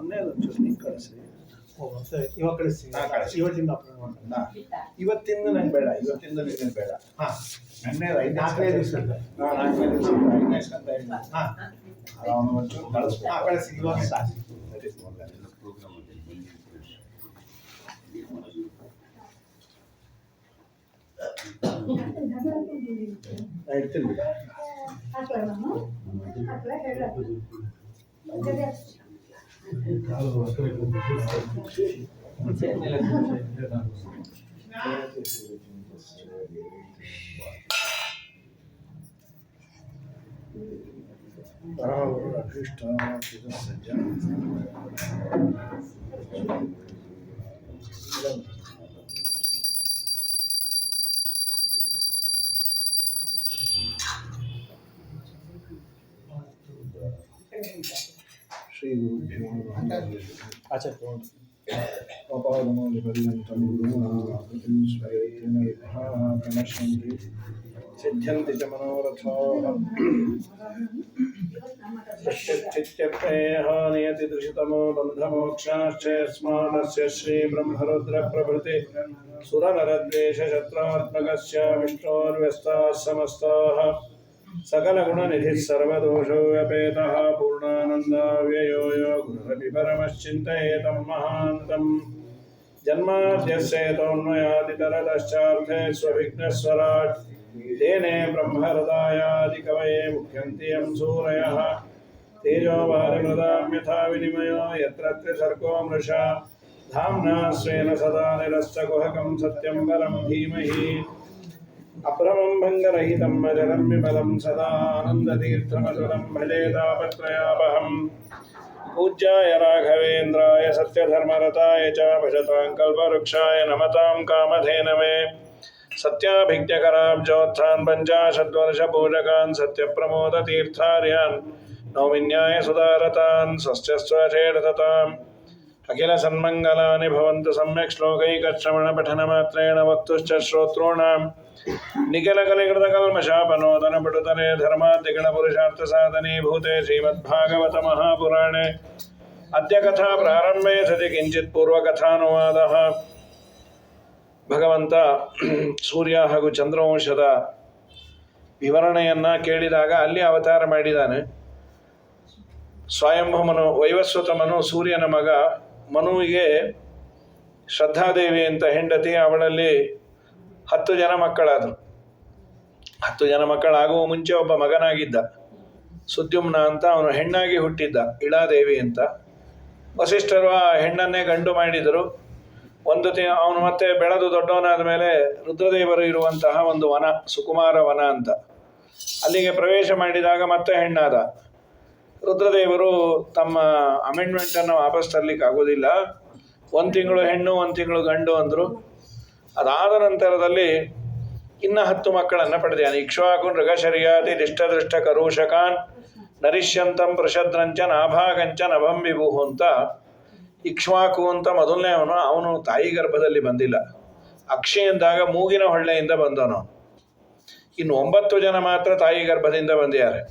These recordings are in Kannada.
ಮೊನ್ನೆ ಒಂಚೂರು ನೀವು ಕಳಿಸಿ. ಮತ್ತೆ ಇವಾಗ ಕಳಿಸಿ. ಇವತ್ತಿಂದ ಇವತ್ತಿಂದ ನಂಗೆ ಬೇಡ, ಇವತ್ತಿಂದ ನಿಮಗೆ ಬೇಡ. ನೆನ್ನೆ 4ನೇ ದಿವಸ 4ನೇ ದಿವಸ 5ನೇ ಸ್ಕಂದ ಅವನು ಒಂಚೂರು ಕಳಿಸ್ಬೇಕು. ಕಳಿಸಿ ಇವಾಗ ಸಾಕು. ಇಡ್ತೀನಿ ಬಿಡ. ಶ್ರೀ ಗುರುಭ್ಯೋ ನಮಃ. ಅಪಾದಮೌಲಿಪರ್ಯಂತಂ ಗುರುಣಾಕೃತಿಂ ಸ್ವಯೇನ ಪ್ರಣಶ್ಯಂತಿ ಸಿದ್ಧ್ಯಂತಿ ಚ ಮನೋರಥಾಃ. ಚಿತ್ಯರ್ಥೇಃ ನಿಯತಿ ದೃಶತಮೋ ಬಂಧಮೋಕ್ಷಾಶ್ಚ ಯಸ್ಮಾದಸ್ಯ ಶ್ರೀ ಬ್ರಹ್ಮರುದ್ರ ಪ್ರಭೃತಿ ಸುರನರದ್ವೇಷ ಶತ್ರಾತ್ಮಕಸ್ಯ ವಿಷ್ಣೋರ್ವ್ಯಸ್ತಾಃ ಸಮಸ್ತಾಃ सकलगुणनिधिः सर्वदोषो व्यपेतः पूर्णानन्दाव्ययो यो गुरुरपि परमश्चिन्तयेतं महान्तम् जन्माद्यस्येतोन्मयादितरतश्चार्थे स्वविघ्नस्वराट् तेने ब्रह्महृदायादिकवये मुह्यन्ति यं सूरयः तेजो वारिमृदां यथा विनिमयो यत्र त्रिसर्गो मृषा धाम्ना स्वेन सदा निरस्तकुहकं सत्यं परं धीमहि अप्रमं भङ्गरहितं अजरं विमलं सदा आनन्दतीर्थमतुलं भजे तापत्रयापहम् पूज्याय राघवेन्द्राय सत्यधर्मरताय च भजतां कल्पवृक्षाय नमतां कामधेनवे सत्याभिज्ञकराब्जोत्थान् पञ्चाशद्वर्षपूजकान् सत्यप्रमोदतीर्थार्यान् नौमिन्याय सुधारतान् स्वस्त्यस्वचेडतताम् अखिलसन्मङ्गलानि भवन्तु सम्यक् श्लोकैकश्रवणपठनमात्रेण वक्तुश्च श्रोतॄणां निखिलकलिकृतकल्मषापनोदनपटुतले धर्माद्यगणपुरुषार्थसाधने भूते श्रीमद्भागवत महापुराणे अद्य कथा प्रारम्भे सति किञ्चित् पूर्वकथानुवादः. ಭಗವಂತ ಸೂರ್ಯ ಹಾಗೂ ಚಂದ್ರವಂಶದ ವಿವರಣೆಯನ್ನು ಕೇಳಿದಾಗ ಅಲ್ಲಿ ಅವತಾರ ಮಾಡಿದ್ದಾನೆ. ಸ್ವಯಂಭೂಮನು ವೈವಸ್ವತಮನು ಸೂರ್ಯನ ಮಗ. ಮನುವಿಗೆ ಶ್ರದ್ಧಾದೇವಿ ಅಂತ ಹೆಂಡತಿ, ಅವಳಲ್ಲಿ 10 ಜನ ಮಕ್ಕಳಾದರು. 10 ಜನ ಮಕ್ಕಳಾಗುವ ಮುಂಚೆ ಒಬ್ಬ ಮಗನಾಗಿದ್ದ ಸುದ್ಯುಮ್ನ ಅಂತ, ಅವನು ಹೆಣ್ಣಾಗಿ ಹುಟ್ಟಿದ್ದ, ಇಳಾದೇವಿ ಅಂತ. ವಸಿಷ್ಠರು ಆ ಹೆಣ್ಣನ್ನೇ ಗಂಡು ಮಾಡಿದರು. ಅವನು ಮತ್ತೆ ಬೆಳೆದು ದೊಡ್ಡವನಾದ ಮೇಲೆ ರುದ್ರದೇವರು ಇರುವಂತಹ ಒಂದು ವನ, ಸುಕುಮಾರ ವನ ಅಂತ, ಅಲ್ಲಿಗೆ ಪ್ರವೇಶ ಮಾಡಿದಾಗ ಮತ್ತೆ ಹೆಣ್ಣಾದ. ರುದ್ರದೇವರು ತಮ್ಮ ಅಮೆಂಡ್ಮೆಂಟನ್ನು ವಾಪಸ್ ತರಲಿಕ್ಕೆ ಆಗೋದಿಲ್ಲ, 1 ತಿಂಗಳು ಹೆಣ್ಣು 1 ತಿಂಗಳು ಗಂಡು ಅಂದರು. ಅದಾದ ನಂತರದಲ್ಲಿ ಇನ್ನು 10 ಮಕ್ಕಳನ್ನು ಪಡೆದಾನೆ. ಇಕ್ಷ್ವಾಕು ಮೃಗಶರ್ಯಾತಿ ದಿಷ್ಟದೃಷ್ಟ ಕರೂಷಕಾನ್ ನರಿಷ್ಯಂತಂ ಪೃಷದ್ರಂಚ ನಾಭಾಗಂಚ ನಭಂ ವಿಭುಹು ಅಂತ. ಇಕ್ಷ್ವಾಕು ಅಂತ ಮೊದಲನೇ ಅವನು ತಾಯಿ ಗರ್ಭದಲ್ಲಿ ಬಂದಿಲ್ಲ, ಅಕ್ಷಿ ಎಂದಾಗ ಮೂಗಿನ ಹೊಳ್ಳೆಯಿಂದ ಬಂದವನು. ಇನ್ನು 9 ಜನ ಮಾತ್ರ ತಾಯಿ ಗರ್ಭದಿಂದ ಬಂದಿದ್ದಾರೆ.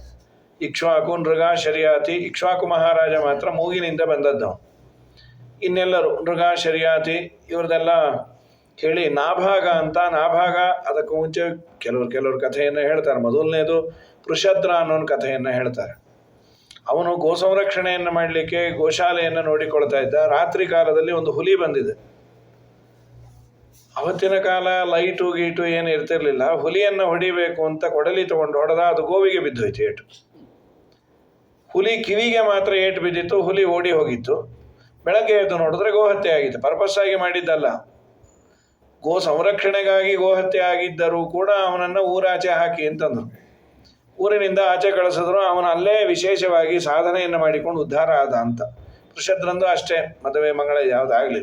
ಇಕ್ಷ್ವಾಕು ನೃಗ ಶರ್ಯಾತಿ, ಇಕ್ಷ್ವಾಕು ಮಹಾರಾಜ ಮಾತ್ರ ಮೂಗಿನಿಂದ ಬಂದದ್ದು. ಇನ್ನೆಲ್ಲರೂ ನೃಗ ಶರ್ಯಾತಿ ಇವ್ರದೆಲ್ಲ ಹೇಳಿ ನಾಭಾಗ ಅಂತ. ನಾಭಾಗ ಅದಕ್ಕೂ ಮುಂಚೆ ಕೆಲವರು ಕಥೆಯನ್ನು ಹೇಳ್ತಾರೆ. ಮೊದಲನೇದು ಪೃಷದ್ರ ಅನ್ನೋ ಕಥೆಯನ್ನು ಹೇಳ್ತಾರೆ. ಅವನು ಗೋ ಸಂರಕ್ಷಣೆಯನ್ನು ಮಾಡಲಿಕ್ಕೆ ಗೋಶಾಲೆಯನ್ನು ನೋಡಿಕೊಳ್ತಾ ಇದ್ದ. ರಾತ್ರಿ ಕಾಲದಲ್ಲಿ ಒಂದು ಹುಲಿ ಬಂದಿದೆ. ಅವತ್ತಿನ ಕಾಲ ಲೈಟು ಗೀಟು ಏನು ಇರ್ತಿರ್ಲಿಲ್ಲ. ಹುಲಿಯನ್ನು ಹೊಡಿಬೇಕು ಅಂತ ಕೊಡಲಿ ತಗೊಂಡು ಹೊಡೆದ, ಅದು ಗೋವಿಗೆ ಬಿದ್ದೋಯ್ತು ಏಟು. ಹುಲಿ ಕಿವಿಗೆ ಮಾತ್ರ ಏಟು ಬಿದ್ದಿತ್ತು, ಹುಲಿ ಓಡಿ ಹೋಗಿತ್ತು. ಬೆಳಗ್ಗೆ ಎದ್ದು ನೋಡಿದ್ರೆ ಗೋಹತ್ಯೆ ಆಗಿತ್ತು. ಪರ್ಪಸ್ ಆಗಿ ಮಾಡಿದ್ದಲ್ಲ, ಗೋ ಸಂರಕ್ಷಣೆಗಾಗಿ ಗೋಹತ್ಯೆ ಆಗಿದ್ದರೂ ಕೂಡ ಅವನನ್ನು ಊರಾಚೆ ಹಾಕಿ ಅಂತಂದರು. ಊರಿನಿಂದ ಆಚೆ ಕಳಿಸಿದ್ರು. ಅವನು ಅಲ್ಲೇ ವಿಶೇಷವಾಗಿ ಸಾಧನೆಯನ್ನು ಮಾಡಿಕೊಂಡು ಉದ್ಧಾರ ಆದ ಅಂತ. ಪೃಷದ್ರಂದು ಅಷ್ಟೇ, ಮದುವೆ ಮಂಗಳ ಯಾವುದಾಗಲಿ.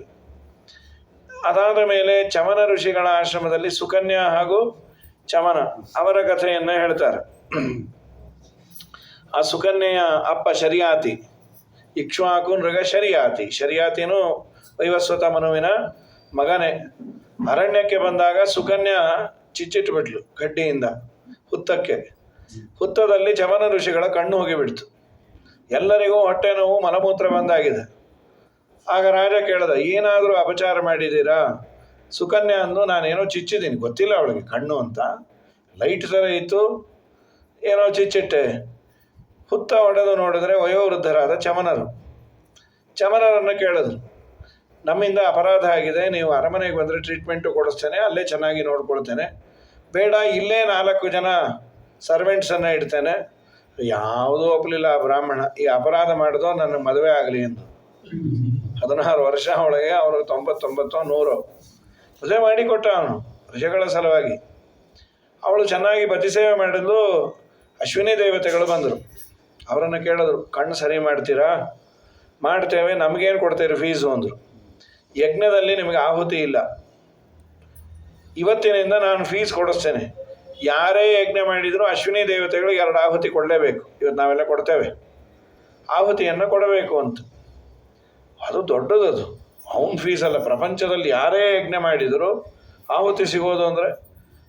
ಅದಾದ ಮೇಲೆ ಚಮನ ಋಷಿಗಳ ಆಶ್ರಮದಲ್ಲಿ ಸುಕನ್ಯಾ ಹಾಗೂ ಚಮನ ಅವರ ಕಥೆಯನ್ನು ಹೇಳ್ತಾರೆ. ಆ ಸುಕನ್ಯೆಯ ಅಪ್ಪ ಶರ್ಯಾತಿ, ಇಕ್ಷ್ವಾಕು ನೃಗ ಶರ್ಯಾತಿ. ಶರ್ಯಾತಿನೂ ವೈವಸ್ವತ ಮನುವಿನ ಮಗನೇ. ಅರಣ್ಯಕ್ಕೆ ಬಂದಾಗ ಸುಕನ್ಯಾ ಚಿಚ್ಚಿಟ್ಬಿಟ್ಲು ಗಡ್ಡಿಯಿಂದ ಹುತ್ತಕ್ಕೆ. ಹುತ್ತದಲ್ಲಿ ಚಮನ ಋಷಿಗಳ ಕಣ್ಣು ಹೋಗಿಬಿಡ್ತು. ಎಲ್ಲರಿಗೂ ಹೊಟ್ಟೆ ನೋವು, ಮಲಮೂತ್ರ ಬಂದಾಗಿದೆ. ಆಗ ರಾಜ ಕೇಳ್ದ, ಏನಾದರೂ ಅಪಚಾರ ಮಾಡಿದ್ದೀರಾ? ಸುಕನ್ಯಾ ಅಂದು, ನಾನೇನೋ ಚಿಚ್ಚಿದ್ದೀನಿ, ಗೊತ್ತಿಲ್ಲ ಅವಳಿಗೆ ಕಣ್ಣು ಅಂತ, ಲೈಟ್ ಥರ ಇತ್ತು, ಏನೋ ಚಿಚ್ಚಿಟ್ಟೆ. ಹುತ್ತ ಹೊಡೆದು ನೋಡಿದ್ರೆ ವಯೋವೃದ್ಧರಾದ ಚಮನರನ್ನು ಕೇಳಿದ್ರು, ನಮ್ಮಿಂದ ಅಪರಾಧ ಆಗಿದೆ, ನೀವು ಅರಮನೆಗೆ ಬಂದರೆ ಟ್ರೀಟ್ಮೆಂಟು ಕೊಡಿಸ್ತೇನೆ, ಅಲ್ಲೇ ಚೆನ್ನಾಗಿ ನೋಡ್ಕೊಳ್ತೇನೆ, ಬೇಡ ಇಲ್ಲೇ 4 ಜನ ಸರ್ವೆಂಟ್ಸನ್ನು ಇಡ್ತೇನೆ. ಯಾವುದೂ ಒಪ್ಪಲಿಲ್ಲ ಆ ಬ್ರಾಹ್ಮಣ. ಈ ಅಪರಾಧ ಮಾಡಿದೋ ನನ್ನ ಮದುವೆ ಆಗಲಿ ಎಂದು 16 ವರ್ಷ ಒಳಗೆ ಅವರು 99 100 ಮದುವೆ ಮಾಡಿಕೊಟ್ಟ ಅವನು ಪ್ರಜೆಗಳ ಸಲುವಾಗಿ. ಅವಳು ಚೆನ್ನಾಗಿ ಪತಿ ಸೇವೆ ಮಾಡಿದ್ಲು. ಅಶ್ವಿನಿ ದೇವತೆಗಳು ಬಂದರು, ಅವರನ್ನು ಕೇಳಿದ್ರು, ಕಣ್ಣು ಸರಿ ಮಾಡ್ತೀರಾ? ಮಾಡ್ತೇವೆ, ನಮಗೇನು ಕೊಡ್ತೀರಿ ಫೀಸು ಅಂದರು. ಯಜ್ಞದಲ್ಲಿ ನಿಮಗೆ ಆಹುತಿ ಇಲ್ಲ, ಇವತ್ತಿನಿಂದ ನಾನು ಫೀಸ್ ಕೊಡಿಸ್ತೇನೆ, ಯಾರೇ ಯಜ್ಞ ಮಾಡಿದರೂ ಅಶ್ವಿನಿ ದೇವತೆಗಳಿಗೆ 2 ಆಹುತಿ ಕೊಡಲೇಬೇಕು, ಇವತ್ತು ನಾವೆಲ್ಲ ಕೊಡ್ತೇವೆ, ಆಹುತಿಯನ್ನು ಕೊಡಬೇಕು ಅಂತ. ಅದು ದೊಡ್ಡದದು, ಅವನ ಫೀಸ್ ಅಲ್ಲ, ಪ್ರಪಂಚದಲ್ಲಿ ಯಾರೇ ಯಜ್ಞ ಮಾಡಿದರೂ ಆಹುತಿ ಸಿಗೋದು ಅಂದರೆ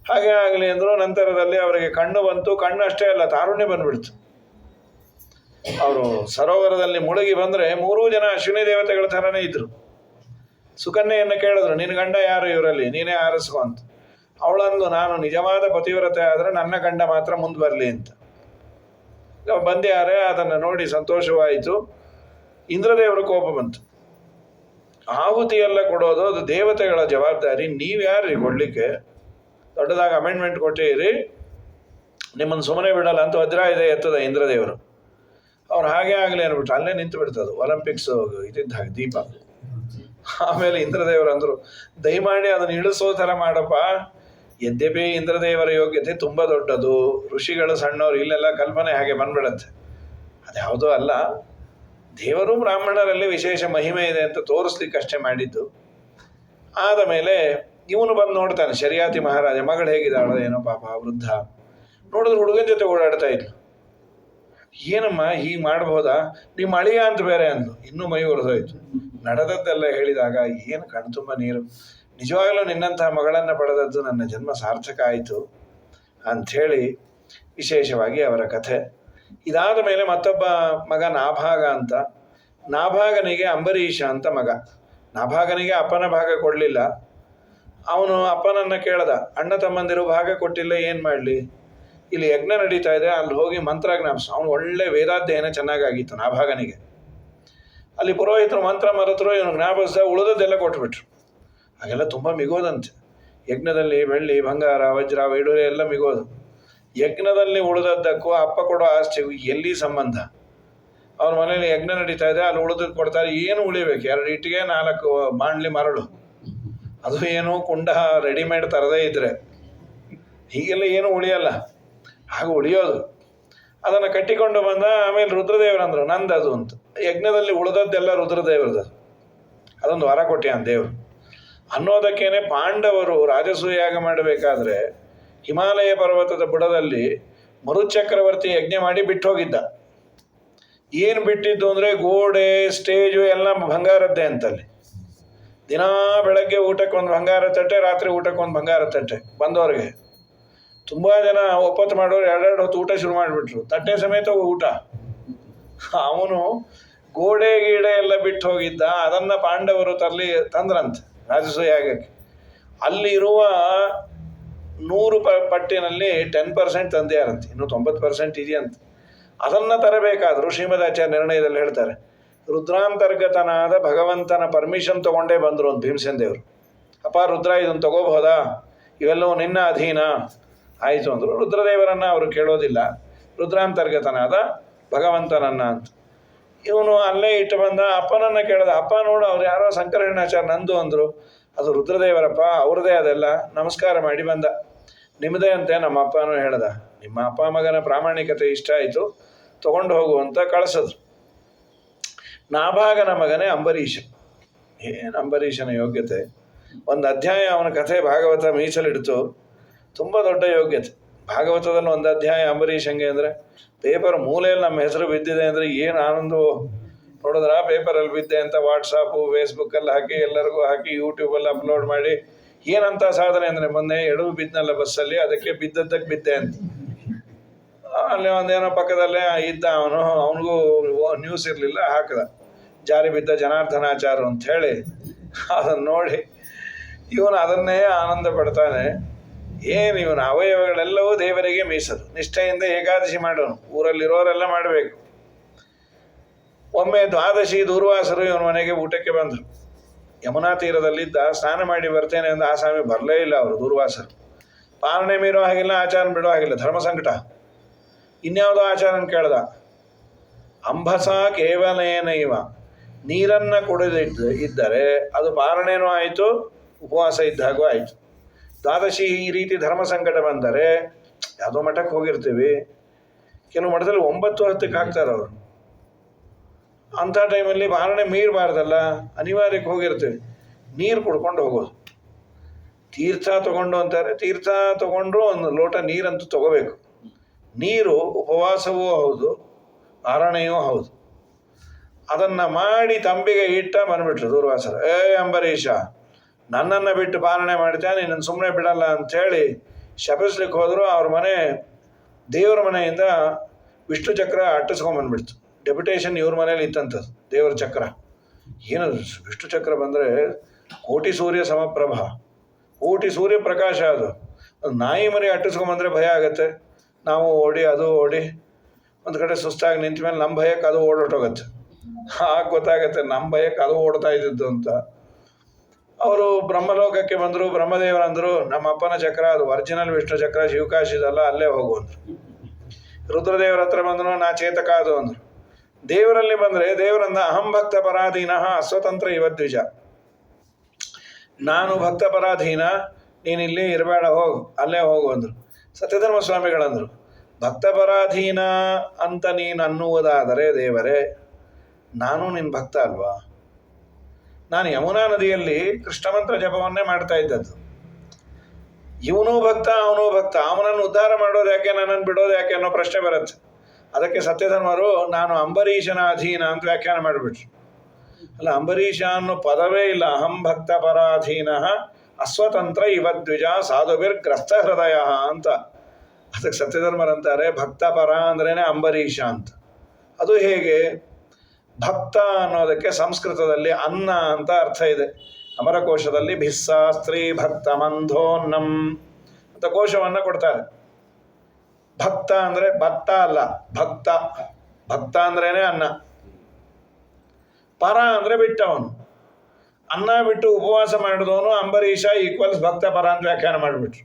ಹಾಗೆ ಆಗಲಿ ಅಂದರು. ನಂತರದಲ್ಲಿ ಅವರಿಗೆ ಕಣ್ಣು ಬಂತು, ಕಣ್ಣು ಅಷ್ಟೇ ಅಲ್ಲ, ತಾರುಣ್ಯ ಬಂದ್ಬಿಡ್ತು. ಅವರು ಸರೋವರದಲ್ಲಿ ಮುಳುಗಿ ಬಂದರೆ 3 ಜನ ಅಶ್ವಿನಿ ದೇವತೆಗಳ ಥರನೇ ಇದ್ದರು. ಸುಕನ್ಯೆಯನ್ನು ಕೇಳಿದ್ರು, ನಿನ್ನ ಗಂಡ ಯಾರು ಇವರಲ್ಲಿ, ನೀನೇ ಆರಿಸ್ಕೊ ಅಂತ. ಅವಳಂದು, ನಾನು ನಿಜವಾದ ಪತಿವ್ರತೆ ಆದರೆ ನನ್ನ ಗಂಡ ಮಾತ್ರ ಮುಂದೆ ಬರಲಿ ಅಂತ. ಬಂದ್ಯಾರೆ, ಅದನ್ನು ನೋಡಿ ಸಂತೋಷವಾಯಿತು. ಇಂದ್ರದೇವರ ಕೋಪ ಬಂತು. ಆಹುತಿ ಎಲ್ಲ ಕೊಡೋದು ಅದು ದೇವತೆಗಳ ಜವಾಬ್ದಾರಿ, ನೀವ್ಯಾರ್ರಿ ಕೊಡಲಿಕ್ಕೆ? ದೊಡ್ಡದಾಗಿ ಅಮೆಂಡ್ಮೆಂಟ್ ಕೊಟ್ಟಿರಿ, ನಿಮ್ಮನ್ನು ಸುಮ್ಮನೆ ಬಿಡಲ್ಲ ಅಂತ ವಜ್ರಾಯುಧ ಎತ್ತದ ಇಂದ್ರದೇವರು. ಅವ್ರು ಹಾಗೆ ಆಗಲಿ ಅಂದ್ಬಿಟ್ರು, ಅಲ್ಲೇ ನಿಂತು ಬಿಡ್ತದೆ ಒಲಿಂಪಿಕ್ಸ್ ಇದ್ದಿದ್ದ ಹಾಗೆ ದೀಪ. ಆಮೇಲೆ ಇಂದ್ರದೇವರು ಅಂದರು, ದಯಮಾಡಿ ಅದನ್ನು ಇಳಿಸೋ ಥರ ಮಾಡಪ್ಪ. ಯದ್ಯಪಿ ಇಂದ್ರದೇವರ ಯೋಗ್ಯತೆ ತುಂಬ ದೊಡ್ಡದು, ಋಷಿಗಳು ಸಣ್ಣವರು, ಇಲ್ಲೆಲ್ಲ ಕಲ್ಪನೆ ಹಾಗೆ ಬಂದ್ಬಿಡತ್ತೆ. ಅದ್ಯಾವುದೂ ಅಲ್ಲ, ದೇವರು ಬ್ರಾಹ್ಮಣರಲ್ಲಿ ವಿಶೇಷ ಮಹಿಮೆ ಇದೆ ಅಂತ ತೋರಿಸ್ಲಿಕ್ಕೆ ಅಷ್ಟೇ ಮಾಡಿದ್ದು. ಆದ ಮೇಲೆ ಇವನು ಬಂದು ನೋಡ್ತಾನೆ, ಶರಿಯಾತಿ ಮಹಾರಾಜ, ಮಗಳು ಹೇಗಿದ್ದಾಳು ಏನೋ ಪಾಪ ವೃದ್ಧ. ನೋಡಿದ್ರೆ ಹುಡುಗನ ಜೊತೆ ಓಡಾಡ್ತಾ ಇದ್ಲು. ಏನಮ್ಮ ಹೀಗೆ ಮಾಡ್ಬೋದಾ, ನಿಮ್ಮ ಅಳಿಯ ಅಂತ ಬೇರೆ ಅಂದು. ಇನ್ನೂ ಮೈ ಉರಿದೋಯ್ತು. ನಡೆದದ್ದೆಲ್ಲ ಹೇಳಿದಾಗ ಏನು ಕಣ್ತುಂಬ ನೀರು, ನಿಜವಾಗಲೂ ನಿನ್ನಂತಹ ಮಗಳನ್ನು ಪಡೆದದ್ದು ನನ್ನ ಜನ್ಮ ಸಾರ್ಥಕ ಆಯಿತು ಅಂಥೇಳಿ ವಿಶೇಷವಾಗಿ ಅವರ ಕಥೆ. ಇದಾದ ಮೇಲೆ ಮತ್ತೊಬ್ಬ ಮಗ ನಾಭಾಗ ಅಂತ. ನಾಭಾಗನಿಗೆ ಅಂಬರೀಷ ಅಂತ ಮಗ. ನಾಭಾಗನಿಗೆ ಅಪ್ಪನ ಭಾಗ ಕೊಡಲಿಲ್ಲ. ಅವನು ಅಪ್ಪನನ್ನು ಕೇಳ್ದ, ಅಣ್ಣ ತಮ್ಮಂದಿರು ಭಾಗ ಕೊಟ್ಟಿಲ್ಲ, ಏನು ಮಾಡಲಿ? ಇಲ್ಲಿ ಯಜ್ಞ ನಡೀತಾ ಇದೆ, ಅಲ್ಲಿ ಹೋಗಿ ಮಂತ್ರ ಜ್ಞಾಪಿಸ. ಅವನು ಒಳ್ಳೆ ವೇದಾಧ್ಯಯನ ಚೆನ್ನಾಗಾಗಿತ್ತು ನಾಭಾಗನಿಗೆ. ಅಲ್ಲಿ ಪುರೋಹಿತರು ಮಂತ್ರ ಮರೆತರು, ಇವನು ಜ್ಞಾಪಿಸ್ದ, ಉಳಿದದ್ದೆಲ್ಲ ಕೊಟ್ಬಿಟ್ರು. ಹಾಗೆಲ್ಲ ತುಂಬ ಮಿಗೋದಂತೆ. ಯಜ್ಞದಲ್ಲಿ ಬೆಳ್ಳಿ ಬಂಗಾರ ವಜ್ರ ವೈಡೂರ್ಯ ಎಲ್ಲ ಮಿಗೋದು. ಯಜ್ಞದಲ್ಲಿ ಉಳಿದದ್ದಕ್ಕೂ ಅಪ್ಪ ಕೊಡೋ ಆಸ್ತಿಗೂ ಎಲ್ಲಿ ಸಂಬಂಧ? ಅವ್ರ ಮನೇಲಿ ಯಜ್ಞ ನಡೀತಾ ಇದೆ, ಅಲ್ಲಿ ಉಳಿದದ್ದು ಕೊಡ್ತಾರೆ. ಏನು ಉಳಿಬೇಕು? 2 ಇಟ್ಟಿಗೆ 4 ಬಾಣ್ಲಿ ಮರಳು, ಅದು ಏನು ಕುಂಡ ರೆಡಿಮೇಡ್ ತರದೇ ಇದ್ರೆ ಹೀಗೆಲ್ಲ ಏನು ಉಳಿಯಲ್ಲ. ಹಾಗೆ ಉಳಿಯೋದು ಅದನ್ನು ಕಟ್ಟಿಕೊಂಡು ಬಂದ. ಆಮೇಲೆ ರುದ್ರದೇವರಂದ್ರು, ನಂದದು ಅಂತ. ಯಜ್ಞದಲ್ಲಿ ಉಳಿದದ್ದೆಲ್ಲ ರುದ್ರದೇವರದು, ಅದೊಂದು ವರ ಕೊಟ್ಯಾನ ದೇವರು ಅನ್ನೋದಕ್ಕೇನೆ ಪಾಂಡವರು ರಾಜಸೂಯಾಗ ಮಾಡಬೇಕಾದ್ರೆ ಹಿಮಾಲಯ ಪರ್ವತದ ಬುಡದಲ್ಲಿ ಮರುಚಕ್ರವರ್ತಿ ಯಜ್ಞ ಮಾಡಿ ಬಿಟ್ಟು ಹೋಗಿದ್ದ. ಏನು ಬಿಟ್ಟಿದ್ದು ಅಂದರೆ ಗೋಡೆ ಸ್ಟೇಜು ಎಲ್ಲ ಬಂಗಾರದ್ದೇ ಅಂತಲ್ಲಿ. ದಿನಾ ಬೆಳಗ್ಗೆ ಊಟಕ್ಕೊಂದು ಬಂಗಾರ ತಟ್ಟೆ, ರಾತ್ರಿ ಊಟಕ್ಕೊಂದು ಬಂಗಾರ ತಟ್ಟೆ. ಬಂದವ್ರಿಗೆ ತುಂಬ ಜನ ಒಪ್ಪತ್ತು ಮಾಡೋರು 2 ಹೊತ್ತು ಊಟ ಶುರು ಮಾಡಿಬಿಟ್ರು, ತಟ್ಟೆ ಸಮೇತ ಊಟ. ಅವನು ಗೋಡೆ ಗೀಡೆ ಎಲ್ಲ ಬಿಟ್ಟು ಹೋಗಿದ್ದ, ಅದನ್ನು ಪಾಂಡವರು ತಂದ್ರಂತೆ ರಾಜಸೂಯಾಗಕ್ಕೆ. ಅಲ್ಲಿರುವ 100 ಪಟ್ಟಿನಲ್ಲಿ 10% ತಂದೆಯಾರಂತೆ, ಇನ್ನು 90% ಇದೆಯಂತೆ. ಅದನ್ನು ತರಬೇಕಾದ್ರು ಶ್ರೀಮದಾಚಾರ್ಯ ನಿರ್ಣಯದಲ್ಲಿ ಹೇಳ್ತಾರೆ, ರುದ್ರಾಂತರ್ಗತನಾದ ಭಗವಂತನ ಪರ್ಮಿಷನ್ ತೊಗೊಂಡೇ ಬಂದರು ಅಂತ ಭೀಮಸೇನ ದೇವರು. ಅಪ್ಪ ರುದ್ರ ಇದನ್ನು ತಗೋಬಹುದಾ, ಇವೆಲ್ಲವೂ ನಿನ್ನ ಅಧೀನ ಆಯಿತು ಅಂದರು. ರುದ್ರದೇವರನ್ನು ಅವರು ಕೇಳೋದಿಲ್ಲ, ರುದ್ರಾಂತರ್ಗತನಾದ ಭಗವಂತನನ್ನು ಅಂತ. ಇವನು ಅಲ್ಲೇ ಇಟ್ಟು ಬಂದ. ಅಪ್ಪನನ್ನು ಕೇಳಿದ, ಅಪ್ಪ ನೋಡು ಅವ್ರು ಯಾರೋ ಶಂಕರಣ್ಣಾಚಾರ್ಯ ನಂದು ಅಂದರು. ಅದು ರುದ್ರದೇವರಪ್ಪ, ಅವ್ರದೇ, ಅದೆಲ್ಲ ನಮಸ್ಕಾರ ಮಾಡಿ ಬಂದ. ನಿಮ್ಮದೇ ಅಂತೆ ನಮ್ಮ ಅಪ್ಪನೂ ಹೇಳ್ದ. ನಿಮ್ಮ ಅಪ್ಪ ಮಗನ ಪ್ರಾಮಾಣಿಕತೆ ಇಷ್ಟ ಆಯಿತು, ತೊಗೊಂಡು ಹೋಗು ಅಂತ ಕಳಿಸಿದ್ರು. ನಾಭಾಗನ ಮಗನೇ ಅಂಬರೀಷ. ಏನು ಅಂಬರೀಷನ ಯೋಗ್ಯತೆ! ಒಂದು ಅಧ್ಯಾಯ ಅವನ ಕಥೆ ಭಾಗವತ ಮೀಸಲಿಡ್ತು. ತುಂಬ ದೊಡ್ಡ ಯೋಗ್ಯತೆ. ಭಾಗವತದಲ್ಲಿ ಒಂದು ಅಧ್ಯಾಯ ಅಂಬರೀಷಂಗೆ ಅಂದರೆ ಪೇಪರ್ ಮೂಲೆಯಲ್ಲಿ ನಮ್ಮ ಹೆಸರು ಬಿದ್ದಿದೆ ಅಂದರೆ ಏನು ಆನಂದವೋ. ನೋಡಿದ್ರ ಪೇಪರಲ್ಲಿ ಬಿದ್ದೆ ಅಂತ ವಾಟ್ಸಾಪು ಫೇಸ್ಬುಕ್ಕಲ್ಲಿ ಹಾಕಿ, ಎಲ್ಲರಿಗೂ ಹಾಕಿ, ಯೂಟ್ಯೂಬಲ್ಲಿ ಅಪ್ಲೋಡ್ ಮಾಡಿ. ಏನಂತ ಸಾಧನೆ ಅಂದರೆ, ಮೊನ್ನೆ ಎಡವು ಬಿದ್ದನಲ್ಲ ಬಸ್ಸಲ್ಲಿ, ಅದಕ್ಕೆ ಬಿದ್ದದ್ದಕ್ಕೆ ಬಿದ್ದೆ ಅಂತ. ಅಲ್ಲಿ ಒಂದೇನೋ ಪಕ್ಕದಲ್ಲೇ ಇದ್ದ ಅವನಿಗೂ ನ್ಯೂಸ್ ಇರಲಿಲ್ಲ, ಹಾಕಿದ. ಜಾರಿ ಬಿದ್ದ ಜನಾರ್ದನಾಚಾರ್ಯ ಅಂತ ಹೇಳಿ ಅದನ್ನು ನೋಡಿ ಇವನು ಅದನ್ನೇ ಆನಂದ ಪಡ್ತಾನೆ. ಏನು ಇವನ ಅವಯವಗಳೆಲ್ಲವೂ ದೇವರಿಗೆ ಮೀಸಲು, ನಿಷ್ಠೆಯಿಂದ ಏಕಾದಶಿ ಮಾಡೋನು, ಊರಲ್ಲಿರೋರೆಲ್ಲ ಮಾಡಬೇಕು. ಒಮ್ಮೆ ದ್ವಾದಶಿ ದೂರ್ವಾಸರು ಇವನ ಮನೆಗೆ ಊಟಕ್ಕೆ ಬಂದರು. ಯಮುನಾ ತೀರದಲ್ಲಿದ್ದ, ಸ್ನಾನ ಮಾಡಿ ಬರ್ತೇನೆ ಎಂದು ಆ ಸ್ವಾಮಿ ಬರಲೇ ಇಲ್ಲ. ಅವರು ದೂರ್ವಾಸರು ಪಾಲನೆ ಮೀರೋ ಹಾಗಿಲ್ಲ, ಆಚಾರನ ಬಿಡೋ ಹಾಗಿಲ್ಲ, ಧರ್ಮ ಸಂಕಟ. ಇನ್ಯಾವುದೋ ಆಚಾರನ ಕೇಳ್ದ. ಅಂಬಸ ಕೇವಲೇನ ಇವ, ನೀರನ್ನು ಇದ್ದರೆ ಅದು ಪಾಲನೆಯೂ ಆಯಿತು, ಉಪವಾಸ ಇದ್ದಾಗೂ ಆಯಿತು. ದ್ವಾದಶಿ ಈ ರೀತಿ ಧರ್ಮ ಸಂಕಟ ಬಂದರೆ ಯಾವುದೋ ಮಠಕ್ಕೆ ಹೋಗಿರ್ತೀವಿ, ಕೆಲವು ಮಠದಲ್ಲಿ 9-10ಕ್ಕೆ ಹಾಕ್ತಾರೆ ಅವರು. ಅಂಥ ಟೈಮಲ್ಲಿ ಪಾಲನೆ ಮೀರಬಾರ್ದಲ್ಲ, ಅನಿವಾರ್ಯಕ್ಕೆ ಹೋಗಿರ್ತೀವಿ, ನೀರು ಕುಡ್ಕೊಂಡು ಹೋಗೋದು. ತೀರ್ಥ ತಗೊಂಡು ಅಂತಾರೆ, ತೀರ್ಥ ತಗೊಂಡ್ರು ಒಂದು ಲೋಟ ನೀರಂತೂ ತಗೋಬೇಕು. ನೀರು ಉಪವಾಸವೂ ಹೌದು, ಪಾಲನೆಯೂ ಹೌದು. ಅದನ್ನು ಮಾಡಿ ತಂಬಿಗೆ ಇಟ್ಟ ಬಂದ್ಬಿಟ್ರು ದೂರ್ವಾಸರು. ಅಂಬರೀಷ, ನನ್ನನ್ನು ಬಿಟ್ಟು ಪಾಲನೆ ಮಾಡ್ತಾನೆ, ನಿನ್ನನ್ನು ಸುಮ್ಮನೆ ಬಿಡಲ್ಲ ಅಂಥೇಳಿ ಶಪಿಸ್ಲಿಕ್ಕೆ ಹೋದರು. ಅವ್ರ ಮನೆ ದೇವರ ಮನೆಯಿಂದ ವಿಷ್ಣು ಚಕ್ರ ಅಟ್ಟಿಸ್ಕೊಂಬಂದ್ಬಿಡ್ತು. ಡೆಪ್ಯುಟೇಷನ್ ಇವ್ರ ಮನೇಲಿ ಇತ್ತಂಥದ್ದು, ದೇವರ ಚಕ್ರ. ಏನದು ವಿಷ್ಣು ಚಕ್ರ ಬಂದರೆ ಕೋಟಿ ಸೂರ್ಯ ಸಮಪ್ರಭ, ಕೋಟಿ ಸೂರ್ಯ ಪ್ರಕಾಶ. ಅದು ನಾಯಿ ಮರಿ ಅಟ್ಟಿಸ್ಕೊಂಬಂದ್ರೆ ಭಯ ಆಗುತ್ತೆ. ನಾವು ಓಡಿ ಅದು ಓಡಿ ಒಂದು ಕಡೆ ಸುಸ್ತಾಗಿ ನಿಂತ ಮೇಲೆ ನಮ್ಮ ಭಯಕ್ಕೆ ಅದು ಓಡೋಟೋಗತ್ತೆ. ಆಗ ಗೊತ್ತಾಗತ್ತೆ ನಮ್ಮ ಭಯಕ್ಕೆ ಅದು ಓಡ್ತಾ ಇದ್ದಿದ್ದು ಅಂತ. ಅವರು ಬ್ರಹ್ಮಲೋಕಕ್ಕೆ ಬಂದರು. ಬ್ರಹ್ಮದೇವರಂದರು, ನಮ್ಮ ಅಪ್ಪನ ಚಕ್ರ ಅದು ಒರಿಜಿನಲ್ ವಿಷ್ಣು ಚಕ್ರ, ಶಿವಕಾಶಿದಲ್ಲ, ಅಲ್ಲೇ ಹೋಗು ಅಂದರು. ರುದ್ರದೇವರ ಹತ್ರ ಬಂದರು, ನಾ ಚೇತಕ ಅದು ಅಂದರು. ದೇವರಲ್ಲಿ ಬಂದರೆ ದೇವರಂದ, ಅಹಂ ಭಕ್ತ ಪರಾಧೀನ ಅಸ್ವತಂತ್ರ ಇವದ್ವಿಜ, ನಾನು ಭಕ್ತ ಪರಾಧೀನ, ನೀನಿಲ್ಲಿ ಇರಬೇಡ, ಹೋಗು, ಅಲ್ಲೇ ಹೋಗು ಅಂದರು. ಸತ್ಯಧರ್ಮ ಸ್ವಾಮಿಗಳಂದರು, ಭಕ್ತ ಪರಾಧೀನ ಅಂತ ನೀನು ಅನ್ನುವುದಾದರೆ ದೇವರೇ, ನಾನು ನಿನ್ನ ಭಕ್ತ ಅಲ್ವಾ? ನಾನು ಯಮುನಾ ನದಿಯಲ್ಲಿ ಕೃಷ್ಣ ಮಂತ್ರ ಜಪವನ್ನೇ ಮಾಡ್ತಾ ಇದ್ದದ್ದು. ಇವನೂ ಭಕ್ತ, ಅವನೂ ಭಕ್ತ, ಅವನನ್ನು ಉದ್ಧಾರ ಮಾಡೋದು ಯಾಕೆ, ನನ್ನನ್ನು ಬಿಡೋದು ಯಾಕೆ ಅನ್ನೋ ಪ್ರಶ್ನೆ ಬರುತ್ತೆ. ಅದಕ್ಕೆ ಸತ್ಯಧರ್ಮರು ನಾನು ಅಂಬರೀಷನ ಅಧೀನ ಅಂತ ವ್ಯಾಖ್ಯಾನ ಮಾಡಿಬಿಟ್ರು. ಅಲ್ಲ, ಅಂಬರೀಷ ಅನ್ನೋ ಪದವೇ ಇಲ್ಲ. ಅಹಂ ಭಕ್ತ ಪರಾಧೀನ ಅಸ್ವತಂತ್ರ ಇವದ್ವಿಜ ಸಾಧುಭಿರ್ಗ್ರಸ್ತ ಹೃದಯ ಅಂತ. ಅದಕ್ಕೆ ಸತ್ಯಧರ್ಮರಂತಾರೆ, ಭಕ್ತ ಪರ ಅಂದ್ರೇನೆ ಅಂಬರೀಷ ಅಂತ. ಅದು ಹೇಗೆ? ಭಕ್ತ ಅನ್ನೋದಕ್ಕೆ ಸಂಸ್ಕೃತದಲ್ಲಿ ಅನ್ನ ಅಂತ ಅರ್ಥ ಇದೆ. ಅಮರಕೋಶದಲ್ಲಿ ಭಿಸ್ಸಾಸ್ತ್ರೀ ಭಕ್ತ ಮಂಧೋನ್ನಂ ಅಂತ ಕೋಶವನ್ನು ಕೊಡ್ತಾರೆ. ಭಕ್ತ ಅಂದರೆ ಭತ್ತ ಅಲ್ಲ, ಭಕ್ತ. ಭಕ್ತ ಅಂದ್ರೇನೆ ಅನ್ನ. ಪರ ಅಂದರೆ ಬಿಟ್ಟವನು. ಅನ್ನ ಬಿಟ್ಟು ಉಪವಾಸ ಮಾಡಿದವನು ಅಂಬರೀಷ ಈಕ್ವಲ್ಸ್ ಭಕ್ತ ಪರ ಅಂತ ವ್ಯಾಖ್ಯಾನ ಮಾಡಿಬಿಟ್ರು.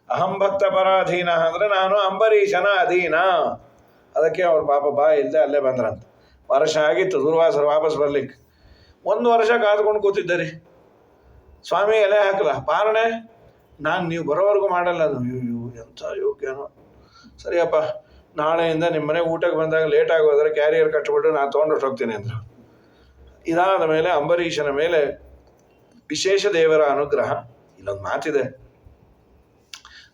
ಅಹಂ ಭಕ್ತ ಪರಾಧೀನ ಅಂದರೆ ನಾನು ಅಂಬರೀಷನ ಅಧೀನ. ಅದಕ್ಕೆ ಅವ್ರ ಪಾಪ ಬಾ ಇಲ್ಲದೆ ಅಲ್ಲೇ ಬಂದ್ರಂತ. ವರ್ಷ ಆಗಿತ್ತು ದೂರ್ವಾಸರು ವಾಪಸ್ ಬರ್ಲಿಕ್ಕೆ. 1 ವರ್ಷ ಕಾದ್ಕೊಂಡು ಕೂತಿದ್ದರಿ. ಸ್ವಾಮಿ ಎಲೆ ಹಾಕಲ್ಲ, ಪಾಲನೆ ನಾನು ನೀವು ಬರೋವರೆಗೂ ಮಾಡಲ್ಲ. ಅದು ಎಂಥ ಯೋಗ್ಯನೋ. ಸರಿಯಪ್ಪ, ನಾಳೆಯಿಂದ ನಿಮ್ಮ ಮನೆಗೆ ಊಟಕ್ಕೆ ಬಂದಾಗ ಲೇಟ್ ಆಗೋದ್ರೆ ಕ್ಯಾರಿಯರ್ ಕಟ್ಟಿಬಿಟ್ಟು ನಾನು ತೊಗೊಂಡು ಹೋಗ್ತೀನಿ ಅಂದರು. ಇದಾದ ಮೇಲೆ ಅಂಬರೀಷನ ಮೇಲೆ ವಿಶೇಷ ದೇವರ ಅನುಗ್ರಹ. ಇಲ್ಲೊಂದು ಮಾತಿದೆ,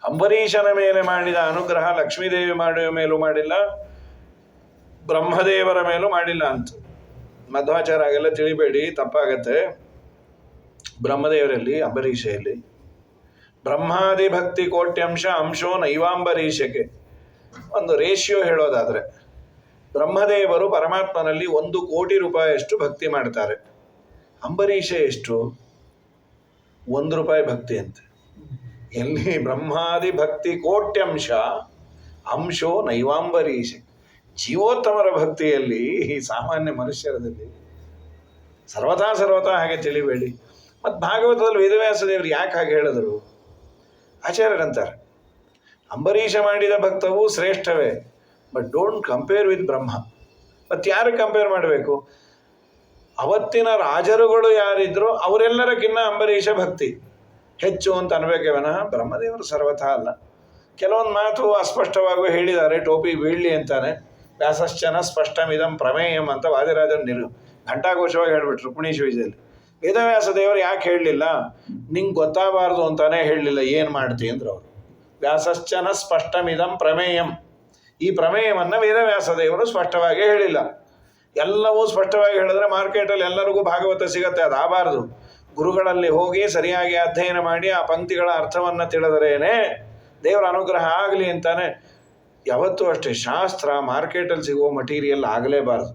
ಅಂಬರೀಷನ ಮೇಲೆ ಮಾಡಿದ ಅನುಗ್ರಹ ಲಕ್ಷ್ಮೀದೇವಿ ಮಾಡುವ ಮೇಲೂ ಮಾಡಿಲ್ಲ, ಬ್ರಹ್ಮದೇವರ ಮೇಲೂ ಮಾಡಿಲ್ಲ ಅಂತ. ಮಧ್ವಾಚಾರ ಹಾಗೆಲ್ಲ ತಿಳಿಬೇಡಿ, ತಪ್ಪಾಗತ್ತೆ. ಬ್ರಹ್ಮದೇವರಲ್ಲಿ ಅಂಬರೀಷೆಯಲ್ಲಿ ಬ್ರಹ್ಮಾದಿ ಭಕ್ತಿ ಕೋಟ್ಯಂಶ ಅಂಶೋ ನೈವಾಂಬರೀಷಕ್ಕೆ ಒಂದು ರೇಷಿಯೋ ಹೇಳೋದಾದರೆ, ಬ್ರಹ್ಮದೇವರು ಪರಮಾತ್ಮನಲ್ಲಿ 1 ಕೋಟಿ ರೂಪಾಯಿಯಷ್ಟು ಭಕ್ತಿ ಮಾಡ್ತಾರೆ. ಅಂಬರೀಷ ಎಷ್ಟು? 1 ರೂಪಾಯಿ ಭಕ್ತಿ ಅಂತೆ. ಎಲ್ಲಿ ಬ್ರಹ್ಮಾದಿ ಭಕ್ತಿ ಕೋಟ್ಯಂಶ ಅಂಶೋ ನೈವಾಂಬರೀಷ. ಜೀವೋತ್ತಮರ ಭಕ್ತಿಯಲ್ಲಿ ಈ ಸಾಮಾನ್ಯ ಮನುಷ್ಯರದಲ್ಲಿ ಸರ್ವತಾ ಹಾಗೆ ತಿಳಿಬೇಡಿ. ಮತ್ತು ಭಾಗವತದಲ್ಲಿ ವೇದವ್ಯಾಸ ದೇವರು ಯಾಕೆ ಹಾಗೆ ಹೇಳಿದರು? ಆಚಾರ್ಯರಂತಾರೆ, ಅಂಬರೀಷ ಮಾಡಿದ ಭಕ್ತವು ಶ್ರೇಷ್ಠವೇ, ಬಟ್ ಡೋಂಟ್ ಕಂಪೇರ್ ವಿತ್ ಬ್ರಹ್ಮ. ಮತ್ತು ಯಾರಿಗೆ ಕಂಪೇರ್ ಮಾಡಬೇಕು? ಅವತ್ತಿನ ರಾಜರುಗಳು ಯಾರಿದ್ರು ಅವರೆಲ್ಲರಕ್ಕಿಂತ ಅಂಬರೀಷ ಭಕ್ತಿ ಹೆಚ್ಚು ಅಂತ ಅನ್ಬೇಕೇ ವಿನಃ ಬ್ರಹ್ಮದೇವರು ಸರ್ವಥಾ ಅಲ್ಲ. ಕೆಲವೊಂದು ಮಾತು ಅಸ್ಪಷ್ಟವಾಗೂ ಹೇಳಿದ್ದಾರೆ, ಟೋಪಿ ಬೀಳಲಿ ಅಂತಾನೆ. ವ್ಯಾಸಶ್ಚನ ಸ್ಪಷ್ಟಮಿದಂ ಪ್ರಮೇಯಂ ಅಂತ ವಾದಿರಾಜರು ಘಂಟಾಘೋಷವಾಗಿ ಹೇಳಿಬಿಟ್ರು ಪುಣೀಶ ವಿಜಯಲ್ಲಿ. ವೇದವ್ಯಾಸ ದೇವರು ಯಾಕೆ ಹೇಳಲಿಲ್ಲ? ನಿಂಗೆ ಗೊತ್ತಾಗಬಾರ್ದು ಅಂತಾನೆ ಹೇಳಲಿಲ್ಲ, ಏನು ಮಾಡ್ತಿ ಅಂದ್ರೆ ಅವರು. ವ್ಯಾಸಶ್ಚನ ಸ್ಪಷ್ಟಮಿದಂ ಪ್ರಮೇಯಂ, ಈ ಪ್ರಮೇಯವನ್ನು ವೇದವ್ಯಾಸ ದೇವರು ಸ್ಪಷ್ಟವಾಗಿ ಹೇಳಿಲ್ಲ. ಎಲ್ಲವೂ ಸ್ಪಷ್ಟವಾಗಿ ಹೇಳಿದ್ರೆ ಮಾರ್ಕೆಟಲ್ಲಿ ಎಲ್ಲರಿಗೂ ಭಾಗವತ ಸಿಗತ್ತೆ. ಅದು ಆಗಬಾರ್ದು. ಗುರುಗಳಲ್ಲಿ ಹೋಗಿ ಸರಿಯಾಗಿ ಅಧ್ಯಯನ ಮಾಡಿ ಆ ಪಂಕ್ತಿಗಳ ಅರ್ಥವನ್ನು ತಿಳಿದರೇನೆ ದೇವರ ಅನುಗ್ರಹ ಆಗಲಿ ಅಂತಾನೆ. ಯಾವತ್ತೂ ಅಷ್ಟೇ ಶಾಸ್ತ್ರ ಮಾರ್ಕೆಟಲ್ಲಿ ಸಿಗುವ ಮಟೀರಿಯಲ್ ಆಗಲೇಬಾರ್ದು.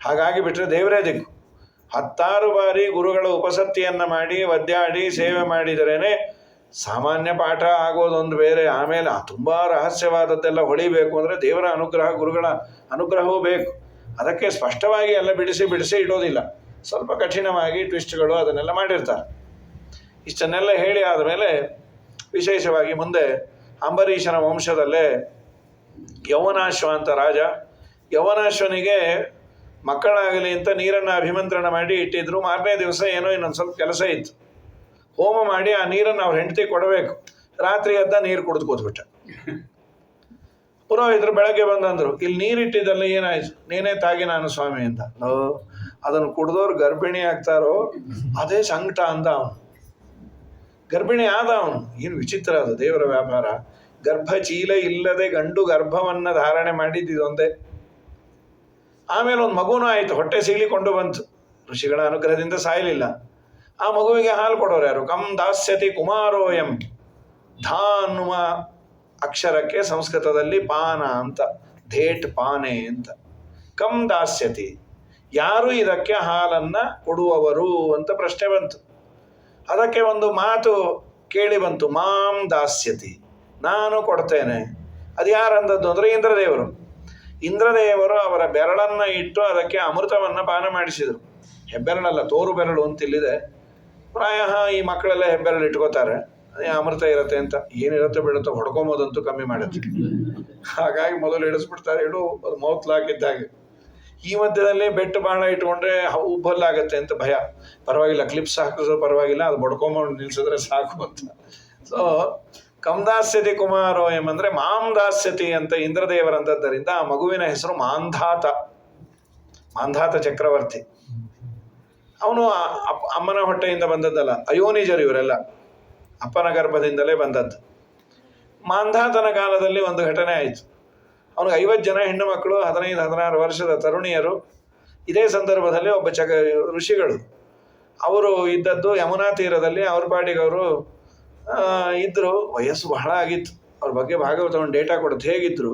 ಹಾಗಾಗಿ ಬಿಟ್ಟರೆ ದೇವರೇ ದಿಕ್ಕು. 10 ಬಾರಿ ಗುರುಗಳ ಉಪಸತ್ತಿಯನ್ನು ಮಾಡಿ ಒದ್ದಾಡಿ ಸೇವೆ ಮಾಡಿದರೇನೆ ಸಾಮಾನ್ಯ ಪಾಠ ಆಗೋದೊಂದು ಬೇರೆ. ಆಮೇಲೆ ತುಂಬ ರಹಸ್ಯವಾದದ್ದೆಲ್ಲ ಹೊಳಿಬೇಕು ಅಂದರೆ ದೇವರ ಅನುಗ್ರಹ, ಗುರುಗಳ ಅನುಗ್ರಹವೂ ಬೇಕು. ಅದಕ್ಕೆ ಸ್ಪಷ್ಟವಾಗಿ ಎಲ್ಲ ಬಿಡಿಸಿ ಇಡೋದಿಲ್ಲ, ಸ್ವಲ್ಪ ಕಠಿಣವಾಗಿ ಟ್ವಿಸ್ಟ್ಗಳು ಅದನ್ನೆಲ್ಲ ಮಾಡಿರ್ತಾರೆ. ಇಷ್ಟನ್ನೆಲ್ಲ ಹೇಳಿ ಆದಮೇಲೆ ವಿಶೇಷವಾಗಿ ಮುಂದೆ ಅಂಬರೀಷನ ವಂಶದಲ್ಲೇ ಯೌವನಾಶ್ವ ಅಂತ ರಾಜ. ಯೌವನಾಶ್ವನಿಗೆ ಮಕ್ಕಳಾಗಲಿ ಅಂತ ನೀರನ್ನು ಅಭಿಮಂತ್ರಣ ಮಾಡಿ ಇಟ್ಟಿದ್ರು. ಮಾರನೇ ದಿವಸ ಏನೋ ಇನ್ನೊಂದು ಸ್ವಲ್ಪ ಕೆಲಸ ಇತ್ತು, ಹೋಮ ಮಾಡಿ ಆ ನೀರನ್ನು ಅವ್ರ ಹೆಂಡತಿ ಕೊಡಬೇಕು. ರಾತ್ರಿ ಎದ್ದ ನೀರು ಕುಡಿದು ಕೂತ್ಬಿಟ್ಟ. ಪುರೋಹಿತರು ಬೆಳಗ್ಗೆ ಬಂದಂದರು, ಇಲ್ಲಿ ನೀರಿಟ್ಟಿದ್ದಲ್ಲ ಏನಾಯ್ತು? ನೀನೇ ತಾಗಿ ನಾನು ಸ್ವಾಮಿ ಅಂತ. ಅದನ್ನು ಕುಡಿದವ್ರು ಗರ್ಭಿಣಿ ಆಗ್ತಾರೋ ಅದೇ ಸಂಕಟ ಅಂದ ಅವನು. ಗರ್ಭಿಣಿ ಆದ ಅವನು. ಏನು ವಿಚಿತ್ರ ಅದು ದೇವರ ವ್ಯಾಪಾರ. ಗರ್ಭಚೀಲ ಇಲ್ಲದೆ ಗಂಡು ಗರ್ಭವನ್ನು ಧಾರಣೆ ಮಾಡಿದ್ದೊಂದೇ. ಆಮೇಲೆ ಒಂದು ಮಗುನೂ ಆಯಿತು, ಹೊಟ್ಟೆ ಸೀಳಿಕೊಂಡು ಬಂತು. ಋಷಿಗಳ ಅನುಗ್ರಹದಿಂದ ಸಾಯಲಿಲ್ಲ. ಆ ಮಗುವಿಗೆ ಹಾಲು ಕೊಡೋರು ಯಾರು? ಕಂ ದಾಸ್ಯತಿ ಕುಮಾರೋಯಂ. ಧಾ ಅನ್ನುವ ಅಕ್ಷರಕ್ಕೆ ಸಂಸ್ಕೃತದಲ್ಲಿ ಪಾನ ಅಂತ, ಧೇಟ್ ಪಾನೆ ಅಂತ. ಕಂ ದಾಸ್ಯತಿ, ಯಾರು ಇದಕ್ಕೆ ಹಾಲನ್ನು ಕೊಡುವವರು ಅಂತ ಪ್ರಶ್ನೆ ಬಂತು. ಅದಕ್ಕೆ ಒಂದು ಮಾತು ಕೇಳಿ ಬಂತು, ಮಾಂ ದಾಸ್ಯತಿ, ನಾನು ಕೊಡ್ತೇನೆ. ಅದು ಯಾರಂದದ್ದು ಅಂದರೆ ಇಂದ್ರದೇವರು. ಇಂದ್ರದೇವರು ಅವರ ಬೆರಳನ್ನು ಇಟ್ಟು ಅದಕ್ಕೆ ಅಮೃತವನ್ನು ಪಾನ ಮಾಡಿಸಿದರು. ಹೆಬ್ಬೆರಳಲ್ಲ, ತೋರು ಬೆರಳು ಅಂತಿಲ್ಲಿದೆ. ಪ್ರಾಯ ಈ ಮಕ್ಕಳೆಲ್ಲ ಹೆಬ್ಬೆರಳು ಇಟ್ಕೋತಾರೆ, ಅದೇ ಅಮೃತ ಇರುತ್ತೆ ಅಂತ. ಏನಿರುತ್ತೆ ಬಿಡುತ್ತೋ, ಹೊಡ್ಕೊಂಬೋದಂತೂ ಕಮ್ಮಿ ಮಾಡುತ್ತೆ. ಹಾಗಾಗಿ ಮೊದಲು ಇಳಿಸ್ಬಿಡ್ತಾರೆ, ಇಡು ಅದು ಮೌತ್ಲಾಕಿದ್ದಾಗೆ. ಈ ಮಧ್ಯದಲ್ಲಿ ಬೆಟ್ಟು ಬಾಣ ಇಟ್ಕೊಂಡ್ರೆ ಉಬ್ಬಲ್ಲಾಗತ್ತೆ ಅಂತ ಭಯ. ಪರವಾಗಿಲ್ಲ, ಕ್ಲಿಪ್ಸ್ ಹಾಕಿದ್ರು ಪರವಾಗಿಲ್ಲ, ಅದು ಬಡ್ಕೊಂಬೋದು ನಿಲ್ಸಿದ್ರೆ ಸಾಕು ಅಂತ. ಸೊ ಕಂದಾಸ್ಯತಿ ಕುಮಾರೋಯಂ ಅಂದರೆ ಮಾಂ ದಾಸ್ಯತಿ ಅಂತ ಇಂದ್ರದೇವರಂದದ್ದರಿಂದ ಆ ಮಗುವಿನ ಹೆಸರು ಮಾಂಧಾತ. ಮಾಂಧಾತ ಚಕ್ರವರ್ತಿ. ಅವನು ಅಮ್ಮನ ಹೊಟ್ಟೆಯಿಂದ ಬಂದದ್ದಲ್ಲ, ಅಯೋನಿಜರು ಇವರೆಲ್ಲ, ಅಪ್ಪನ ಗರ್ಭದಿಂದಲೇ ಬಂದದ್ದು. ಮಾಂಧಾತನ ಕಾಲದಲ್ಲಿ ಒಂದು ಘಟನೆ ಆಯಿತು. ಅವನಿಗೆ 50 ಜನ ಹೆಣ್ಣು ಮಕ್ಕಳು, 15-16 ವರ್ಷದ ತರುಣಿಯರು. ಇದೇ ಸಂದರ್ಭದಲ್ಲಿ ಒಬ್ಬ ಋಷಿಗಳು ಅವರು ಇದ್ದದ್ದು ಯಮುನಾ ತೀರದಲ್ಲಿ. ಅವ್ರ ಪಾಡಿಗೆ ಅವರು ಇದ್ದರು. ವಯಸ್ಸು ಬಹಳ ಆಗಿತ್ತು. ಅವ್ರ ಬಗ್ಗೆ ಭಾಗವತ ಒಂದು ಡೇಟಾ ಕೊಡುತ್ತೆ. ಹೇಗಿದ್ರು?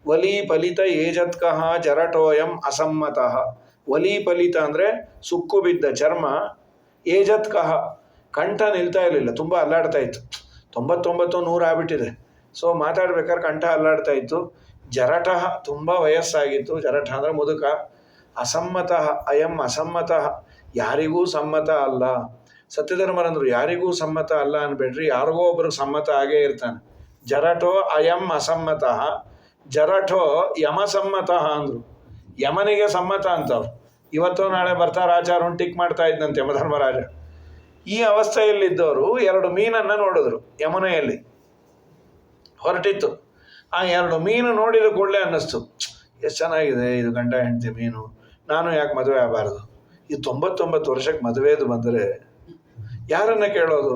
ವಲಿ ಫಲಿತ ಏಜತ್ಕಃ ಜರಟೋಯಂ ಅಸಮ್ಮತಃ. ವಲಿ ಫಲಿತ ಅಂದರೆ ಸುಕ್ಕು ಬಿದ್ದ ಚರ್ಮ, ಏಜತ್ಕಃ ಕಂಠ ನಿಲ್ತಾ ಇರಲಿಲ್ಲ, ತುಂಬ ಅಲ್ಲಾಡ್ತಾ ಇತ್ತು. 99-100 ಆಗ್ಬಿಟ್ಟಿದೆ. ಸೊ ಮಾತಾಡ್ಬೇಕಾದ್ರೆ ಕಂಠ ಅಲ್ಲಾಡ್ತಾ ಇತ್ತು. ಜರಟಃ ತುಂಬ ವಯಸ್ಸಾಗಿತ್ತು. ಜರಠ ಅಂದರೆ ಮುದುಕ. ಅಸಮ್ಮತಃ, ಅಯಂ ಅಸಮ್ಮತಃ, ಯಾರಿಗೂ ಸಮ್ಮತ ಅಲ್ಲ. ಸತ್ಯಧರ್ಮರಂದ್ರು ಯಾರಿಗೂ ಸಮ್ಮತ ಅಲ್ಲ ಅನ್ಬೇಡ್ರಿ, ಯಾರಿಗೋ ಒಬ್ರಿಗೆ ಸಮ್ಮತ ಆಗೇ ಇರ್ತಾನೆ. ಜರಟೋ ಅಯಂ ಅಸಮ್ಮತಃ, ಜರಠೋ ಯಮಸಮ್ಮತಃ ಅಂದರು. ಯಮನಿಗೆ ಸಮ್ಮತ ಅಂತವ್ರು. ಇವತ್ತು ನಾಳೆ ಬರ್ತಾರೆ ಆಚಾರ ಟಿಕ್ ಮಾಡ್ತಾ ಇದ್ದಂತೆ ಯಮಧರ್ಮರಾಜ. ಈ ಅವಸ್ಥೆಯಲ್ಲಿದ್ದವರು 2 ಮೀನನ್ನು ನೋಡಿದ್ರು. ಯಮುನೆಯಲ್ಲಿ ಹೊರಟಿತ್ತು. ಆ 2 ಮೀನು ನೋಡಿದ ಕೂಡಲೇ ಅನ್ನಿಸ್ತು, ಎಷ್ಟು ಚೆನ್ನಾಗಿದೆ ಇದು ಗಂಡ ಹೆಂಡತಿ ಮೀನು, ನಾನು ಯಾಕೆ ಮದುವೆ ಆಗಬಾರ್ದು? ಇದು 99 ವರ್ಷಕ್ಕೆ ಮದುವೆದು ಬಂದರೆ ಯಾರನ್ನ ಕೇಳೋದು?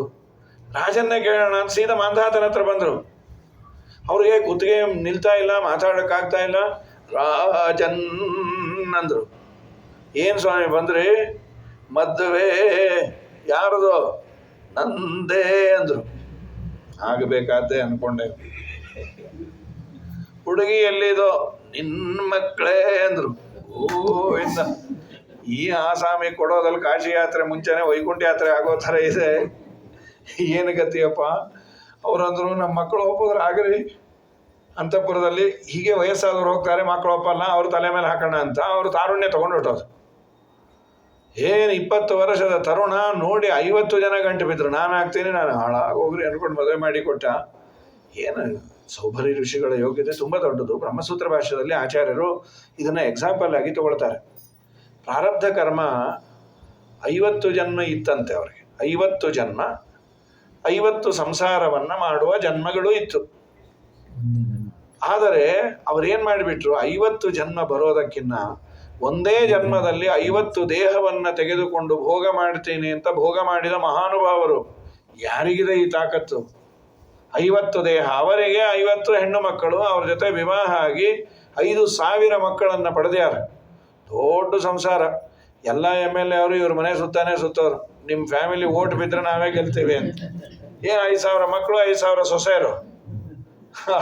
ರಾಜನ್ನೇ ಕೇಳೋಣ ಅಂತ ಸೀದಾ ಮಾಂಧಾತನ ಹತ್ರ ಬಂದರು. ಅವ್ರಿಗೆ ಕುತ್ತಿಗೆ ನಿಲ್ತಾ ಇಲ್ಲ, ಮಾತಾಡೋಕ್ಕಾಗ್ತಾ ಇಲ್ಲ. ರಾಜನ್ ಅಂದರು. ಏನು ಸ್ವಾಮಿ ಬಂದ್ರಿ? ಮದುವೆ ಯಾರದು? ನಂದೇ ಅಂದರು. ಆಗಬೇಕಾದ್ದೆ ಅಂದ್ಕೊಂಡೆ. ಹುಡುಗಿ ಎಲ್ಲಿದೋ? ನಿನ್ನ ಮಕ್ಕಳೇ ಅಂದರು. ಓ ಇಂದ ಈ ಆಸಾಮಿ ಕೊಡೋದಲ್ಲಿ ಕಾಶಿ ಯಾತ್ರೆ ಮುಂಚೆನೆ ವೈಕುಂಠ ಯಾತ್ರೆ ಆಗೋ ಥರ ಇದೆ. ಏನು ಗತಿಯಪ್ಪ? ಅವರಂದ್ರು ನಮ್ಮ ಮಕ್ಕಳು ಒಪ್ಪೋದ್ರೆ ಆಗ್ರಿ. ಅಂತಃಪುರದಲ್ಲಿ ಹೀಗೆ ವಯಸ್ಸಾದವ್ರು ಹೋಗ್ತಾರೆ, ಮಕ್ಕಳು ಒಪ್ಪಲ್ಲ, ಅವ್ರ ತಲೆ ಮೇಲೆ ಹಾಕೋಣ ಅಂತ ಅವರು ತಾರುಣ್ಯ ತೊಗೊಂಡು ಹೊಟ್ಟೋದು. ಏನು 20 ವರ್ಷದ ತರುಣ ನೋಡಿ 50 ಜನ ಗಂಟು ಬಿದ್ದರು. ನಾನು ಆಗ್ತೀನಿ, ನಾನು ಹಾಳಾಗೋಗ್ರಿ ಅನ್ಕೊಂಡು ಮದುವೆ ಮಾಡಿ ಕೊಟ್ಟ. ಏನು ಸೌಭರಿ ಋಷಿಗಳ ಯೋಗ್ಯತೆ ತುಂಬ ದೊಡ್ಡದು. ಬ್ರಹ್ಮಸೂತ್ರ ಭಾಷ್ಯದಲ್ಲಿ ಆಚಾರ್ಯರು ಇದನ್ನು ಎಕ್ಸಾಂಪಲ್ ಆಗಿ ತಗೊಳ್ತಾರೆ. ಪ್ರಾರಬ್ಧ ಕರ್ಮ 50 ಜನ್ಮ ಇತ್ತಂತೆ ಅವ್ರಿಗೆ. 50 ಜನ್ಮ, 50 ಸಂಸಾರವನ್ನು ಮಾಡುವ ಜನ್ಮಗಳು ಇತ್ತು. ಆದರೆ ಅವ್ರೇನು ಮಾಡಿಬಿಟ್ರು, 50 ಜನ್ಮ ಬರೋದಕ್ಕಿಂತ ಒಂದೇ ಜನ್ಮದಲ್ಲಿ 50 ದೇಹವನ್ನು ತೆಗೆದುಕೊಂಡು ಭೋಗ ಮಾಡ್ತೀನಿ ಅಂತ ಭೋಗ ಮಾಡಿದ ಮಹಾನುಭಾವರು. ಯಾರಿಗಿದೆ ಈ ತಾಕತ್ತು? 50 ದೇಹ, ಅವರಿಗೆ 50 ಹೆಣ್ಣು ಮಕ್ಕಳು, ಅವ್ರ ಜೊತೆ ವಿವಾಹ ಆಗಿ 5,000 ಮಕ್ಕಳನ್ನು ಪಡೆದ್ಯಾರ. ದೊಡ್ಡ ಸಂಸಾರ. ಎಲ್ಲ MLA ಅವರು ಇವ್ರ ಮನೆ ಸುತ್ತಾನೆ ಸುತ್ತೋರು. ನಿಮ್ಮ ಫ್ಯಾಮಿಲಿ ಓಟ್ ಬಿದ್ದರೆ ನಾವೇ ಗೆಲ್ತೀವಿ ಅಂತ. ಏನು 5,000 ಮಕ್ಕಳು, 5,000 ಸೊಸೆಯರು.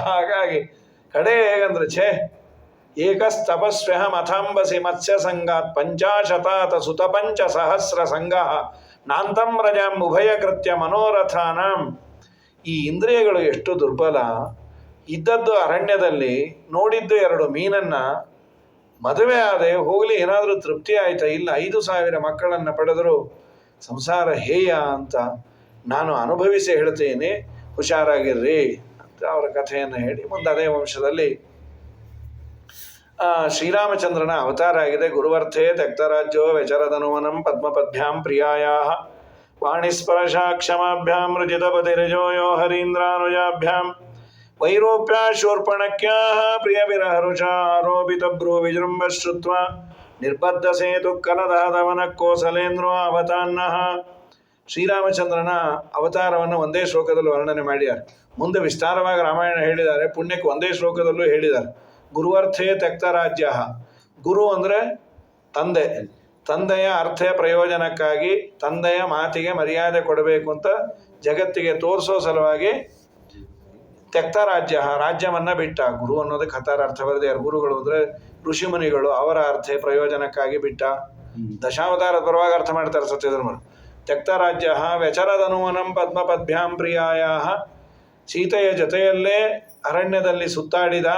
ಹಾಗಾಗಿ ಕಡೆ ಹೇಗಂದ್ರೆ ಏಕಸ್ತಪಸ್ವ್ಯಹಮಥಾಂಬಸಿ ಮತ್ಸ್ಯ ಸಂಗಾತ್ ಪಂಚಾಶತಾತ ಸುತ ಪಂಚ ಸಹಸ್ರ ಸಂಘ ನಾಂತಂ ರಜಾಂ ಉಭಯ ಕೃತ್ಯ ಮನೋರಥಾನಾಂ. ಈ ಇಂದ್ರಿಯಗಳು ಎಷ್ಟು ದುರ್ಬಲ. ಇದ್ದದ್ದು ಅರಣ್ಯದಲ್ಲಿ, ನೋಡಿದ್ದು 2 ಮೀನನ್ನು, ಮದುವೆ ಆದೆ ಹೋಗಲಿ ಏನಾದರೂ ತೃಪ್ತಿ ಆಯ್ತಾ? ಇಲ್ಲ, 5,000 ಮಕ್ಕಳನ್ನು ಪಡೆದರೂ ಸಂಸಾರ ಹೇಯ ಅಂತ ನಾನು ಅನುಭವಿಸಿ ಹೇಳ್ತೇನೆ, ಹುಷಾರಾಗಿರ್ರಿ ಅಂತ ಅವರ ಕಥೆಯನ್ನು ಹೇಳಿ ಮುಂದೆ ಅದೇ ವಂಶದಲ್ಲಿ ಶ್ರೀರಾಮಚಂದ್ರನ ಅವತಾರ ಆಗಿದೆ. ಗುರುವರ್ಥೇ ತ್ಯಕ್ತರಾಜ್ಯೋ ವ್ಯಚರದನುವನಂ ಪದ್ಮಪದ್ಭ್ಯಾಂ ಪ್ರಿಯಾಯಾ ವಾಣಿಸ್ಪರ್ಶಾಕ್ಷಮಾಭ್ಯಾಂ ರುಜಿತಪತಿರಜೋ ಯೋ ಹರೀಂದ್ರಾನುಜಾಭ್ಯಾಂ ವೈರೂಪ್ಯ ಶೂರ್ಪಣಕ್ಯಾ ಪ್ರಿಯವಿರಹರುಷ ಆರೋಪಿತ ಭ್ರೂ ವಿಜೃಂಭ ಶ್ರುತ್ವ ನಿರ್ಬದ್ಧ ಸೇತು ಕಲದಹದವನ ಕೋಸಲೇಂದ್ರೋ ಅವತಾನ್ನಃ. ಶ್ರೀರಾಮಚಂದ್ರನ ಅವತಾರವನ್ನು ಒಂದೇ ಶ್ಲೋಕದಲ್ಲಿ ವರ್ಣನೆ ಮಾಡಿದ್ದಾರೆ. ಮುಂದೆ ವಿಸ್ತಾರವಾಗಿ ರಾಮಾಯಣ ಹೇಳಿದ್ದಾರೆ, ಪುಣ್ಯಕ್ಕೆ ಒಂದೇ ಶ್ಲೋಕದಲ್ಲೂ ಹೇಳಿದ್ದಾರೆ. ಗುರುವರ್ಥೇ ತ್ಯಕ್ತ ರಾಜ್ಯ. ಗುರು ಅಂದರೆ ತಂದೆ, ತಂದೆಯ ಅರ್ಥ ಪ್ರಯೋಜನಕ್ಕಾಗಿ ತಂದೆಯ ಮಾತಿಗೆ ಮರ್ಯಾದೆ ಕೊಡಬೇಕು ಅಂತ ಜಗತ್ತಿಗೆ ತೋರಿಸೋ ಸಲುವಾಗಿ ತ್ಯಕ್ತ ರಾಜ್ಯ, ರಾಜ್ಯವನ್ನು ಬಿಟ್ಟ. ಗುರು ಅನ್ನೋದಕ್ಕೆ ಹತ್ತಾರ ಅರ್ಥ ಬರೆದಿದ್ದಾರೆ. ಗುರುಗಳು ಅಂದರೆ ಋಷಿಮುನಿಗಳು, ಅವರ ಅರ್ಥ ಪ್ರಯೋಜನಕ್ಕಾಗಿ ಬಿಟ್ಟ. ದಶಾವತಾರದ ಪರವಾಗಿ ಅರ್ಥ ಮಾಡ್ತಾರೆ ಸತ್ಯಧರ್ಮರು. ತ್ಯಕ್ತ ರಾಜ್ಯ ವ್ಯಚರದನುವನಂ ಪದ್ಮಪದ್ಭ್ಯಾಂ ಪ್ರಿಯಾಯ. ಸೀತೆಯ ಜೊತೆಯಲ್ಲೇ ಅರಣ್ಯದಲ್ಲಿ ಸುತ್ತಾಡಿದ.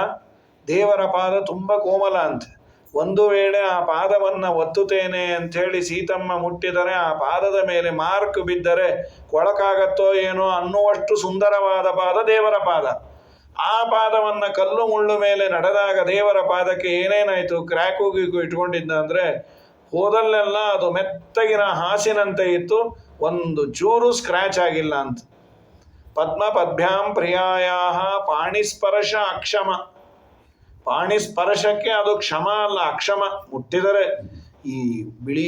ದೇವರ ಪಾದ ತುಂಬ ಕೋಮಲ ಅಂತೆ. ಒಂದು ವೇಳೆ ಆ ಪಾದವನ್ನು ಒತ್ತುತ್ತೇನೆ ಅಂಥೇಳಿ ಸೀತಮ್ಮ ಮುಟ್ಟಿದರೆ ಆ ಪಾದದ ಮೇಲೆ ಮಾರ್ಕ್ ಬಿದ್ದರೆ ಕೊಳಕಾಗತ್ತೋ ಏನೋ ಅನ್ನುವಷ್ಟು ಸುಂದರವಾದ ಪಾದ ದೇವರ ಪಾದ. ಆ ಪಾದವನ್ನು ಕಲ್ಲು ಮುಳ್ಳು ಮೇಲೆ ನಡೆದಾಗ ದೇವರ ಪಾದಕ್ಕೆ ಏನೇನಾಯಿತು, ಕ್ರ್ಯಾಕು ಗೀಕು ಇಟ್ಕೊಂಡಿದ್ದ ಅಂದರೆ ಹೋದಲ್ಲೆಲ್ಲ ಅದು ಮೆತ್ತಗಿನ ಹಾಸಿನಂತೆ ಇತ್ತು, ಒಂದು ಚೂರು ಸ್ಕ್ರ್ಯಾಚ್ ಆಗಿಲ್ಲ ಅಂತ. ಪದ್ಮಪದ್ಭ್ಯಾಂ ಪ್ರಿಯಾಯ ಪಾಣಿಸ್ಪರ್ಶ ಅಕ್ಷಮ. ಪಾಣಿಸ್ಪರ್ಶಕ್ಕೆ ಅದು ಕ್ಷಮ ಅಲ್ಲ, ಅಕ್ಷಮ. ಮುಟ್ಟಿದರೆ ಈ ಬಿಳಿ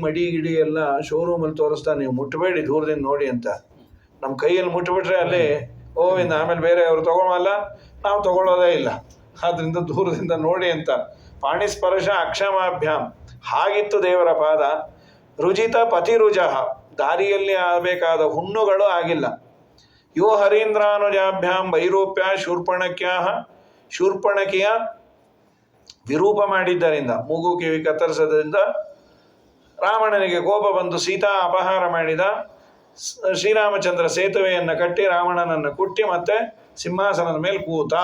ಮಡಿ ಗಿಡಿ ಎಲ್ಲ ಶೋರೂಮಲ್ಲಿ ತೋರಿಸ್ತಾ, ನೀವು ಮುಟ್ಟಬೇಡಿ ದೂರದಿಂದ ನೋಡಿ ಅಂತ. ನಮ್ಮ ಕೈಯಲ್ಲಿ ಮುಟ್ಟಿಬಿಟ್ರೆ ಅಲ್ಲಿ ಓವಿಂದ ಆಮೇಲೆ ಬೇರೆ ಅವರು ತಗೊಳ್ಳಲ್ಲ, ನಾವು ತಗೊಳ್ಳೋದೇ ಇಲ್ಲ. ಆದ್ದರಿಂದ ದೂರದಿಂದ ನೋಡಿ ಅಂತ. ಪಾಣಿಸ್ಪರ್ಶ ಅಕ್ಷಮಾಭ್ಯಾಂ. ಹಾಗಿತ್ತು ದೇವರ ಪಾದ. ರುಜಿತ ಪತಿರುಜ. ದಾರಿಯಲ್ಲಿ ಆಗಬೇಕಾದ ಹುಣ್ಣುಗಳು ಆಗಿಲ್ಲ. ಯೋ ಹರೀಂದ್ರಾನುಜಾಭ್ಯಾಂ ವೈರೂಪ್ಯ ಶೂರ್ಪಣಕ್ಯಾ. ಶೂರ್ಪಣಕಿಯ ವಿರೂಪ ಮಾಡಿದ್ದರಿಂದ, ಮೂಗು ಕಿವಿ ಕತ್ತರಿಸೋದ್ರಿಂದ ರಾವಣನಿಗೆ ಕೋಪ ಬಂದು ಸೀತಾ ಅಪಹಾರ ಮಾಡಿದ. ಶ್ರೀರಾಮಚಂದ್ರ ಸೇತುವೆಯನ್ನು ಕಟ್ಟಿ ರಾವಣನನ್ನು ಕುಟ್ಟಿ ಮತ್ತೆ ಸಿಂಹಾಸನದ ಮೇಲೆ ಕೂತ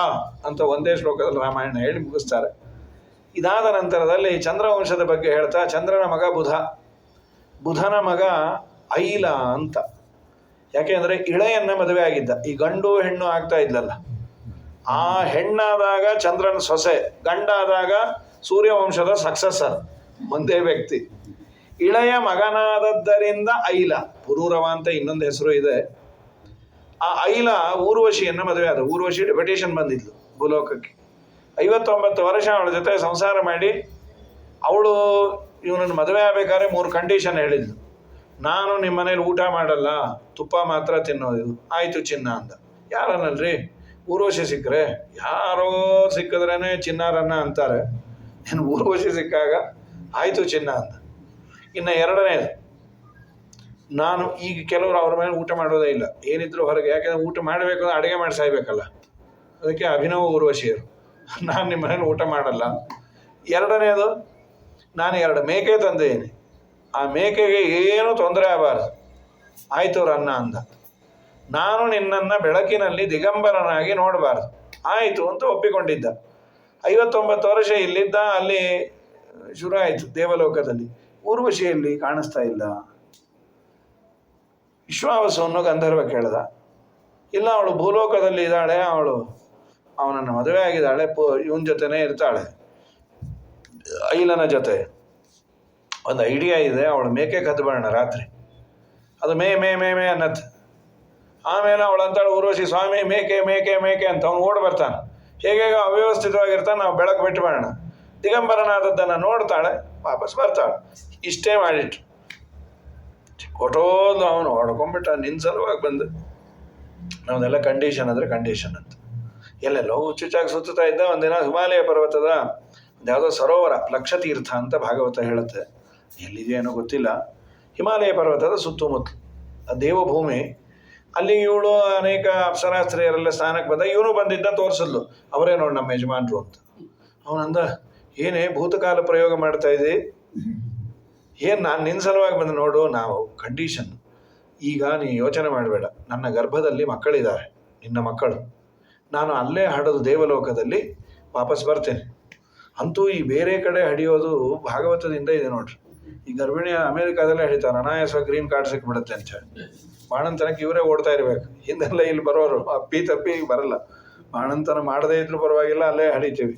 ಅಂತ ಒಂದೇ ಶ್ಲೋಕದಲ್ಲಿ ರಾಮಾಯಣ ಹೇಳಿ ಮುಗಿಸ್ತಾರೆ. ಇದಾದ ನಂತರದಲ್ಲಿ ಚಂದ್ರವಂಶದ ಬಗ್ಗೆ ಹೇಳ್ತಾ, ಚಂದ್ರನ ಮಗ ಬುಧ, ಬುಧನ ಮಗ ಐಲ ಅಂತ. ಯಾಕೆಂದರೆ ಇಳೆಯನ್ನು ಮದುವೆ ಆಗಿದ್ದ. ಈ ಗಂಡು ಹೆಣ್ಣು ಆಗ್ತಾ ಇದ್ಲಲ್ಲ, ಆ ಹೆಣ್ಣಾದಾಗ ಚಂದ್ರನ ಸೊಸೆ, ಗಂಡಾದಾಗ ಸೂರ್ಯವಂಶದ ಸಕ್ಸಸರ್, ಒಂದೇ ವ್ಯಕ್ತಿ. ಇಳೆಯ ಮಗನಾದದ್ದರಿಂದ ಐಲ, ಪುರೂರವ ಅಂತ ಇನ್ನೊಂದು ಹೆಸರು ಇದೆ. ಆ ಐಲ ಊರ್ವಶಿಯನ್ನು ಮದುವೆ ಆದ. ಊರ್ವಶಿ ಡೆಪ್ಯುಟೇಷನ್ ಬಂದಿದ್ಲು ಭೂಲೋಕಕ್ಕೆ. 59 ವರ್ಷ ಅವಳ ಜೊತೆ ಸಂಸಾರ ಮಾಡಿ ಅವಳು ಇವನನ್ನು ಮದುವೆ ಆಗಬೇಕಾದ್ರೆ 3 ಕಂಡೀಷನ್ ಹೇಳಿದ್ಲು. ನಾನು ನಿಮ್ಮ ಮನೇಲಿ ಊಟ ಮಾಡಲ್ಲ, ತುಪ್ಪ ಮಾತ್ರ ತಿನ್ನೋದು. ಆಯಿತು ಚಿನ್ನ ಅಂದ. ಯಾರನ್ನಲ್ರಿ, ಊರ್ವಶಿ ಸಿಕ್ಕರೆ, ಯಾರೋ ಸಿಕ್ಕಿದ್ರೇ ಚಿನ್ನಾರನ್ನ ಅಂತಾರೆ. ಏನು ಊರ್ವಶಿ ಸಿಕ್ಕಾಗ ಆಯಿತು ಚಿನ್ನ ಅಂದ. ಇನ್ನು ಎರಡನೇದು, ನಾನು ಈಗ ಕೆಲವರು ಅವ್ರ ಮೇಲೆ ಊಟ ಮಾಡೋದೇ ಇಲ್ಲ, ಏನಿದ್ರು ಹೊರಗೆ. ಯಾಕೆಂದರೆ ಊಟ ಮಾಡಬೇಕು ಅಂದ್ರೆ ಅಡುಗೆ ಮಾಡಿ ಸಾಯ್ಬೇಕಲ್ಲ, ಅದಕ್ಕೆ ಅಭಿನವ ಊರ್ವಶಿಯರು. ನಾನು ನಿಮ್ಮ ಮನೇಲಿ ಊಟ ಮಾಡಲ್ಲ. ಎರಡನೇದು, ನಾನು 2 ಮೇಕೆ ತಂದೇನೆ, ಆ ಮೇಕೆಗೆ ಏನೂ ತೊಂದರೆ ಆಗಬಾರ್ದು. ಆಯಿತು ರನ್ನ ಅಂದ. ನಾನು ನಿನ್ನನ್ನು ಬೆಳಕಿನಲ್ಲಿ ದಿಗಂಬರನಾಗಿ ನೋಡಬಾರ್ದು. ಆಯಿತು ಅಂತ ಒಪ್ಪಿಕೊಂಡಿದ್ದ. 59 ವರ್ಷ ಇಲ್ಲಿದ್ದ. ಅಲ್ಲಿ ಶುರು ಆಯಿತು ದೇವಲೋಕದಲ್ಲಿ. ಊರ್ವಶಿಯಲ್ಲಿ ಕಾಣಿಸ್ತಾ ಇಲ್ಲ. ವಿಶ್ವಾವಸವನ್ನು ಗಂಧರ್ವ ಕೇಳ್ದ. ಇಲ್ಲ, ಅವಳು ಭೂಲೋಕದಲ್ಲಿ ಇದ್ದಾಳೆ, ಅವಳು ಅವನನ್ನು ಮದುವೆ ಆಗಿದ್ದಾಳೆ, ಇವನ ಜೊತೆನೇ ಇರ್ತಾಳೆ, ಐಲನ ಜೊತೆ. ಒಂದು ಐಡಿಯಾ ಇದೆ, ಅವಳು ಮೇಕೆ ಕದ್ಬೇಡ ರಾತ್ರಿ, ಅದು ಮೇ ಮೇ ಮೇ ಮೇ ಅನ್ನತ್ತೆ. ಆಮೇಲೆ ಅವಳು ಅಂತಾಳು ಊರ್ವಶಿ, ಸ್ವಾಮಿ ಮೇಕೆ ಮೇಕೆ ಮೇಕೆ ಅಂತ. ಅವನು ಓಡಿ ಬರ್ತಾನೆ. ಹೇಗೆ ಅವ್ಯವಸ್ಥಿತವಾಗಿರ್ತಾನೆ. ನಾವು ಬೆಳಕು ಬಿಟ್ಟು ಬರೋಣ. ದಿಗಂಬರನಾದದ್ದನ್ನು ನೋಡ್ತಾಳೆ, ವಾಪಸ್ ಬರ್ತಾಳೆ. ಇಷ್ಟೇ ಮಾಡಿಟ್ರು. ಕೊಟ್ಟೋದು ಅವನು ಹೊಡ್ಕೊಂಡ್ಬಿಟ್ಟ. ನಿನ್ನ ಸಲುವಾಗಿ ಬಂದು ನಾವೆಲ್ಲ ಕಂಡೀಷನ್ ಅಂದರೆ ಕಂಡೀಷನ್ ಅಂತ. ಎಲ್ಲೆಲ್ಲೋ ಹುಚ್ಚುಚ್ಚಾಗಿ ಸುತ್ತಾ ಇದ್ದ. ಒಂದಿನ ಹಿಮಾಲಯ ಪರ್ವತದ ಯಾವುದೋ ಸರೋವರ, ಲಕ್ಷತೀರ್ಥ ಅಂತ ಭಾಗವತ ಹೇಳುತ್ತೆ, ಎಲ್ಲಿದೆಯೇನೋ ಗೊತ್ತಿಲ್ಲ. ಹಿಮಾಲಯ ಪರ್ವತದ ಸುತ್ತಮುತ್ತ ದೇವಭೂಮಿ. ಅಲ್ಲಿ ಇವಳು ಅನೇಕ ಅಪ್ಸರಾಸ್ತ್ರೀಯರೆಲ್ಲ ಸ್ನಾನಕ್ಕೆ ಬಂದ. ಇವನು ಬಂದಿದ್ದ, ತೋರಿಸಿದ್ಲು, ಅವರೇ ನೋಡಿ ನಮ್ಮ ಯಜಮಾನ್ರು ಅಂತ. ಅವನಂದ, ಏನೇ ಭೂತಕಾಲ ಪ್ರಯೋಗ ಮಾಡ್ತಾ ಇದ್ದಿ? ಏನು ನಾನು ನಿನ್ನ ಸಲುವಾಗಿ ಬಂದು ನೋಡು, ನಾವು ಕಂಡೀಷನ್, ಈಗ ನೀ ಯೋಚನೆ ಮಾಡಬೇಡ, ನನ್ನ ಗರ್ಭದಲ್ಲಿ ಮಕ್ಕಳಿದ್ದಾರೆ, ನಿನ್ನ ಮಕ್ಕಳು, ನಾನು ಅಲ್ಲೇ ಹಡದು ದೇವಲೋಕದಲ್ಲಿ ವಾಪಸ್ ಬರ್ತೇನೆ. ಅಂತೂ ಈ ಬೇರೆ ಕಡೆ ಹಡಿಯೋದು ಭಾಗವತದಿಂದ ಇದೆ ನೋಡ್ರಿ. ಈ ಗರ್ಭಿಣಿ ಅಮೇರಿಕಾದಲ್ಲೇ ಹಿಡಿತಾರೆ, ಅನಾಯಾಸ ಗ್ರೀನ್ ಕಾರ್ಡ್ ಸಿಕ್ಬಿಡುತ್ತೆ ಅಂತ ಹೇಳಿ. ಬಾಣಂತನಕ್ಕೆ ಇವರೇ ಓಡ್ತಾ ಇರಬೇಕು, ಹಿಂದೆಲ್ಲ ಇಲ್ಲಿ ಬರೋರು ಅಪ್ಪಿ ತಪ್ಪಿ ಬರಲ್ಲ. ಬಾಣಂತನ ಮಾಡದೇ ಇದ್ರೂ ಪರವಾಗಿಲ್ಲ, ಅಲ್ಲೇ ಹಡಿತೀವಿ.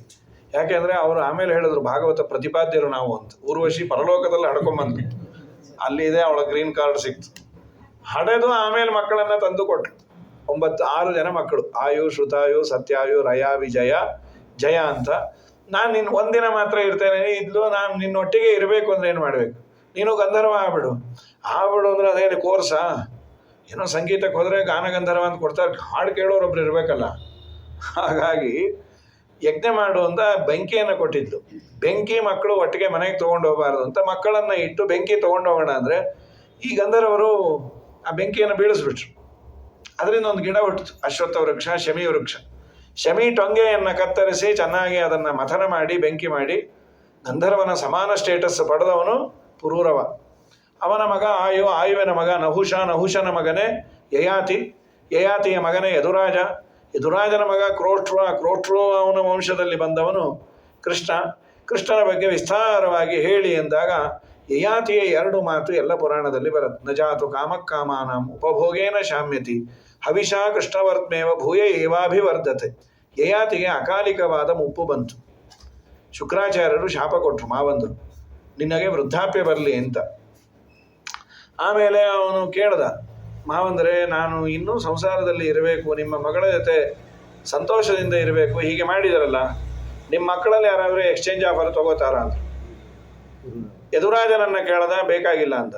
ಯಾಕೆಂದರೆ ಅವರು ಆಮೇಲೆ ಹೇಳಿದ್ರು, ಭಾಗವತ ಪ್ರತಿಪಾದ್ಯರು ನಾವು ಅಂತ. ಊರ್ವಶಿ ಪರಲೋಕದಲ್ಲಿ ಹಡ್ಕೊಂಬಂದು ಅಲ್ಲಿ ಇದೆ, ಅವಳ ಗ್ರೀನ್ ಕಾರ್ಡ್ ಸಿಕ್ತು. ಹಡೆದು ಆಮೇಲೆ ಮಕ್ಕಳನ್ನು ತಂದು ಕೊಟ್ಟರು. 6 ಜನ ಮಕ್ಕಳು, ಆಯು, ಶ್ರುತಾಯು, ಸತ್ಯಾಯು, ರಯ, ವಿಜಯ, ಜಯ ಅಂತ. ನಾನು ನಿನ್ನ ಒಂದಿನ ಮಾತ್ರ ಇರ್ತೇನೆ ಇದ್ಲು, ನಾನು ನಿನ್ನೊಟ್ಟಿಗೆ ಇರಬೇಕು ಅಂದರೆ ಏನು ಮಾಡಬೇಕು? ನೀನು ಗಂಧರ್ವ ಆಗ್ಬಿಡು ಅಂದರೆ ಅದೇನು ಕೋರ್ಸಾ? ಏನೋ ಸಂಗೀತಕ್ಕೆ ಹೋದರೆ ಗಾನಗಂಧರ್ವ ಅಂತ ಕೊಡ್ತಾರೆ, ಹಾಡು ಕೇಳೋರೊಬ್ರು ಇರಬೇಕಲ್ಲ. ಹಾಗಾಗಿ ಯಜ್ಞ ಮಾಡು ಅಂತ ಬೆಂಕಿಯನ್ನು ಕೊಟ್ಟಿದ್ಲು. ಬೆಂಕಿ ಮಕ್ಕಳು ಒಟ್ಟಿಗೆ ಮನೆಗೆ ತೊಗೊಂಡು ಹೋಗಬಾರ್ದು ಅಂತ ಮಕ್ಕಳನ್ನು ಇಟ್ಟು ಬೆಂಕಿ ತೊಗೊಂಡು ಹೋಗೋಣ ಅಂದರೆ ಈ ಗಂಧರ್ವರು ಆ ಬೆಂಕಿಯನ್ನು ಬೀಳಿಸ್ಬಿಟ್ರು. ಅದರಿಂದ ಒಂದು ಗಿಡ ಹುಟ್ಟಿತು, ಅಶ್ವತ್ಥ ವೃಕ್ಷ, ಶಮಿ ವೃಕ್ಷ. ಶಮಿ ಟೊಂಗೆಯನ್ನು ಕತ್ತರಿಸಿ ಚೆನ್ನಾಗಿ ಅದನ್ನು ಮಥನ ಮಾಡಿ ಬೆಂಕಿ ಮಾಡಿ ಗಂಧರ್ವನ ಸಮಾನ ಸ್ಟೇಟಸ್ ಪಡೆದವನು ಪುರೂರವ. ಅವನ ಮಗ ಆಯು, ಆಯುವಿನ ಮಗ ನಹುಷ, ನಹುಷನ ಮಗನೇ ಯಯಾತಿ, ಯಯಾತಿಯ ಮಗನೇ ಯದುರಾಜ, ಯದುರಾಜನ ಮಗ ಕ್ರೋಷ್ಟ್ರ, ಕ್ರೋಷ್ಟ್ರು ಅವನ ವಂಶದಲ್ಲಿ ಬಂದವನು ಕೃಷ್ಣ. ಕೃಷ್ಣನ ಬಗ್ಗೆ ವಿಸ್ತಾರವಾಗಿ ಹೇಳಿ ಎಂದಾಗ ಯಯಾತಿಯ 2 ಮಾತು ಎಲ್ಲ ಪುರಾಣದಲ್ಲಿ ಬರುತ್ತೆ. ನಜಾತು ಕಾಮಕ್ಕಾಮಾನಾಂ ಉಪಭೋಗೇನ ಶಾಮ್ಯತಿ ಹವಿಷಾ ಕೃಷ್ಣವರ್ತ್ಮೇವ ಭೂಯ ಏವಾಭಿವರ್ಧತೆ. ಯಯಾತಿಗೆ ಅಕಾಲಿಕವಾದ ಮುಪ್ಪು ಬಂತು. ಶುಕ್ರಾಚಾರ್ಯರು ಶಾಪ ಕೊಟ್ಟರು, ಮಾವಂದರು, ನಿನಗೆ ವೃದ್ಧಾಪ್ಯ ಬರಲಿ ಅಂತ. ಆಮೇಲೆ ಅವನು ಕೇಳ್ದ, ಮಾವಂದರೆ ನಾನು ಇನ್ನೂ ಸಂಸಾರದಲ್ಲಿ ಇರಬೇಕು, ನಿಮ್ಮ ಮಗಳ ಜೊತೆ ಸಂತೋಷದಿಂದ ಇರಬೇಕು, ಹೀಗೆ ಮಾಡಿದಾರಲ್ಲ, ನಿಮ್ಮ ಮಕ್ಕಳಲ್ಲಿ ಯಾರಾದರೂ ಎಕ್ಸ್ಚೇಂಜ್ ಆಫರ್ ತಗೋತಾರ ಅಂತ. ಯದುರಾಜನನ್ನು ಕೇಳ್ದ, ಬೇಕಾಗಿಲ್ಲ ಅಂತ.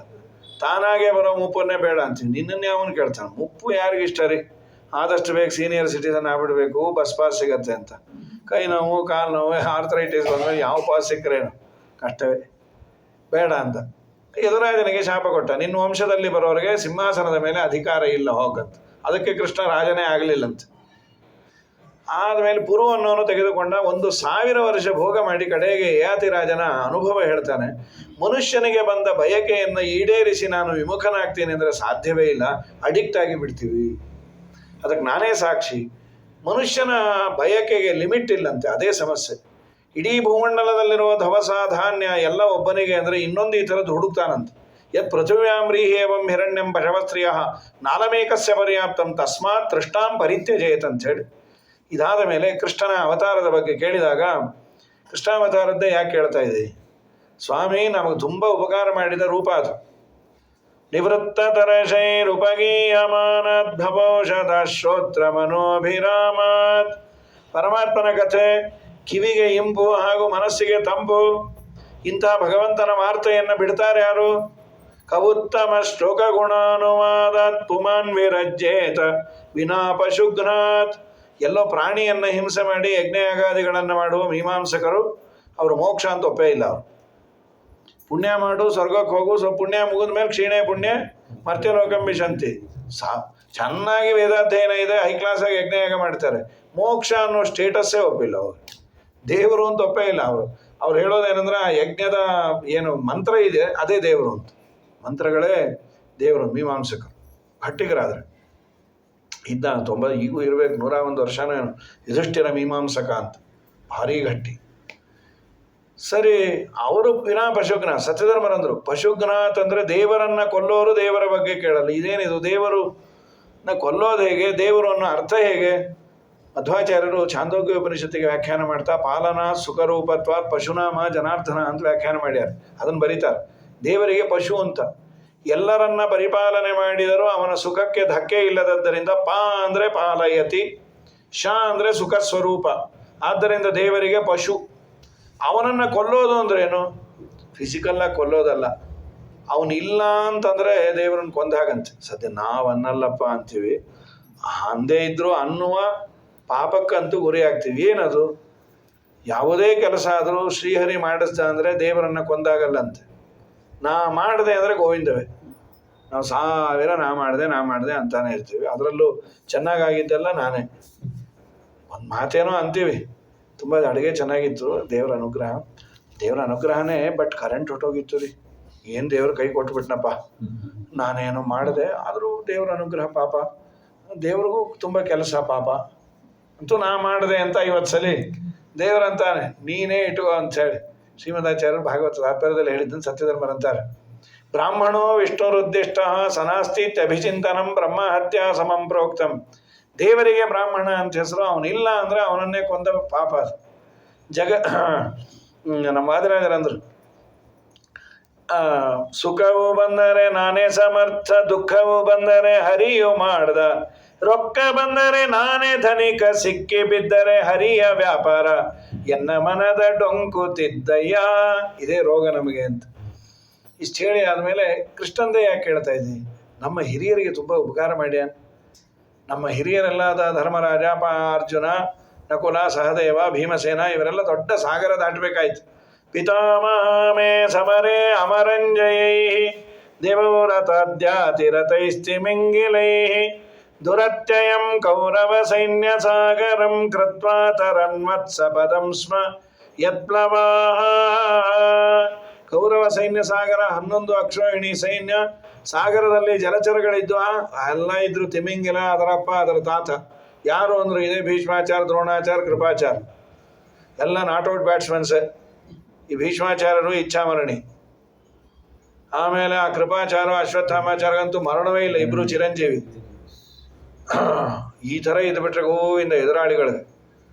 ತಾನಾಗೆ ಬರೋ ಮುಪ್ಪನ್ನೇ ಬೇಡ ಅಂತೀವಿ, ನಿನ್ನನ್ನೇ ಅವನು ಕೇಳ್ತಾನೆ. ಮುಪ್ಪು ಯಾರಿಗಿಷ್ಟ ರೀ? ಆದಷ್ಟು ಬೇಗ ಸೀನಿಯರ್ ಸಿಟಿಸನ್ ಆಗ್ಬಿಡ್ಬೇಕು, ಬಸ್ ಪಾಸ್ ಸಿಗತ್ತೆ ಅಂತ. ಕೈ ನೋವು, ಕಾಲು ನೋವು, ಆರ್ಥರೈಟಿಸ್ ಬಂದರೆ ಯಾವ ಪಾಸ್ ಸಿಕ್ಕರೇನು ಕಷ್ಟವೇ, ಬೇಡ ಅಂತ. ಯದುರಾಜನಿಗೆ ಶಾಪ ಕೊಟ್ಟ, ನಿನ್ನ ವಂಶದಲ್ಲಿ ಬರೋರಿಗೆ ಸಿಂಹಾಸನದ ಮೇಲೆ ಅಧಿಕಾರ ಇಲ್ಲ, ಹೋಗಂತ. ಅದಕ್ಕೆ ಕೃಷ್ಣ ರಾಜನೇ ಆಗಲಿಲ್ಲಂತ. ಆದಮೇಲೆ ಪುರು ಅನ್ನೋನು ತೆಗೆದುಕೊಂಡ 1000 ವರ್ಷ ಭೋಗ ಮಾಡಿ ಕಡೆಗೆ ಯಯಾತಿ ರಾಜನ ಅನುಭವ ಹೇಳ್ತಾನೆ. ಮನುಷ್ಯನಿಗೆ ಬಂದ ಬಯಕೆಯನ್ನು ಈಡೇರಿಸಿ ನಾನು ವಿಮುಖನಾಗ್ತೀನಿ ಅಂದರೆ ಸಾಧ್ಯವೇ ಇಲ್ಲ, ಅಡಿಕ್ಟ್ ಆಗಿ ಬಿಡ್ತೀವಿ. ಅದಕ್ಕೆ ನಾನೇ ಸಾಕ್ಷಿ. ಮನುಷ್ಯನ ಬಯಕೆಗೆ ಲಿಮಿಟ್ ಇಲ್ಲಂತೆ, ಅದೇ ಸಮಸ್ಯೆ. ಇಡೀ ಭೂಮಂಡಲದಲ್ಲಿರುವ ಧವಸ ಧಾನ್ಯ ಎಲ್ಲ ಒಬ್ಬನಿಗೆ ಅಂದರೆ ಇನ್ನೊಂದು ಈ ಥರದ್ದು ಹುಡುಕ್ತಾನಂತೆ. ಯತ್ ಪೃಥಿವ್ಯಾಮ್ರೀಹಿ ಏವಂ ಹಿರಣ್ಯಂ ಪಶವಸ್ತ್ರೀಯ ನಾಲಮೇಕಸ್ಯ ಪರ್ಯಾಪ್ತಂ ತಸ್ಮಾತ್ ತೃಷ್ಟಾಂ ಪರಿತ್ಯಜೇತ್ ಅಂಥೇಳಿ. ಇದಾದ ಮೇಲೆ ಕೃಷ್ಣನ ಅವತಾರದ ಬಗ್ಗೆ ಕೇಳಿದಾಗ, ಕೃಷ್ಣಾವತಾರದ್ದೇ ಯಾಕೆ ಕೇಳ್ತಾ ಇದ್ದೀವಿ? ಸ್ವಾಮಿ ನಮಗೆ ತುಂಬ ಉಪಕಾರ ಮಾಡಿದ ರೂಪ ಅದು. ನಿವೃತ್ತ ತರಶೈರುಪಗೀಯಮಾನದ್ ಭವೌಷಧ ಶ್ರೋತ್ರ ಮನೋಭಿರಾಮಾತ್. ಪರಮಾತ್ಮನ ಕಥೆ ಕಿವಿಗೆ ಇಂಪು ಹಾಗೂ ಮನಸ್ಸಿಗೆ ತಂಪು. ಇಂಥ ಭಗವಂತನ ವಾರ್ತೆಯನ್ನು ಬಿಡ್ತಾರೆ ಯಾರು? ಕವುತ್ತಮ ಶ್ಲೋಕ ಗುಣಾನುವಾದಾತ್ ಪುಮಾನ್ ವಿರಜ್ಯೇತ ವಿನಾ ಪಶುಘ್ನಾತ್. ಎಲ್ಲೋ ಪ್ರಾಣಿಯನ್ನು ಹಿಂಸೆ ಮಾಡಿ ಯಜ್ಞಯಾಗಾದಿಗಳನ್ನು ಮಾಡುವ ಮೀಮಾಂಸಕರು, ಅವರು ಮೋಕ್ಷ ಅಂತ ಒಪ್ಪೇ ಇಲ್ಲ. ಅವರು ಪುಣ್ಯ ಮಾಡು, ಸ್ವರ್ಗಕ್ಕೆ ಹೋಗು, ಪುಣ್ಯ ಮುಗಿದ ಮೇಲೆ ಕ್ಷೀಣೆ ಪುಣ್ಯ ಮರ್ತ್ಯಲೋಕಂಬಿ ಶಾಂತಿ. ಚೆನ್ನಾಗಿ ವೇದಾಧ್ಯಯನ ಇದೆ, ಹೈ ಕ್ಲಾಸಾಗಿ ಯಜ್ಞಯಾಗ ಮಾಡ್ತಾರೆ. ಮೋಕ್ಷ ಅನ್ನೋ ಸ್ಟೇಟಸ್ಸೇ ಒಪ್ಪಿಲ್ಲ ಅವರು. ದೇವರು ಅಂತ ಒಪ್ಪೇ ಇಲ್ಲ ಅವರು. ಅವ್ರು ಹೇಳೋದೇನೆಂದ್ರೆ ಆ ಯಜ್ಞದ ಏನು ಮಂತ್ರ ಇದೆ ಅದೇ ದೇವರು ಅಂತ. ಮಂತ್ರಗಳೇ ದೇವರು. ಮೀಮಾಂಸಕರು ಭಟ್ಟಿಗರಾದರೆ ಇದ್ದ ಈಗೂ ಇರಬೇಕು 101 ವರ್ಷನೋ ಏನು, ಯುಧಿಷ್ಠಿರ ಮೀಮಾಂಸಕ ಅಂತ, ಭಾರೀ ಗಟ್ಟಿ. ಸರಿ, ಅವರು ವಿನಾ ಪಶುಘ್ನಾಥ್ ಸತ್ಯಧರ್ಮರಂದರು. ಪಶುಘ್ನಾಥ್ ಅಂದರೆ ದೇವರನ್ನು ಕೊಲ್ಲೋರು ದೇವರ ಬಗ್ಗೆ ಕೇಳಲ್ಲ. ಇದೇನಿದು ದೇವರನ್ನ ಕೊಲ್ಲೋದು ಹೇಗೆ, ದೇವರು ಅನ್ನೋ ಅರ್ಥ ಹೇಗೆ? ಮಧ್ವಾಚಾರ್ಯರು ಛಾಂದೋಗ್ಯ ಉಪನಿಷತ್ತಿಗೆ ವ್ಯಾಖ್ಯಾನ ಮಾಡ್ತಾ ಪಾಲನಾ ಸುಖರೂಪತ್ವ ಪಶುನಾಮ ಜನಾರ್ದನ ಅಂತ ವ್ಯಾಖ್ಯಾನ ಮಾಡ್ಯಾರ. ಅದನ್ನು ಬರೀತಾರೆ. ದೇವರಿಗೆ ಪಶು ಅಂತ, ಎಲ್ಲರನ್ನ ಪರಿಪಾಲನೆ ಮಾಡಿದರೂ ಅವನ ಸುಖಕ್ಕೆ ಧಕ್ಕೆ ಇಲ್ಲದದ್ದರಿಂದ ಪಾ ಅಂದರೆ ಪಾಲಯತಿ, ಶ ಅಂದರೆ ಸುಖ ಸ್ವರೂಪ. ಆದ್ದರಿಂದ ದೇವರಿಗೆ ಪಶು. ಅವನನ್ನು ಕೊಲ್ಲೋದು ಅಂದ್ರೇನು? ಫಿಸಿಕಲ್ಲಾಗಿ ಕೊಲ್ಲೋದಲ್ಲ, ಅವನಿಲ್ಲ ಅಂತಂದರೆ ದೇವರನ್ನು ಕೊಂದಾಗಂತೆ. ಸದ್ಯ ನಾವು ಅನ್ನಲ್ಲಪ್ಪ ಅಂತೀವಿ, ಅಂದೇ ಇದ್ದರೂ ಅನ್ನುವ ಪಾಪಕ್ಕಂತೂ ಗುರಿ ಆಗ್ತೀವಿ. ಏನದು? ಯಾವುದೇ ಕೆಲಸ ಆದರೂ ಶ್ರೀಹರಿ ಮಾಡಿಸ್ದ ಅಂದರೆ ದೇವರನ್ನು ಕೊಂದಾಗಲ್ಲಂತೆ. ನಾ ಮಾಡಿದೆ ಅಂದರೆ ಗೋವಿಂದವೇ. ನಾವು 1000 ನಾ ಮಾಡಿದೆ ಅಂತಾನೆ ಇರ್ತೀವಿ. ಅದರಲ್ಲೂ ಚೆನ್ನಾಗಾಗಿದ್ದೆಲ್ಲ ನಾನೇ. ಒಂದು ಮಾತೇನೋ ಅಂತೀವಿ, ತುಂಬ ಅಡುಗೆ ಚೆನ್ನಾಗಿತ್ತು. ದೇವ್ರ ಅನುಗ್ರಹನೇ. ಬಟ್ ಕರೆಂಟ್ ಹೊಟ್ಟೋಗಿತ್ತು ರೀ. ಏನು ದೇವ್ರ ಕೈ ಕೊಟ್ಬಿಟ್ನಪ್ಪ. ನಾನೇನೋ ಮಾಡಿದೆ, ಆದರೂ ದೇವ್ರ ಅನುಗ್ರಹ ಪಾಪ. ದೇವ್ರಿಗೂ ತುಂಬ ಕೆಲಸ ಪಾಪ. ಅಂತೂ ನಾ ಮಾಡಿದೆ ಅಂತ 50 ಸಲ ದೇವರಂತಾನೆ ನೀನೇ ಇಟು ಅಂಥೇಳಿ ಶ್ರೀಮದಾಚಾರ್ಯರು ಭಾಗವತ ತಾತ್ಪರ್ಯದಲ್ಲಿ ಹೇಳಿದ್ದನ್ನು ಸತ್ಯಧರ್ಮರಂತಾರೆ. ಬ್ರಾಹ್ಮಣೋ ವಿಷ್ಣುರುದ್ದಿಷ್ಟ ಸನಾಸ್ತಿತ್ಯಭಿಚಿಂತನಂ ಬ್ರಹ್ಮಹತ್ಯ ಸಮಂ ಪ್ರೋಕ್ತಂ. ದೇವರಿಗೆ ಬ್ರಾಹ್ಮಣ ಅಂತ ಹೆಸರು. ಅವನಿಲ್ಲ ಅಂದರೆ ಅವನನ್ನೇ ಕೊಂದ ಪಾಪ ಅದು. ನಮ್ಮ ವಾದಿರಾಜರಂದ್ರು, ಸುಖವು ಬಂದರೆ ನಾನೇ ಸಮರ್ಥ, ದುಃಖವು ಬಂದರೆ ಹರಿಯು ಮಾಡ್ದ, ರೊಕ್ಕ ಬಂದರೆ ನಾನೇ ಧನಿಕ, ಸಿಕ್ಕಿ ಬಿದ್ದರೆ ಹರಿಯ ವ್ಯಾಪಾರ, ಎನ್ನ ಮನದ ಡೊಂಕು ತಿದ್ದಯ್ಯ. ಇದೇ ರೋಗ ನಮಗೆ ಅಂತ. ಇಷ್ಟು ಹೇಳಿ ಆದಮೇಲೆ ಕೃಷ್ಣಂದೇ ಯಾಕೆ ಹೇಳ್ತಾ ಇದ್ದೀವಿ? ನಮ್ಮ ಹಿರಿಯರಿಗೆ ತುಂಬ ಉಪಕಾರ ಮಾಡ್ಯಾನ. ನಮ್ಮ ಹಿರಿಯರೆಲ್ಲಾದ ಧರ್ಮರಾಜ, ಅರ್ಜುನ, ನಕುಲ, ಸಹದೇವ, ಭೀಮಸೇನ ಇವರೆಲ್ಲ ದೊಡ್ಡ ಸಾಗರ ದಾಟಬೇಕಾಯ್ತು. ಪಿತಾಮಹೇ ಸಮರೇ ಅಮರಂಜಯೈ ದೇವವ್ರತಾದ್ಯಾತಿರತೈಸ್ತಿಮಿಂಗಿಲೈ ದುರತ್ಯಯಂ ಕೌರವ ಸೈನ್ಯ ಸಾಗರಂ ಕೃತ್ವಾ ತರನ್ವತ್ಸಪದಂ ಸ್ಮ ಯತ್ಪ್ಲವಾಹ. ಕೌರವ ಸೈನ್ಯ ಸಾಗರ 11 ಅಕ್ಷೋಹಿಣಿ ಸೈನ್ಯ ಸಾಗರದಲ್ಲಿ ಜಲಚರಗಳಿದ್ವು. ಎಲ್ಲ ಇದ್ರು. ತಿಮಿಂಗಿಲ ಅದರಪ್ಪ, ಅದರ ತಾತ. ಯಾರು ಅಂದರು? ಇದೇ ಭೀಷ್ಮಾಚಾರ, ದ್ರೋಣಾಚಾರ, ಕೃಪಾಚಾರ. ಎಲ್ಲ ನಾಟ್ಔಟ್ ಬ್ಯಾಟ್ಸ್ಮನ್ಸೇ. ಈ ಭೀಷ್ಮಾಚಾರ್ಯರು ಇಚ್ಛಾಮರಣಿ. ಆಮೇಲೆ ಆ ಕೃಪಾಚಾರ, ಅಶ್ವತ್ಥಾಮಾಚಾರ್ಯಂತೂ ಮರಣವೇ ಇಲ್ಲ. ಇಬ್ಬರು ಚಿರಂಜೀವಿ. ಈ ಥರ ಇದ್ಬಿಟ್ರೆ ಗೋವಿಂದ ಎದುರಾಳಿಗಳಿಗೆ.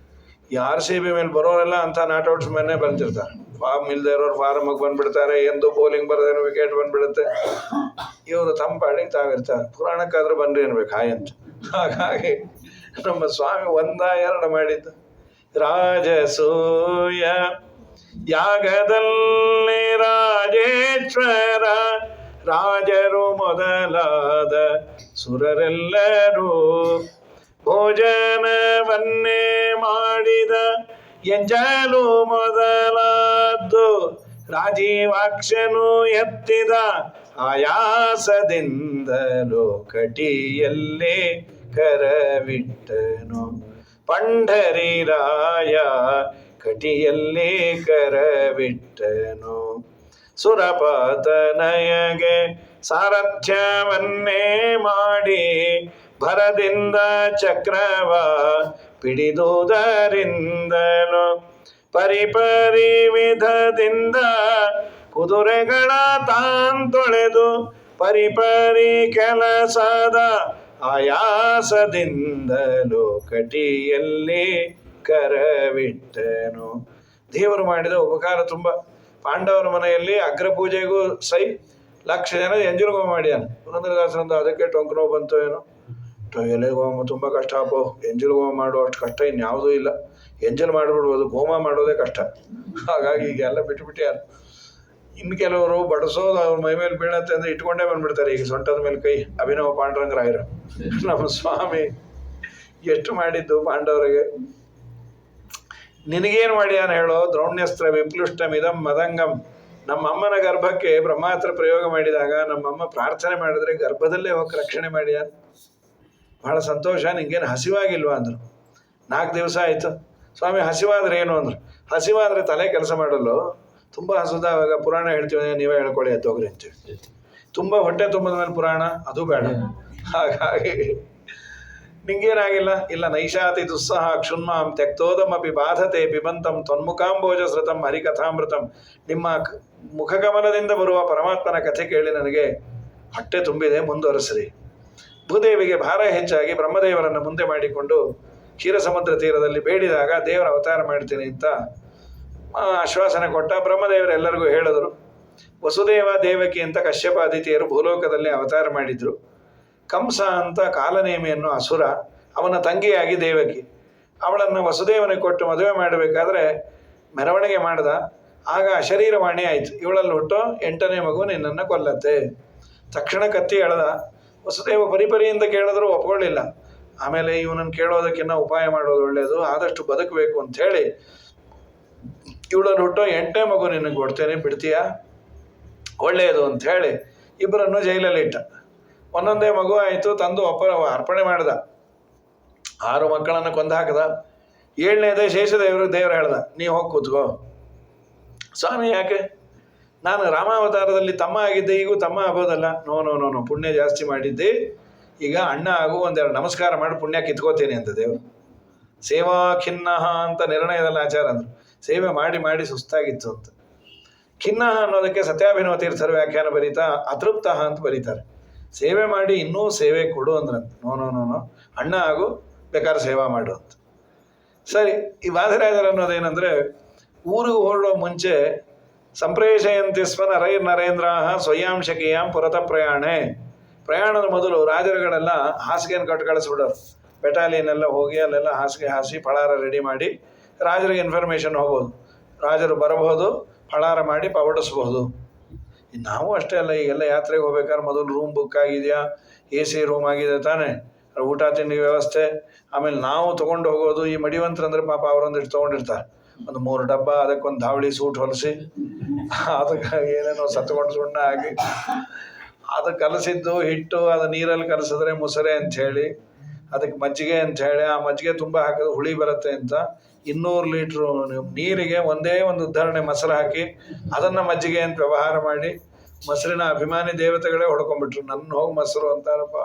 ಈ RCB ಮೇಲೆ ಬರೋರೆಲ್ಲ ಅಂಥ ನಾಟ್ಔಟ್ಸ್ ಮೇಲೆ ಬಂದಿರ್ತಾರೆ. ಫಾರ್ಮ್ ಇಲ್ಲದೆ ಇರೋರು ಫಾರ್ಮಿಗೆ ಬಂದುಬಿಡ್ತಾರೆ. ಎಂದು ಬೌಲಿಂಗ್ ಬರದೇನೋ ವಿಕೆಟ್ ಬಂದುಬಿಡುತ್ತೆ. ಇವರು ತಮ್ಮ ಪಾಡಿಗೆ ತಾವಿರ್ತಾರೆ. ಪುರಾಣಕ್ಕಾದ್ರೂ ಬಂದ್ರಿ ಅನ್ಬೇಕು ಹಾಯ್ ಅಂತ. ಹಾಗಾಗಿ ನಮ್ಮ ಸ್ವಾಮಿ 1-2 ಮಾಡಿದ್ದು. ರಾಜಸೂಯ ಯಾಗದಲ್ಲಿ ರಾಜೇಶ್ವರ ರಾಜರು ಮೊದಲಾದ ಸುರರೆಲ್ಲರೂ ಭೋಜನವನ್ನೇ ಮಾಡಿದ ಎಂಜಲು ಮೊದಲಾದ್ದು ರಾಜೀವಾಕ್ಷನು ಎತ್ತಿದ ಆಯಾಸದಿಂದಲೂ ಕಟಿಯಲ್ಲೇ ಕರವಿಟ್ಟನು ಪಂಢರಿರಾಯ ಕಟಿಯಲ್ಲೇ ಕರವಿಟ್ಟನು. ಸುರಪಾತನಯಗೆ ಸಾರಥ್ಯವನ್ನೇ ಮಾಡಿ ಭರದಿಂದ ಚಕ್ರವ ಪಿಡಿದುದರಿಂದಲೂ ಪರಿಪರಿ ವಿಧದಿಂದ ಕುದುರೆಗಳ ತಾಂತೊಳೆದು ಪರಿಪರಿ ಕೆಲಸದ ಆಯಾಸದಿಂದಲೂ ಕಟಿಯಲ್ಲಿ ಕರವಿಟ್ಟನು. ದೇವರು ಮಾಡಿದ ಉಪಕಾರ ತುಂಬ. ಪಾಂಡವರ ಮನೆಯಲ್ಲಿ ಅಗ್ರಪೂಜೆಗೂ ಸೈ 1,00,000 ಜನ ಎಂಜಲು ಮಾಡ್ಯಾನ. ಪುರಂದರದಾಸರಂದು ಅದಕ್ಕೆ ಟೊಂಕು ನೋವು ಬಂತು ಏನೋ. ಎಲೆಗೆ ಹೋಮ ತುಂಬ ಕಷ್ಟ ಅಪ್ಪೋ. ಎಂಜಲು ಹೋಮ ಮಾಡೋ ಅಷ್ಟು ಕಷ್ಟ ಇನ್ಯಾವುದೂ ಇಲ್ಲ. ಎಂಜಲು ಮಾಡಿಬಿಡ್ಬೋದು, ಹೋಮ ಮಾಡೋದೇ ಕಷ್ಟ. ಹಾಗಾಗಿ ಈಗೆಲ್ಲ ಬಿಟ್ಟುಬಿಟ್ಟ್ಯಾರ. ಇನ್ನು ಕೆಲವರು ಬಡಿಸೋದು ಅವ್ರ ಮೈ ಮೇಲೆ ಬೀಳತ್ತೆ ಅಂದರೆ ಇಟ್ಕೊಂಡೇ ಬಂದ್ಬಿಡ್ತಾರೆ. ಈಗ ಸೊಂಟದ ಮೇಲೆ ಕೈ. ಅಭಿನವ ಪಾಂಡುರಂಗರಾಯರು ನಮ್ಮ ಸ್ವಾಮಿ ಎಷ್ಟು ಮಾಡಿದ್ದು ಪಾಂಡವರಿಗೆ. ನಿನಗೇನು ಮಾಡ್ಯಾನ ಹೇಳೋ? ದ್ರೌಣ್ಯಸ್ತ್ರ ವಿಪ್ಲುಷ್ಟಮಿದಂ ಮದಂಗಂ. ನಮ್ಮಮ್ಮನ ಗರ್ಭಕ್ಕೆ ಬ್ರಹ್ಮಾಸ್ತ್ರ ಪ್ರಯೋಗ ಮಾಡಿದಾಗ ನಮ್ಮಮ್ಮ ಪ್ರಾರ್ಥನೆ ಮಾಡಿದ್ರೆ ಗರ್ಭದಲ್ಲೇ ಹೋಗಿ ರಕ್ಷಣೆ ಮಾಡ್ಯಾನ. ಬಹಳ ಸಂತೋಷ. ನಿಂಗೇನು ಹಸಿವಾಗಿಲ್ವಾ ಅಂದರು. 4 ದಿವಸ ಆಯಿತು. ಸ್ವಾಮಿ ಹಸಿವಾದ್ರೆ ಏನು ಅಂದರು. ಹಸಿವಾದರೆ ತಲೆ ಕೆಲಸ ಮಾಡಲು. ತುಂಬ ಹಸುದಾಗ ಪುರಾಣ ಹೇಳ್ತೀವಿ, ನೀವೇ ಹೇಳ್ಕೊಳ್ಳಿ ಅದು ಹೋಗ್ರಿ ಅಂತೀವಿ. ತುಂಬ ಹೊಟ್ಟೆ ತುಂಬದ ಮೇಲೆ ಪುರಾಣ ಅದು ಬೇಡ. ಹಾಗಾಗಿ ನಿಂಗೇನಾಗಿಲ್ಲ. ಇಲ್ಲ ನೈಷಾತಿ ದುಸ್ಸಹ ಕ್ಷುನ್ಮಾಂ ತ್ಯಕ್ತೋದಮಪಿ ಬಾಧತೆ ಪಿಬಂತಂ ತ್ವನ್ಮುಖಾಂಬೋಜ ಸೃತಂ ಹರಿಕಥಾಮೃತಂ. ನಿಮ್ಮ ಮುಖಗಮನದಿಂದ ಬರುವ ಪರಮಾತ್ಮನ ಕಥೆ ಕೇಳಿ ನನಗೆ ಹೊಟ್ಟೆ ತುಂಬಿದೆ, ಮುಂದುವರೆಸ್ರಿ. ಭೂದೇವಿಗೆ ಭಾರ ಹೆಚ್ಚಾಗಿ ಬ್ರಹ್ಮದೇವರನ್ನು ಮುಂದೆ ಮಾಡಿಕೊಂಡು ಕ್ಷೀರಸಮುದ್ರ ತೀರದಲ್ಲಿ ಬೇಡಿದಾಗ ದೇವರ ಅವತಾರ ಮಾಡ್ತೀನಿ ಅಂತ ಆಶ್ವಾಸನೆ ಕೊಟ್ಟ. ಬ್ರಹ್ಮದೇವರೆಲ್ಲರಿಗೂ ಹೇಳಿದ್ರು. ವಸುದೇವ ದೇವಕಿ ಅಂತ ಕಶ್ಯಪ ಅದಿತಿಯರು ಭೂಲೋಕದಲ್ಲಿ ಅವತಾರ ಮಾಡಿದ್ರು. ಕಂಸ ಅಂತ ಕಾಲನೇಮಿಯನ್ನು ಅಸುರ, ಅವನ ತಂಗಿಯಾಗಿ ದೇವಕಿ. ಅವಳನ್ನು ವಸುದೇವನಿಗೆ ಕೊಟ್ಟು ಮದುವೆ ಮಾಡಬೇಕಾದ್ರೆ ಮೆರವಣಿಗೆ ಮಾಡ್ದ. ಆಗ ಅಶರೀರವಾಣಿ ಆಯಿತು. ಇವಳಲ್ಲಿ ಹುಟ್ಟೋ 8ನೇ ಮಗು ನಿನ್ನನ್ನು ಕೊಲ್ಲತ್ತೆ. ತಕ್ಷಣ ಕತ್ತಿ ಎಳೆದ. ವಸುದೇವ ಪರಿಪರಿಯಿಂದ ಕೇಳಿದ್ರು ಒಪ್ಕೊಳ್ಳಿಲ್ಲ. ಆಮೇಲೆ ಇವನನ್ನು ಕೇಳೋದಕ್ಕಿಂತ ಉಪಾಯ ಮಾಡೋದು ಒಳ್ಳೆಯದು, ಆದಷ್ಟು ಬದುಕಬೇಕು ಅಂಥೇಳಿ ಇವಳಲ್ಲಿ ಹುಟ್ಟೋ 8ನೇ ಮಗು ನಿನಗೆ ಕೊಡ್ತೇನೆ, ಬಿಡ್ತೀಯಾ? ಒಳ್ಳೆಯದು ಅಂಥೇಳಿ ಇಬ್ಬರನ್ನು ಜೈಲಲ್ಲಿಟ್ಟ. ಒಂದೊಂದೇ ಮಗು ಆಯಿತು. ತಂದು ಅರ್ಪಣೆ ಮಾಡ್ದ. 6 ಮಕ್ಕಳನ್ನು ಕೊಂದು ಹಾಕದ. 7ನೇದೇ ಶೇಷದೇವರು ದೇವರು ಹೇಳ್ದ, ನೀವು ಹೋಗಿ ಕೂತ್ಕೋ. ಸ್ವಾಮಿ ಯಾಕೆ? ನಾನು ರಾಮಾವತಾರದಲ್ಲಿ ತಮ್ಮ ಆಗಿದ್ದೆ, ಈಗೂ ತಮ್ಮ ಆಗೋದಲ್ಲ. ನೋ ನೋ ನೋ ನೋ, ಪುಣ್ಯ ಜಾಸ್ತಿ ಮಾಡಿದ್ದೆ, ಈಗ ಅಣ್ಣ ಆಗು, ಒಂದೆರಡು ನಮಸ್ಕಾರ ಮಾಡಿ ಪುಣ್ಯ ಕಿತ್ಕೋತೇನೆ ಅಂತ ದೇವರು. ಸೇವಾ ಖಿನ್ನಃ ಅಂತ ನಿರ್ಣಯದಲ್ಲಿ ಆಚಾರ ಅಂದರು. ಸೇವೆ ಮಾಡಿ ಮಾಡಿ ಸುಸ್ತಾಗಿತ್ತು ಅಂತ. ಖಿನ್ನಃ ಅನ್ನೋದಕ್ಕೆ ಸತ್ಯಾಭಿನವ ತೀರ್ಥರು ವ್ಯಾಖ್ಯಾನ ಬರೀತಾ ಅತೃಪ್ತ ಅಂತ ಬರೀತಾರೆ. ಸೇವೆ ಮಾಡಿ ಇನ್ನೂ ಸೇವೆ ಕೊಡು ಅಂದ್ರಂತ. ನೋ ನೋ ನೋ ನೋ, ಅಣ್ಣ ಆಗು, ಬೇಕಾದ್ರೆ ಸೇವಾ ಮಾಡು ಅಂತ. ಸರಿ, ಈ ವಾದಿರಾಜರು ಅನ್ನೋದೇನೆಂದರೆ, ಊರಿಗೆ ಹೊರಡೋ ಮುಂಚೆ ಸಂಪ್ರೇಷಯಂತಿ ಸ್ವ ನರೇಂದ್ರ ಸ್ವಯಾಂಶಕೀಯಾಂ ಪುರತ ಪ್ರಯಾಣೆ. ಪ್ರಯಾಣದ ಮೊದಲು ರಾಜರುಗಳೆಲ್ಲ ಹಾಸಿಗೆಯನ್ನು ಕಟ್ಟು ಕಳಿಸ್ಬಿಡೋರು. ಬೆಟಾಲಿಯನ್ನೆಲ್ಲ ಹೋಗಿ ಅಲ್ಲೆಲ್ಲ ಹಾಸಿಗೆ ಹಾಸಿ ಫಳಾರ ರೆಡಿ ಮಾಡಿ ರಾಜರಿಗೆ ಇನ್ಫಾರ್ಮೇಷನ್ ಹೋಗೋದು. ರಾಜರು ಬರಬಹುದು, ಫಳಾರ ಮಾಡಿ ಪವಡಿಸ್ಬಹುದು. ನಾವು ಅಷ್ಟೇ ಅಲ್ಲ, ಈಗೆಲ್ಲ ಯಾತ್ರೆಗೆ ಹೋಗ್ಬೇಕಾದ್ರೆ ಮೊದಲು ರೂಮ್ ಬುಕ್ ಆಗಿದೆಯಾ, AC ರೂಮ್ ಆಗಿದೆ ತಾನೇ, ಊಟ ತಿಂಡಿ ವ್ಯವಸ್ಥೆ, ಆಮೇಲೆ ನಾವು ತೊಗೊಂಡು ಹೋಗೋದು. ಈ ಮಡಿವಂತರಂದ್ರೆ ಪಾಪ ಅವರೊಂದಿಷ್ಟು ತೊಗೊಂಡಿರ್ತಾರೆ, ಒಂದು 3 ಡಬ್ಬ, ಅದಕ್ಕೊಂದು ಧಾವಳಿ ಸೂಟ್ ಹೊಲಿಸಿ, ಅದಕ್ಕೆ ಏನೇನೋ ಸತ್ಕೊಂಡು ಸುಣ್ಣ ಆಗಿ, ಅದು ಕಲಸಿದ್ದು ಹಿಟ್ಟು, ಅದು ನೀರಲ್ಲಿ ಕಲಸಿದ್ರೆ ಮುಸರೆ ಅಂಥೇಳಿ, ಅದಕ್ಕೆ ಮಜ್ಜಿಗೆ ಅಂಥೇಳಿ, ಆ ಮಜ್ಜಿಗೆ ತುಂಬ ಹಾಕಿದ್ರೆ ಹುಳಿ ಬರುತ್ತೆ ಅಂತ 200 ಲೀಟ್ರು ನೀರಿಗೆ ಒಂದೇ ಒಂದು ಉದ್ಧರಣೆ ಮೊಸರು ಹಾಕಿ ಅದನ್ನು ಮಜ್ಜಿಗೆ ಅಂತ ವ್ಯವಹಾರ ಮಾಡಿ, ಮೊಸರಿನ ಅಭಿಮಾನಿ ದೇವತೆಗಳೇ ಹೊಡ್ಕೊಂಡ್ಬಿಟ್ರು. ನನ್ನ ಹೋಗಿ ಮೊಸರು ಅಂತಾರಪ್ಪ.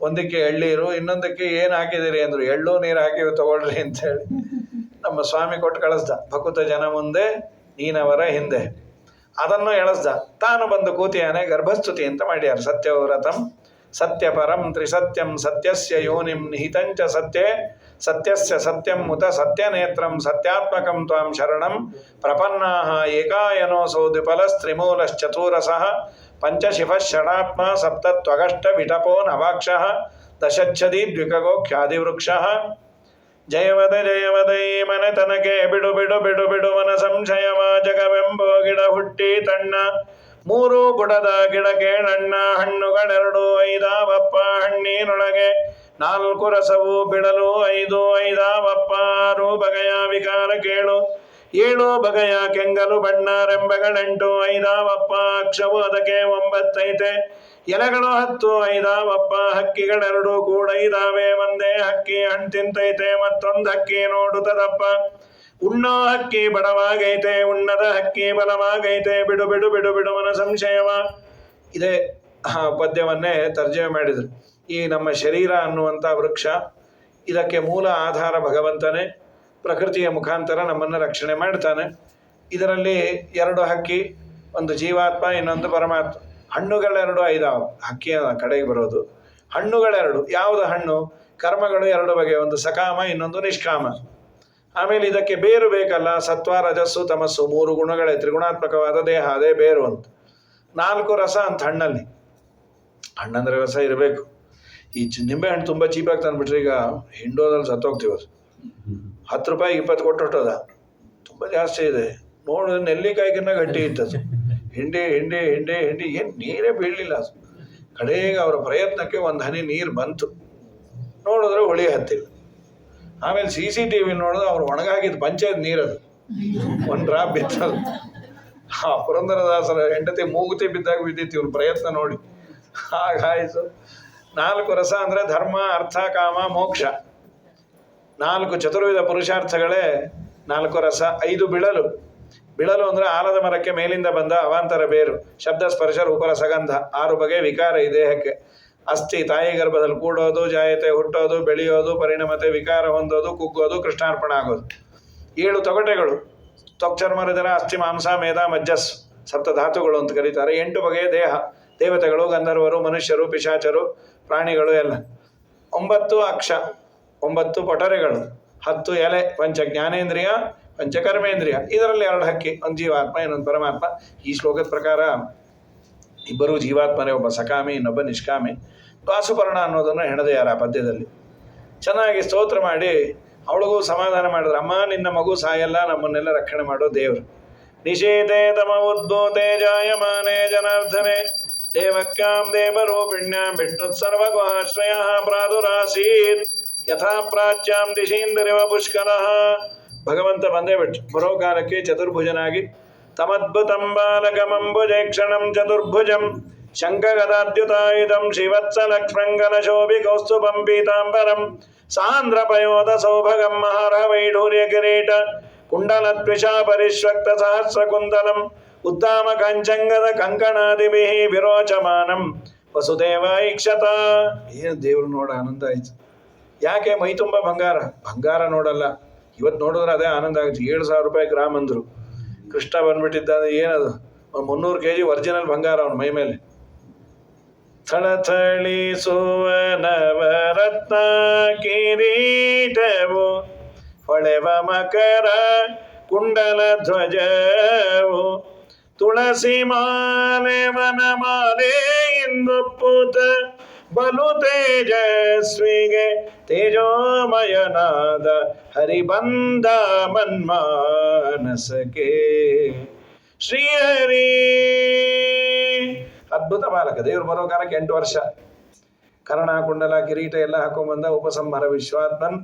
ಒಂದಕ್ಕೆ ಎಳ್ಳೀರು, ಇನ್ನೊಂದಕ್ಕೆ ಏನು ಹಾಕಿದಿರಿ ಅಂದರು. ಎಳ್ಳು ನೀರು ಹಾಕಿ ತಗೊಳ್ರಿ ಅಂಥೇಳಿ ನಮ್ಮ ಸ್ವಾಮಿ ಕೊಟ್ಟು ಕಳಿಸ್ದ. ಭಕುತ ಜನ ಮುಂದೆ ನೀನವರ ಹಿಂದೆ, ಅದನ್ನು ಎಳಸ್ದ. ತಾನು ಬಂದು ಕೂತಿಯಾನೆ, ಗರ್ಭಸ್ತುತಿ ಅಂತ ಮಾಡ್ಯಾರ. ಸತ್ಯವ್ರತಂ ಸತ್ಯಪರಂ ತ್ರಿಸತ್ಯಂ ಸತ್ಯಸ್ಯ ಯೋನಿಂ ನಿಹಿತಂಚ ಸತ್ಯೇ ಸತ್ಯಸ್ಯ ಸತ್ಯಂ ಮುತ ಸತ್ಯನೇತ್ರಂ ಸತ್ಯಾತ್ಮಕಂ ತ್ವಾಂ ಶರಣಂ ಪ್ರಪನ್ನಾಃ ಏಕಾಯನೋಸೋ ದ್ವಿಫಲಸ್ತ್ರಿಮೂಲಶ್ಚತುರಸಃ ಪಂಚಶಿಫಃ ಷಡಾತ್ಮ ಸಪ್ತತ್ವಗಷ್ಟ ವಿಟಪೋ ನವಾಕ್ಷಃ ದಶಚ್ಛದಿ ದ್ವಿಕಗೋ ಖ್ಯಾದಿವೃಕ್ಷಃ. ಜಯವದೈ ಮನೆತನಕೆ ಬಿಡು ಬಿಡು ಬಿಡು ಬಿಡುವನ ಸಂಶಯವ ಜಗವೆಂಬೋ ಗಿಡ ಹುಟ್ಟಿ ತಣ್ಣ 3 ಬುಡದ ಗಿಡ ಕೇಳಣ್ಣ. ಹಣ್ಣುಗಳೆರಡು 5 ಹಣ್ಣಿನೊಳಗೆ 4 ರಸವು ಬಿಡಲು 5 6 ಬಗೆಯ ವಿಕಾರ ಕೇಳು 7 ಬಗೆಯ ಕೆಂಗಲು ಬಣ್ಣ ರೆಂಬೆಗಳೆಂಟು 5 ಅಕ್ಷವು ಅದಕ್ಕೆ 9 ಎಲೆಗಳು 10 5 ಹಕ್ಕಿಗಳೆರಡು ಕೂಡ ಇದಾವೆ. ಒಂದೇ ಹಕ್ಕಿ ಹಣ್ಣು ತಿಂತೈತೆ, ಮತ್ತೊಂದು ಹಕ್ಕಿ ನೋಡುತ್ತದಪ್ಪ. ಉಣ್ಣೋ ಹಕ್ಕಿ ಬಡವಾಗೈತೆ, ಉಣ್ಣದ ಹಕ್ಕಿ ಬಲವಾಗೈತೆ. ಬಿಡು ಬಿಡು ಬಿಡು ಬಿಡುವನ ಸಂಶಯವ. ಇದೇ ಪದ್ಯವನ್ನೇ ತರ್ಜಮೆ ಮಾಡಿದರು. ಈ ನಮ್ಮ ಶರೀರ ಅನ್ನುವಂಥ ವೃಕ್ಷ, ಇದಕ್ಕೆ ಮೂಲ ಆಧಾರ ಭಗವಂತನೇ. ಪ್ರಕೃತಿಯ ಮುಖಾಂತರ ನಮ್ಮನ್ನು ರಕ್ಷಣೆ ಮಾಡ್ತಾನೆ. ಇದರಲ್ಲಿ 2 ಹಕ್ಕಿ, ಒಂದು ಜೀವಾತ್ಮ, ಇನ್ನೊಂದು ಪರಮಾತ್ಮ. ಹಣ್ಣುಗಳೆರಡು 5 ಹಕ್ಕಿಯ ಕಡೆಗೆ ಬರೋದು. ಹಣ್ಣುಗಳೆರಡು, ಯಾವುದು ಹಣ್ಣು? ಕರ್ಮಗಳು 2 ಬಗೆ, ಒಂದು ಸಕಾಮ, ಇನ್ನೊಂದು ನಿಷ್ಕಾಮ. ಆಮೇಲೆ ಇದಕ್ಕೆ ಬೇರು ಬೇಕಲ್ಲ, ಸತ್ವ ರಜಸ್ಸು ತಮಸ್ಸು 3 ಗುಣಗಳೇ, ತ್ರಿಗುಣಾತ್ಮಕವಾದ ದೇಹ, ಅದೇ ಬೇರು ಅಂತ. 4 ರಸ ಅಂತ ಹಣ್ಣಲ್ಲಿ. ಹಣ್ಣಂದ್ರೆ ರಸ ಇರಬೇಕು. ಈ ನಿಂಬೆ ಹಣ್ಣು ತುಂಬ ಚೀಪಾಗಿ ತಂದುಬಿಟ್ರೆ ಈಗ ಹಿಂಡೋದಲ್ಲಿ ಸತ್ತೋಗ್ತೀವಿ. ಅದು 10 ರೂಪಾಯಿ 20 ಕೊಟ್ಟು ಹೊಟ್ಟೋದ, ತುಂಬ ಜಾಸ್ತಿ ಇದೆ. ನೋಡು, ನೆಲ್ಲಿಕಾಯಿಗಿನ್ನ ಗಟ್ಟಿ ಇತ್ತದು. ಹಿಂಡಿ ಹಿಂಡಿ ಹಿಂಡಿ ಹಿಂಡಿ ಏನು ನೀರೇ ಬೀಳಲಿಲ್ಲ. ಅದು ಕಡೆಗೆ ಅವರ ಪ್ರಯತ್ನಕ್ಕೆ ಒಂದು ಹನಿ ನೀರು ಬಂತು, ನೋಡಿದ್ರೆ ಹೊಳಿ ಹತ್ತಿಲ್ಲ. ಆಮೇಲೆ CCTV ನೋಡಿದ್ರೆ ಅವ್ರು ಒಣಗಾಗಿದ್ದು ಪಂಚಾಯತ್ ನೀರದು, 1 ಡ್ರಾಪ್ ಬಿತ್ತದು. ಪುರಂದರದಾಸರ ಹೆಂಡತಿ ಮೂಗುತಿ ಬಿದ್ದಾಗ ಬಿದ್ದಿತ್ತು ಇವ್ರ ಪ್ರಯತ್ನ ನೋಡಿ. ಹಾಗಾಯಿತು. 4 ರಸ ಅಂದರೆ ಧರ್ಮ, ಅರ್ಥ, ಕಾಮ, ಮೋಕ್ಷ. 4 ಚತುರ್ವಿಧ ಪುರುಷಾರ್ಥಗಳೇ 4 ರಸ. 5 ಬಿಳಲು. ಬಿಳಲು ಅಂದರೆ ಆಲದ ಮರಕ್ಕೆ ಮೇಲಿಂದ ಬಂದ ಅವಾಂತರ ಬೇರು. ಶಬ್ದ ಸ್ಪರ್ಶ ರೂಪರಸಗಂಧ. 6 ಬಗೆ ವಿಕಾರ ಈ ದೇಹಕ್ಕೆ. ಅಸ್ಥಿ, ತಾಯಿ ಗರ್ಭದಲ್ಲಿ ಕೂಡೋದು, ಜಾಯತೆ ಹುಟ್ಟೋದು, ಬೆಳೆಯೋದು, ಪರಿಣಮತೆ, ವಿಕಾರ ಹೊಂದೋದು, ಕುಗ್ಗೋದು, ಕೃಷ್ಣಾರ್ಪಣ ಆಗೋದು. 7 ತೊಗಟೆಗಳು. ತ್ವಕ್ಚರ್ಮರದರ ಅಸ್ಥಿ, ಮಾಂಸ, ಮೇಧ, ಮಜ್ಜಸ್, ಸಪ್ತಧಾತುಗಳು ಅಂತ ಕರೀತಾರೆ. 8 ಬಗೆಯ ದೇಹ. ದೇವತೆಗಳು, ಗಂಧರ್ವರು, ಮನುಷ್ಯರು, ಪಿಶಾಚರು, ಪ್ರಾಣಿಗಳು ಎಲ್ಲ. 9 ಅಕ್ಷ, 9 ಪೊಟರೆಗಳು, 10 ಎಲೆ. ಪಂಚ ಜ್ಞಾನೇಂದ್ರಿಯ, ಪಂಚಕರ್ಮೇಂದ್ರಿಯ. ಇದರಲ್ಲಿ 2 ಹಕ್ಕಿ, ಒಂದು ಜೀವಾತ್ಮ, ಇನ್ನೊಂದು ಪರಮಾತ್ಮ. ಈ ಶ್ಲೋಕದ ಪ್ರಕಾರ ಇಬ್ಬರು ಜೀವಾತ್ಮರೇ, ಒಬ್ಬ ಸಕಾಮಿ, ಇನ್ನೊಬ್ಬ ನಿಷ್ಕಾಮಿ. ದ್ವಾಸುಪರ್ಣ ಅನ್ನೋದನ್ನು ಹೆಣೆದೆಯಾರ ಆ ಪದ್ಯದಲ್ಲಿ. ಚೆನ್ನಾಗಿ ಸ್ತೋತ್ರ ಮಾಡಿ ಅವಳಿಗೂ ಸಮಾಧಾನ ಮಾಡಿದ್ರು. ಅಮ್ಮ, ನಿನ್ನ ಮಗು ಸಾಯಲ್ಲ, ನಮ್ಮನ್ನೆಲ್ಲ ರಕ್ಷಣೆ ಮಾಡೋ ದೇವರು. ನಿಶೇತೆ ತಮ ಉದ್ಭೂತೆ ಜಾಯಮಾನೆ ಜನಾರ್ಧನೆ ದೇವಕ್ಯಾಂ ದೇವರೂಪಿಣ್ಯಾಂ ವಿಷ್ಣುತ್ಸರ್ವಗುಹಾಶ್ರಯ ಪ್ರಾದುರಾಸೀತ್ ಯಥಾ ಪ್ರಾಚ್ಯಾಂ ದಿಶೀಂದ್ರಿವ ಪುಷ್ಕರಃ. ಭಗವಂತ ಬಂದೇ ಬಿಟ್ಟು ಬರೋ ಕಾಲಕ್ಕೆ ಚತುರ್ಭುಜನಾಗಿ ತಮದ್ಭುತಂ ಬಾಲಕಮಂಬುಜೇಕ್ಷಣಂ ಚತುರ್ಭುಜಂ ಶಂಖಗದಾದ್ಯುತಾಯುಧಂ ಶ್ರೀವತ್ಸಲಕ್ಷ್ಮಂಗಲಶೋಭಿ ಕೌಸ್ತುಭಂ ಪೀತಾಂಬರಂ ಸಾಂದ್ರಪಯೋಧ ಸೌಭಗಂ ಮಹಾರ ವೈಢೂರ್ಯ ಕಿರೀಟ ಕುಂಡಲದ್ವಿಷಾ ಪರಿಶ್ವಕ್ತ ಸಹಸ್ರಕುಂತಲಂ ಉದ್ದಾಮ ಕಾಂಚಂಗದ ಕಂಕಣಾದಿಭಿಃ ವಿರೋಚಮಾನಂ ವಸುದೇವ ಇಕ್ಷತ. ಏನು ದೇವ್ರು ನೋಡ ಆನಂದ ಆಯ್ತು. ಯಾಕೆ ಮೈ ತುಂಬ ಬಂಗಾರ? ಬಂಗಾರ ನೋಡಲ್ಲ, ಇವತ್ತು ನೋಡಿದ್ರೆ ಅದೇ ಆನಂದ ಆಗುತ್ತೆ. 7,000 ರೂಪಾಯಿ ಗ್ರಾಮ್ ಅಂದರು. ಕೃಷ್ಣ ಬಂದ್ಬಿಟ್ಟಿದ್ದಾನೆ, ಏನದು 300 kg ಒರಿಜಿನಲ್ ಬಂಗಾರ ಅವನ ಮೈ ಮೇಲೆ. ಥಳಥಳಿಸುವ ನವರತ್ನ ಕಿರೀಟವು ಹೊಳೆವ ಮಕರ ಕುಂಡಲ ಧ್ವಜವು ತುಳಸಿ ಮಾಲೆ ವನಮಾಲೆ ಇಂದೊಪ್ಪುತ ಬಲು ತೇಜಸ್ವಿಗೆ ತೇಜೋಮಯನಾದ ಹರಿಬಂಧ ಮನ್ಮಾನಸಕ್ಕೆ. ಶ್ರೀಹರಿ ಅದ್ಭುತ ಬಾಲಕ. ದೇವರು ಬರೋ ಕಾಲಕ್ಕೆ 8 ವರ್ಷ. ಕರ್ಣ ಕುಂಡಲ ಕಿರೀಟ ಎಲ್ಲ ಹಾಕೊಂಡ್ಬಂದ. ಉಪಸಂಹಾರ ವಿಶ್ವಾತ್ಮನ್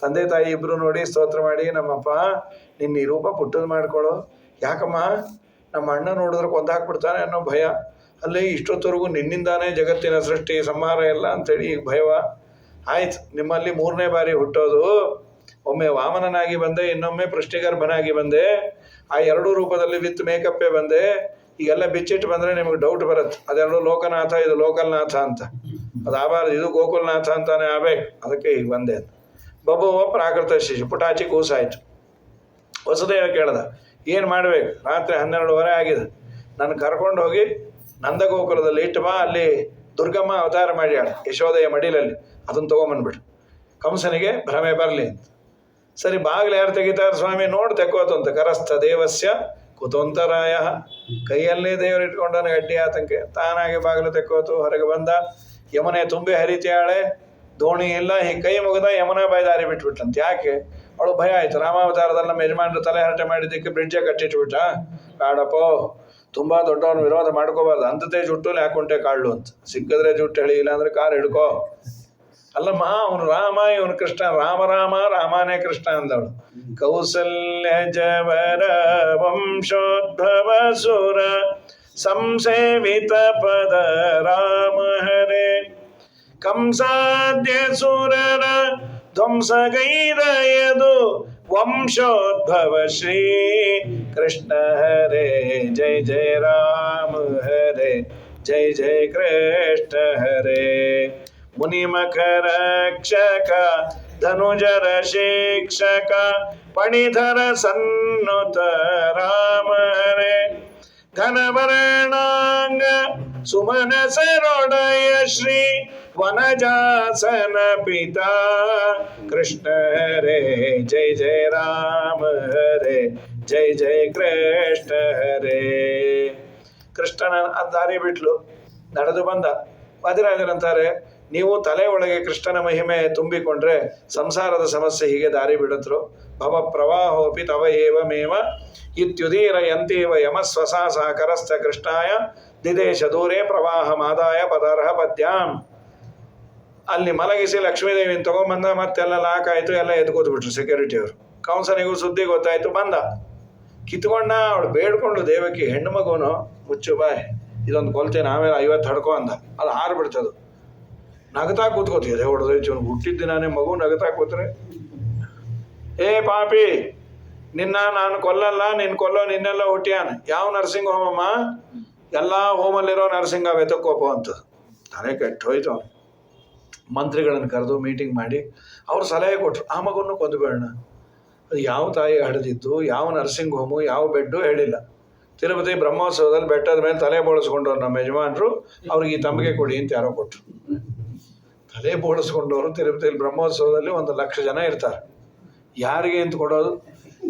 ತಂದೆ ತಾಯಿ ಇಬ್ರು ನೋಡಿ ಸ್ತೋತ್ರ ಮಾಡಿ, ನಮ್ಮಪ್ಪ ನಿನ್ನ ಈ ರೂಪ ಪುಟ್ಟದು ಮಾಡ್ಕೊಳ್ಳೋ. ಯಾಕಮ್ಮ? ನಮ್ಮ ಅಣ್ಣ ನೋಡಿದ್ರೆ ಕೊಂದಾಕ್ಬಿಡ್ತಾನೆ ಅನ್ನೋ ಭಯ. ಅಲ್ಲೇ ಇಷ್ಟೊತ್ತವರೆಗೂ ನಿನ್ನಿಂದಾನೇ ಜಗತ್ತಿನ ಸೃಷ್ಟಿ ಸಂಹಾರ ಎಲ್ಲ ಅಂತೇಳಿ ಈಗ ಭಯವ. ಆಯ್ತು, ನಿಮ್ಮಲ್ಲಿ 3ನೇ ಬಾರಿ ಹುಟ್ಟೋದು. ಒಮ್ಮೆ ವಾಮನನಾಗಿ ಬಂದೆ, ಇನ್ನೊಮ್ಮೆ ಪೃಷ್ಟಿಗರ್ಭನಾಗಿ ಬಂದೆ. ಆ 2 ರೂಪದಲ್ಲಿ ವಿತ್ ಮೇಕಪ್ಪೇ ಬಂದೆ. ಈಗೆಲ್ಲ ಬಿಚ್ಚಿಟ್ಟು ಬಂದರೆ ನಿಮಗೆ ಡೌಟ್ ಬರುತ್ತೆ, ಅದೆರಡು ಲೋಕನಾಥ, ಇದು ಲೋಕಲ್ನಾಥ ಅಂತ. ಅದು ಆಗಬಾರ್ದು, ಇದು ಗೋಕುಲ್ನಾಥ ಅಂತಾನೆ ಆಗ್ಬೇಕು. ಅದಕ್ಕೆ ಈಗ ಬಂದೆ. ಬಬ್ಬುವ ಪ್ರಾಕೃತ ಶಿಶು ಪುಟಾಚಿ ಕೂಸಾಯ್ತು. ವಸುದೇವ ಕೇಳ್ದ, ಏನು ಮಾಡಬೇಕು? ರಾತ್ರಿ 12:30 ಆಗಿದೆ. ನನ್ನ ಕರ್ಕೊಂಡು ಹೋಗಿ ನಂದಗೋಕುಲದಲ್ಲಿ ಇಟ್ಟು ಬಾ, ಅಲ್ಲಿ ದುರ್ಗಮ್ಮ ಅವತಾರ ಮಾಡ್ಯಾಳ ಯಶೋದೆಯ ಮಡಿಲಲ್ಲಿ, ಅದನ್ನು ತೊಗೊಂಬಂದ್ಬಿಡು. ಕಂಸನಿಗೆ ಭ್ರಮೆ ಬರಲಿ ಅಂತ. ಸರಿ, ಬಾಗಿಲು ಯಾರು ತೆಗಿತಾರೆ ಸ್ವಾಮಿ? ನೋಡಿ ತೆಕ್ಕೋತು ಅಂತ. ಕರಸ್ಥ ದೇವಸ್ಯ ಕುತೋಂತರಾಯ. ಕೈಯಲ್ಲೇ ದೇವರು ಇಟ್ಕೊಂಡವನ ಗಡ್ಡಿ ಆತಂಕೆ. ತಾನಾಗೆ ಬಾಗಿಲು ತೆಕ್ಕೋತು. ಹೊರಗೆ ಬಂದ. ಯಮುನೆ ತುಂಬಿ ಹರಿತಿಯಾಳೆ. ದೋಣಿ ಇಲ್ಲ. ಈ ಕೈ ಮುಗಿದ ಯಮುನಾ ಬಾಯಿ ದಾರಿ ಬಿಟ್ಬಿಟ್ಲಂತ. ಯಾಕೆ? ಅವಳು ಭಯ ಆಯ್ತು. ರಾಮಾವತಾರದಲ್ಲಿ ನಮ್ಮ ಯಜಮಾನರು ತಲೆ ಹರಟೆ ಮಾಡಿದ್ದಕ್ಕೆ ಬ್ರಿಡ್ಜೇ ಕಟ್ಟಿಟ್ಬಿಟ್ಟ. ಕಾಡಪ್ಪೋ, ತುಂಬ ದೊಡ್ಡವನು ವಿರೋಧ ಮಾಡ್ಕೋಬಾರ್ದು. ಅಂಥದ್ದೇ ಜುಟ್ಟಲ್ಲಿ ಹಾಕೊಂಡೆ ಕಾಳು ಅಂತ. ಸಿಕ್ಕಿದ್ರೆ ಜುಟ್ಟು ಹೇಳಿ, ಇಲ್ಲಾಂದ್ರೆ ಕಾರ್ ಹಿಡ್ಕೋ. ಅಲ್ಲಮ್ಮ, ಅವನು ರಾಮ, ಇವನು ಕೃಷ್ಣ. ರಾಮ ರಾಮ, ರಾಮನೇ ಕೃಷ್ಣ ಅಂದವಳು. ಕೌಸಲ್ಯ ಜವರ ವಂಶೋದ್ಭವ ಸುರ ಸಂಸೇವಿತ ಪದ ರಾಮ ಹರೇ. ಕಂಸಾದ್ಯ ಸುರರ ಧ್ವಂಸಗೈರಯದು ವಂಶೋದ್ಭವ ಶ್ರೀ ಕೃಷ್ಣ ಹರೇ. ಜಯ ಜಯ ರಾಮ ಹರೇ, ಜಯ ಜಯ ಕೃಷ್ಣ ಹರೇ. ಮುನಿಮಕರಕ್ಷಕ ಧನುಜರ ಶಿಕ್ಷಕ ಪಣಿಧರ ಸನ್ನುತ ರಾಮ ಹರೇ. ಘನವರ್ಣಾಂಗ ಸುಮನ ಸರೊಡಯ ಶ್ರೀ ವನಜಾಸನ ಪಿತಾ ಕೃಷ್ಣ ಹರೇ. ಜಯ ಜಯ ರಾಮ ಹರೇ, ಜಯ ಜಯ ಕೃಷ್ಣ ಹರೇ. ಕೃಷ್ಣನ ದಾರಿ ಬಿಟ್ಲು, ನಡೆದು ಬಂದ. ವಾದಿರಾಜರಂತಾರೆ, ನೀವು ತಲೆ ಒಳಗೆ ಕೃಷ್ಣನ ಮಹಿಮೆ ತುಂಬಿಕೊಂಡ್ರೆ ಸಂಸಾರದ ಸಮಸ್ಯೆ ಹೀಗೆ ದಾರಿ ಬಿಡುತ್ತರು. ಭವ ಪ್ರವಾಹೋಪಿ ತವ ಏವಮೇವ ಇತ್ಯುದೀರ ಯಂತೀವ ಯಮಸ್ವಸಾ ಸಹಕರಸ್ಥ ಕೃಷ್ಣಾಯ ದಿದೇಶ ದೂರೇ ಪ್ರವಾಹ ಮಾದಾಯ ಪದಾರ್ಹ ಪದ್ಯಾಂ. ಅಲ್ಲಿ ಮಲಗಿಸಿ ಲಕ್ಷ್ಮೀದೇವಿನ ತಗೊಂಬಂದ. ಮತ್ತೆಲ್ಲ ಲಾಕ್ ಆಯಿತು, ಎಲ್ಲ ಎದ್ಕೋತ್ಬಿಟ್ರು ಸೆಕ್ಯೂರಿಟಿಯವರು. ಕಂಸನಿಗೂ ಸುದ್ದಿ ಗೊತ್ತಾಯ್ತು, ಬಂದ. ಕಿತ್ಕೊಂಡ. ಅವಳು ಬೇಡ್ಕೊಂಡು ದೇವಕಿ, ಹೆಣ್ಣು ಮಗುನು ಮುಚ್ಚು ಬಾಯ್, ಇದೊಂದು ಕೊಲ್ತೇನೆ, ಆಮೇಲೆ 50 ಹಡ್ಕೊ ಅಂದ. ಅದು ಹಾರ್ಬಿಡ್ತದು. ನಗತಾ ಕೂತ್ಕೋತಿದೆ. ಹೊಡೆದೈತಿ ಹುಟ್ಟಿದ ದಿನಾನೇ ಮಗು ನಗತಾ ಕೂತ್ರೆ, ಏ ಪಾಪಿ, ನಿನ್ನ ನಾನು ಕೊಲ್ಲಲ್ಲ, ನಿನ್ನ ಕೊಲ್ಲೋ ನಿನ್ನೆಲ್ಲ ಹುಟ್ಟಿಯಾನ. ಯಾವ ನರ್ಸಿಂಗ್ ಹೋಮಮ್ಮ? ಎಲ್ಲ ಹೋಮಲ್ಲಿರೋ ನರ್ಸಿಂಗ್ ವೆತಕ್ಕೋಪ ಅಂತ. ತಲೆ ಕೆಟ್ಟು ಹೋಯ್ತು ಅವನು. ಮಂತ್ರಿಗಳನ್ನು ಕರೆದು ಮೀಟಿಂಗ್ ಮಾಡಿ ಅವ್ರು ಸಲಹೆ ಕೊಟ್ಟರು, ಆ ಮಗುವನ್ನು ಕೊಂದುಬೇಡ. ಅದು ಯಾವ ತಾಯಿ ಹಡೆದಿದ್ದು, ಯಾವ ನರ್ಸಿಂಗ್ ಹೋಮು, ಯಾವ ಬೆಡ್ಡು ಹೇಳಿಲ್ಲ. ತಿರುಪತಿ ಬ್ರಹ್ಮೋತ್ಸವದಲ್ಲಿ ಬೆಟ್ಟದ ಮೇಲೆ ತಲೆ ಬೋಳಿಸ್ಕೊಂಡವ್ರು ನಮ್ಮ ಯಜಮಾನರು, ಅವ್ರಿಗೆ ಈ ತಂಬಿಗೆ ಕೊಡಿ ಅಂತ ಯಾರೋ ಕೊಟ್ಟರು. ತಲೆ ಬೋಳಿಸ್ಕೊಂಡವರು ತಿರುಪತಿಯಲ್ಲಿ ಬ್ರಹ್ಮೋತ್ಸವದಲ್ಲಿ 100,00,000 ಜನ ಇರ್ತಾರೆ. ಯಾರಿಗೆ ಅಂತ ಕೊಡೋದು?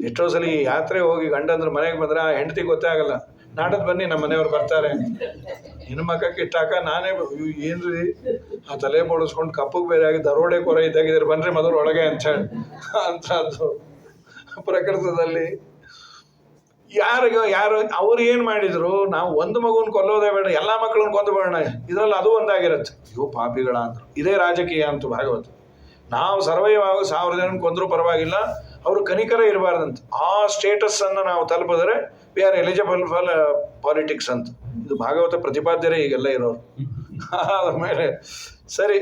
ಎಷ್ಟೋ ಸಲ ಈ ಯಾತ್ರೆ ಹೋಗಿ ಗಂಡಂದ್ರೆ ಮನೆಗೆ ಬಂದರೆ ಆ ಹೆಂಡತಿ ಗೊತ್ತೇ ಆಗಲ್ಲ. ನಾಡದ್ ಬನ್ನಿ ನಮ್ಮ ಮನೆಯವ್ರು ಬರ್ತಾರೆ ಅಂತ. ಇನ್ನು ಮಕ್ಕಕ್ಕೆ ಇಟ್ಟಾಕ ನಾನೇ ಏನ್ರಿ ಆ ತಲೆ ಬೋಳಿಸ್ಕೊಂಡು ಕಪ್ಪಗೆ ಬೇರೆ ಆಗಿ ದರೋಡೆ ಕೊರ ಇದ್ದಾಗಿದ್ರೆ ಬನ್ರಿ ಮೊದಲು ಒಳಗೆ ಅಂತ ಹೇಳಿ ಅಂಥದ್ದು ಪ್ರಕೃತದಲ್ಲಿ. ಯಾರು ಅವ್ರು ಏನು ಮಾಡಿದ್ರು? ನಾವು ಒಂದು ಮಗುನ ಕೊಲ್ಲೋದೇ ಬೇಡ, ಎಲ್ಲ ಮಕ್ಕಳನ್ನ ಕೊಂದು ಬೇಡ, ಇದರಲ್ಲಿ ಅದು ಒಂದಾಗಿರುತ್ತೆ. ಇವು ಪಾಪಿಗಳ ಅಂದರು. ಇದೇ ರಾಜಕೀಯ ಅಂತು ಭಾಗವತ. ನಾವು ಸರ್ವೈವ್ ಆಗೋ 1000 ಜನ ಕೊಂದರೂ ಪರವಾಗಿಲ್ಲ, ಅವರು ಕನಿಕರ ಇರಬಾರ್ದಂತ. ಆ ಸ್ಟೇಟಸ್ಸನ್ನು ನಾವು ತಲುಪಿದ್ರೆ we are eligible for politics ಅಂತ. ಇದು ಭಾಗವತ ಪ್ರತಿಪಾದ್ಯರೇ ಈಗೆಲ್ಲ ಇರೋರು. ಆದಮೇಲೆ ಸರಿ,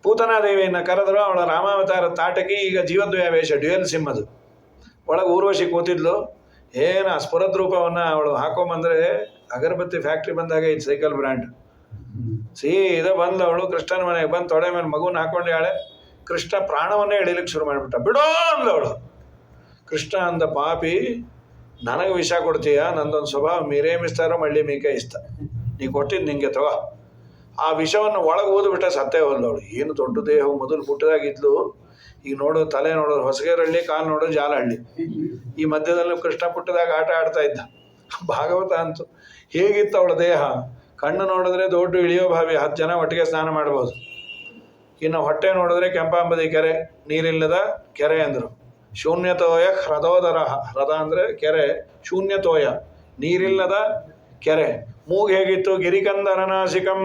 ಪೂತನಾದೇವಿಯನ್ನು ಕರೆದ್ರು. ಅವಳ ರಾಮಾವತಾರ ತಾಟಕಿ ಈಗ ಜೀವದ್ವಯ ವೇಷ, ಡ್ಯುಯಲ್ ಸಿಮ್ ಅದು. ಒಳಗೆ ಊರ್ವಶಿ ಕೂತಿದ್ಲು. ಏನು ಆ ಸ್ಫುರದ್ ರೂಪವನ್ನು ಅವಳು ಹಾಕೊಂಬಂದರೆ ಅಗರಬತ್ತಿ ಫ್ಯಾಕ್ಟ್ರಿ ಬಂದಾಗ ಇದು ಸೈಕಲ್ ಬ್ರ್ಯಾಂಡ್. ಸೀದಾ ಬಂದು ಅವಳು ಕೃಷ್ಣನ ಮನೆಗೆ ಬಂದು ತೊಡೆ ಮೇಲೆ ಮಗುನ ಹಾಕೊಂಡ್ಯಾಳೆ. ಕೃಷ್ಣ ಪ್ರಾಣವನ್ನೇ ಎಳಿಲಿಕ್ಕೆ ಶುರು ಮಾಡಿಬಿಟ್ಟ. ಬಿಡೋ ಅಂದವಳು. ಕೃಷ್ಣ ಅಂದ, ಪಾಪಿ, ನನಗೆ ವಿಷ ಕೊಡ್ತೀಯ? ನಂದೊಂದು ಸ್ವಭಾವ ಮೀರೇಮಿಸ್ತಾರೋ ಮಳ್ಳಿ ಮೀಕ ಇಷ್ಟ, ನೀ ಕೊಟ್ಟಿದ್ದು ನಿಂಗೆ ತಗೋ. ಆ ವಿಷವನ್ನು ಒಳಗೆ ಓದ್ಬಿಟ್ಟ ಸತ್ತೇ ಹೋದವಳು. ಏನು ದೊಡ್ಡ ದೇಹ, ಮೊದಲು ಪುಟ್ಟದಾಗಿದ್ಲು, ಈಗ ನೋಡೋದು ತಲೆ ನೋಡೋದು ಹೊಸಗೇರಹಳ್ಳಿ, ಕಾಲು ನೋಡೋದು ಜಾಲಹಳ್ಳಿ. ಈ ಮಧ್ಯದಲ್ಲೂ ಕೃಷ್ಣ ಪುಟ್ಟದಾಗ ಆಟ ಆಡ್ತಾ ಇದ್ದ. ಭಾಗವತ ಅಂತೂ ಹೇಗಿತ್ತು ಅವಳ ದೇಹ, ಕಣ್ಣು ನೋಡಿದ್ರೆ ದೊಡ್ಡ ಇಳಿಯೋ ಭಾವಿ, 10 ಜನ ಒಟ್ಟಿಗೆ ಸ್ನಾನ ಮಾಡ್ಬೋದು. ಇನ್ನು ಹೊಟ್ಟೆ ನೋಡಿದ್ರೆ ಕೆಂಪಾಂಬದಿ ಕೆರೆ, ನೀರಿಲ್ಲದ ಕೆರೆ ಅಂದರು. ಶೂನ್ಯತೋಯ ಹ್ರದೋದರ, ಹ್ರದ ಅಂದರೆ ಕೆರೆ, ಶೂನ್ಯತೋಯ ನೀರಿಲ್ಲದ ಕೆರೆ. ಮೂಗು ಹೇಗಿತ್ತು? ಗಿರಿಕಂದರನಾಸಿಕಂ,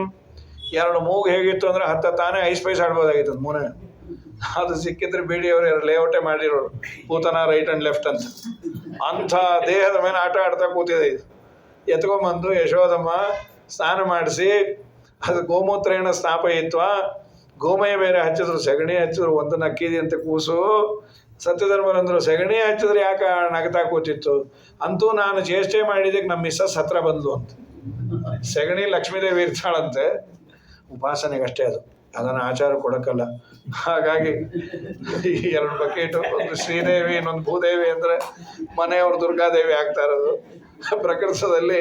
2 ಮೂಗು ಹೇಗಿತ್ತು ಅಂದರೆ ತಾನೇ ಐಸ್ ಪೈಸ್ ಆಡ್ಬೋದಾಗಿತ್ತು ಮೂನೆ. ಅದು ಸಿಕ್ಕಿದ್ರೆ ಬಿಡಿಯವರು 2 ಲೇಔಟೇ ಮಾಡಿರೋರು, ಪೂತನ ರೈಟ್ ಆ್ಯಂಡ್ ಲೆಫ್ಟ್ ಅಂತ. ಅಂಥ ದೇಹದ ಮೇಲೆ ಆಟ ಆಡ್ತಾ ಕೂತಿದೆ. ಇದು ಎತ್ಕೊಂಬಂದು ಯಶೋದಮ್ಮ ಸ್ನಾನ ಮಾಡಿಸಿ, ಅದು ಗೋಮೂತ್ರೇಣ ಸ್ಥಾಪಯಿತ್ವ, ಗೋಮಯ ಬೇರೆ ಹಚ್ಚಿದ್ರು, ಸೆಗಣಿ ಹಚ್ಚಿದ್ರು, ಒಂದು ನಕ್ಕಿದೆ ಅಂತ ಕೂಸು. ಸತ್ಯಧರ್ಮರಂದರು ಸೆಗಣಿ ಹಚ್ಚಿದ್ರೆ ಯಾಕೆ ನಗತಾ ಕೂತಿತ್ತು? ಅಂತೂ ನಾನು ಚೇಷ್ಟೆ ಮಾಡಿದ್ದಕ್ಕೆ ನಮ್ಮ ಮಿಸ್ಸಸ್ ಹತ್ರ ಬಂದ್ಲು ಅಂತ. ಸೆಗಣಿ ಲಕ್ಷ್ಮೀದೇವಿ ಇರ್ತಾಳಂತೆ, ಉಪಾಸನೆಗಷ್ಟೇ ಅದು, ಅದನ್ನು ಆಚಾರ ಕೊಡೋಕ್ಕಲ್ಲ. ಹಾಗಾಗಿ 2 ಬಕೆಟು, ಒಂದು ಶ್ರೀದೇವಿ ಇನ್ನೊಂದು ಭೂದೇವಿ ಅಂದರೆ ಮನೆಯವರು ದುರ್ಗಾದೇವಿ ಆಗ್ತಾ ಇರೋದು. ಪ್ರಕೃತದಲ್ಲಿ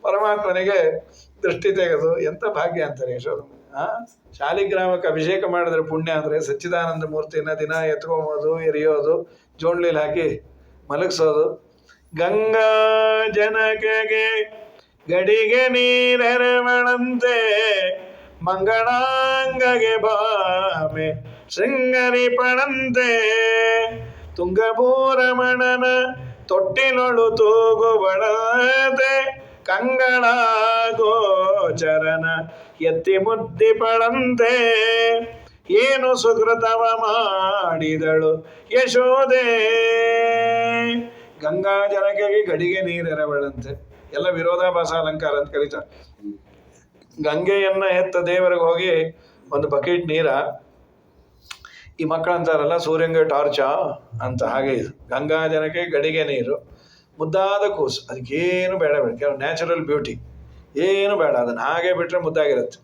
ಪರಮಾತ್ಮನಿಗೆ ದೃಷ್ಟಿ ತೆಗೆದು ಎಂಥ ಭಾಗ್ಯ ಅಂತಾರೆ ಯಶೋಧ. ಶಾಲಿಗ್ರಾಮಕ್ಕೆ ಅಭಿಷೇಕ ಮಾಡಿದ್ರೆ ಪುಣ್ಯ ಅಂದರೆ ಸಚ್ಚಿದಾನಂದ ಮೂರ್ತಿನ ದಿನ ಎತ್ಕೊಂಬೋದು, ಎರಿಯೋದು, ಜೋಣ್ಲಿಲಿ ಹಾಕಿ ಮಲಗಿಸೋದು. ಗಂಗಾ ಜನಕೆಗೆ ಗಡಿಗೆ ನೀರೆರವಳಂತೆ, ಮಂಗಳಾಂಗಗೆ ಬಾಮೆ ಶೃಂಗರಿ ಪಣಂತೆ, ತುಂಗಭೂರಮಣನ ತೊಟ್ಟಿನೊಳು ತೂಗುವಳತೆ, ಕಂಗಳ ಗೋಚರನ ಎತ್ತಿ ಮುದ್ದಿ ಪಳಂತೆ, ಏನು ಸುಕೃತವ ಮಾಡಿದಳು ಯಶೋದೆ. ಗಂಗಾ ಜನಕೆಗೆ ಗಡಿಗೆ ನೀರೆರವಳಂತೆ, ಎಲ್ಲ ವಿರೋಧಾಭಾಸ ಅಲಂಕಾರ ಅಂತ ಕರೀತಾರೆ. ಗಂಗೆಯನ್ನು ಹೆತ್ತ ದೇವರಿಗೆ ಹೋಗಿ ಒಂದು ಬಕೆಟ್ ನೀರ, ಈ ಮಕ್ಕಳು ಅಂತಾರಲ್ಲ ಸೂರ್ಯಂಗೆ ಟಾರ್ಚ ಅಂತ, ಹಾಗೆ ಇದು ಗಂಗಾ ಜನಕ್ಕೆ ಗಡಿಗೆ ನೀರು. ಮುದ್ದಾದ ಕೂಸು, ಅದಕ್ಕೇನು ಬೇಡ ಕೆಲವು ನ್ಯಾಚುರಲ್ ಬ್ಯೂಟಿ, ಏನು ಬೇಡ, ಅದನ್ನು ಹಾಗೆ ಬಿಟ್ಟರೆ ಮುದ್ದಾಗಿರುತ್ತೆ.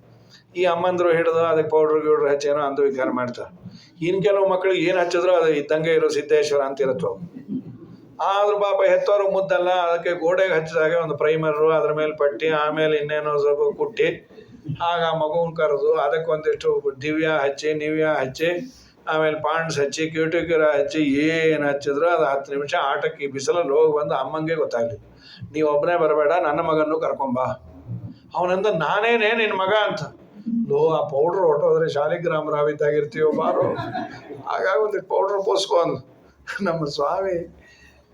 ಈ ಅಮ್ಮಂದರು ಹಿಡಿದು ಅದಕ್ಕೆ ಪೌಡ್ರ್ ಗಿಡ್ರ್ ಹಚ್ಚೇನೋ ಅಂದು ವಿಚಾರ ಮಾಡ್ತಾರೆ. ಇನ್ನು ಕೆಲವು ಮಕ್ಕಳಿಗೆ ಏನು ಹಚ್ಚಿದ್ರು ಅದು ಇದ್ದಂಗೆ ಇರೋ ಸಿದ್ದೇಶ್ವರ ಅಂತ ಇರುತ್ತವೆ. ಆದ್ರೂ ಪಾಪ ಹೆತ್ತವರು ಮುದ್ದಲ್ಲ, ಅದಕ್ಕೆ ಗೋಡೆಗೆ ಹಚ್ಚಿದಾಗ ಒಂದು ಪ್ರೈಮರು, ಅದ್ರ ಮೇಲೆ ಪಟ್ಟಿ, ಆಮೇಲೆ ಇನ್ನೇನೋ ಸ್ವಲ್ಪ ಕುಟ್ಟಿ, ಆಗ ಮಗುವನ್ನ ಕರೆದು ಅದಕ್ಕೊಂದಿಷ್ಟು ದಿವ್ಯ ಹಚ್ಚಿ, ನಿವ್ಯ ಹಚ್ಚಿ, ಆಮೇಲೆ ಪಾಂಡ್ಸ್ ಹಚ್ಚಿ, ಕ್ಯೂಟಿಕ್ಯೂರ ಹಚ್ಚಿ, ಏನು ಹಚ್ಚಿದ್ರು ಅದು 10 ನಿಮಿಷ ಆಟಕ್ಕೆ ಈ ಬಿಸಿಲಲ್ಲಿ ಹೋಗಿ ಬಂದು ಅಮ್ಮಂಗೆ ಗೊತ್ತಾಗಲಿ, ನೀವು ಒಬ್ಬನೇ ಬರಬೇಡ, ನನ್ನ ಮಗನ್ನು ಕರ್ಕೊಂಬ. ಅವನಂದ ನಾನೇನೇ ನಿನ್ನ ಮಗ ಅಂತ. ಲೋ, ಆ ಪೌಡ್ರ್ ಹೊಟ್ಟೋದ್ರೆ ಶಾಲಿಗ್ರಾಮ ರಾವಿದ್ದಾಗಿರ್ತೀವೋ ಬಾರೋ, ಹಾಗಾಗಿ ಒಂದಿಟ್ಟು ಪೌಡ್ರ್ ಪೋಸ್ಕೊಂಡು. ನಮ್ಮ ಸ್ವಾಮಿ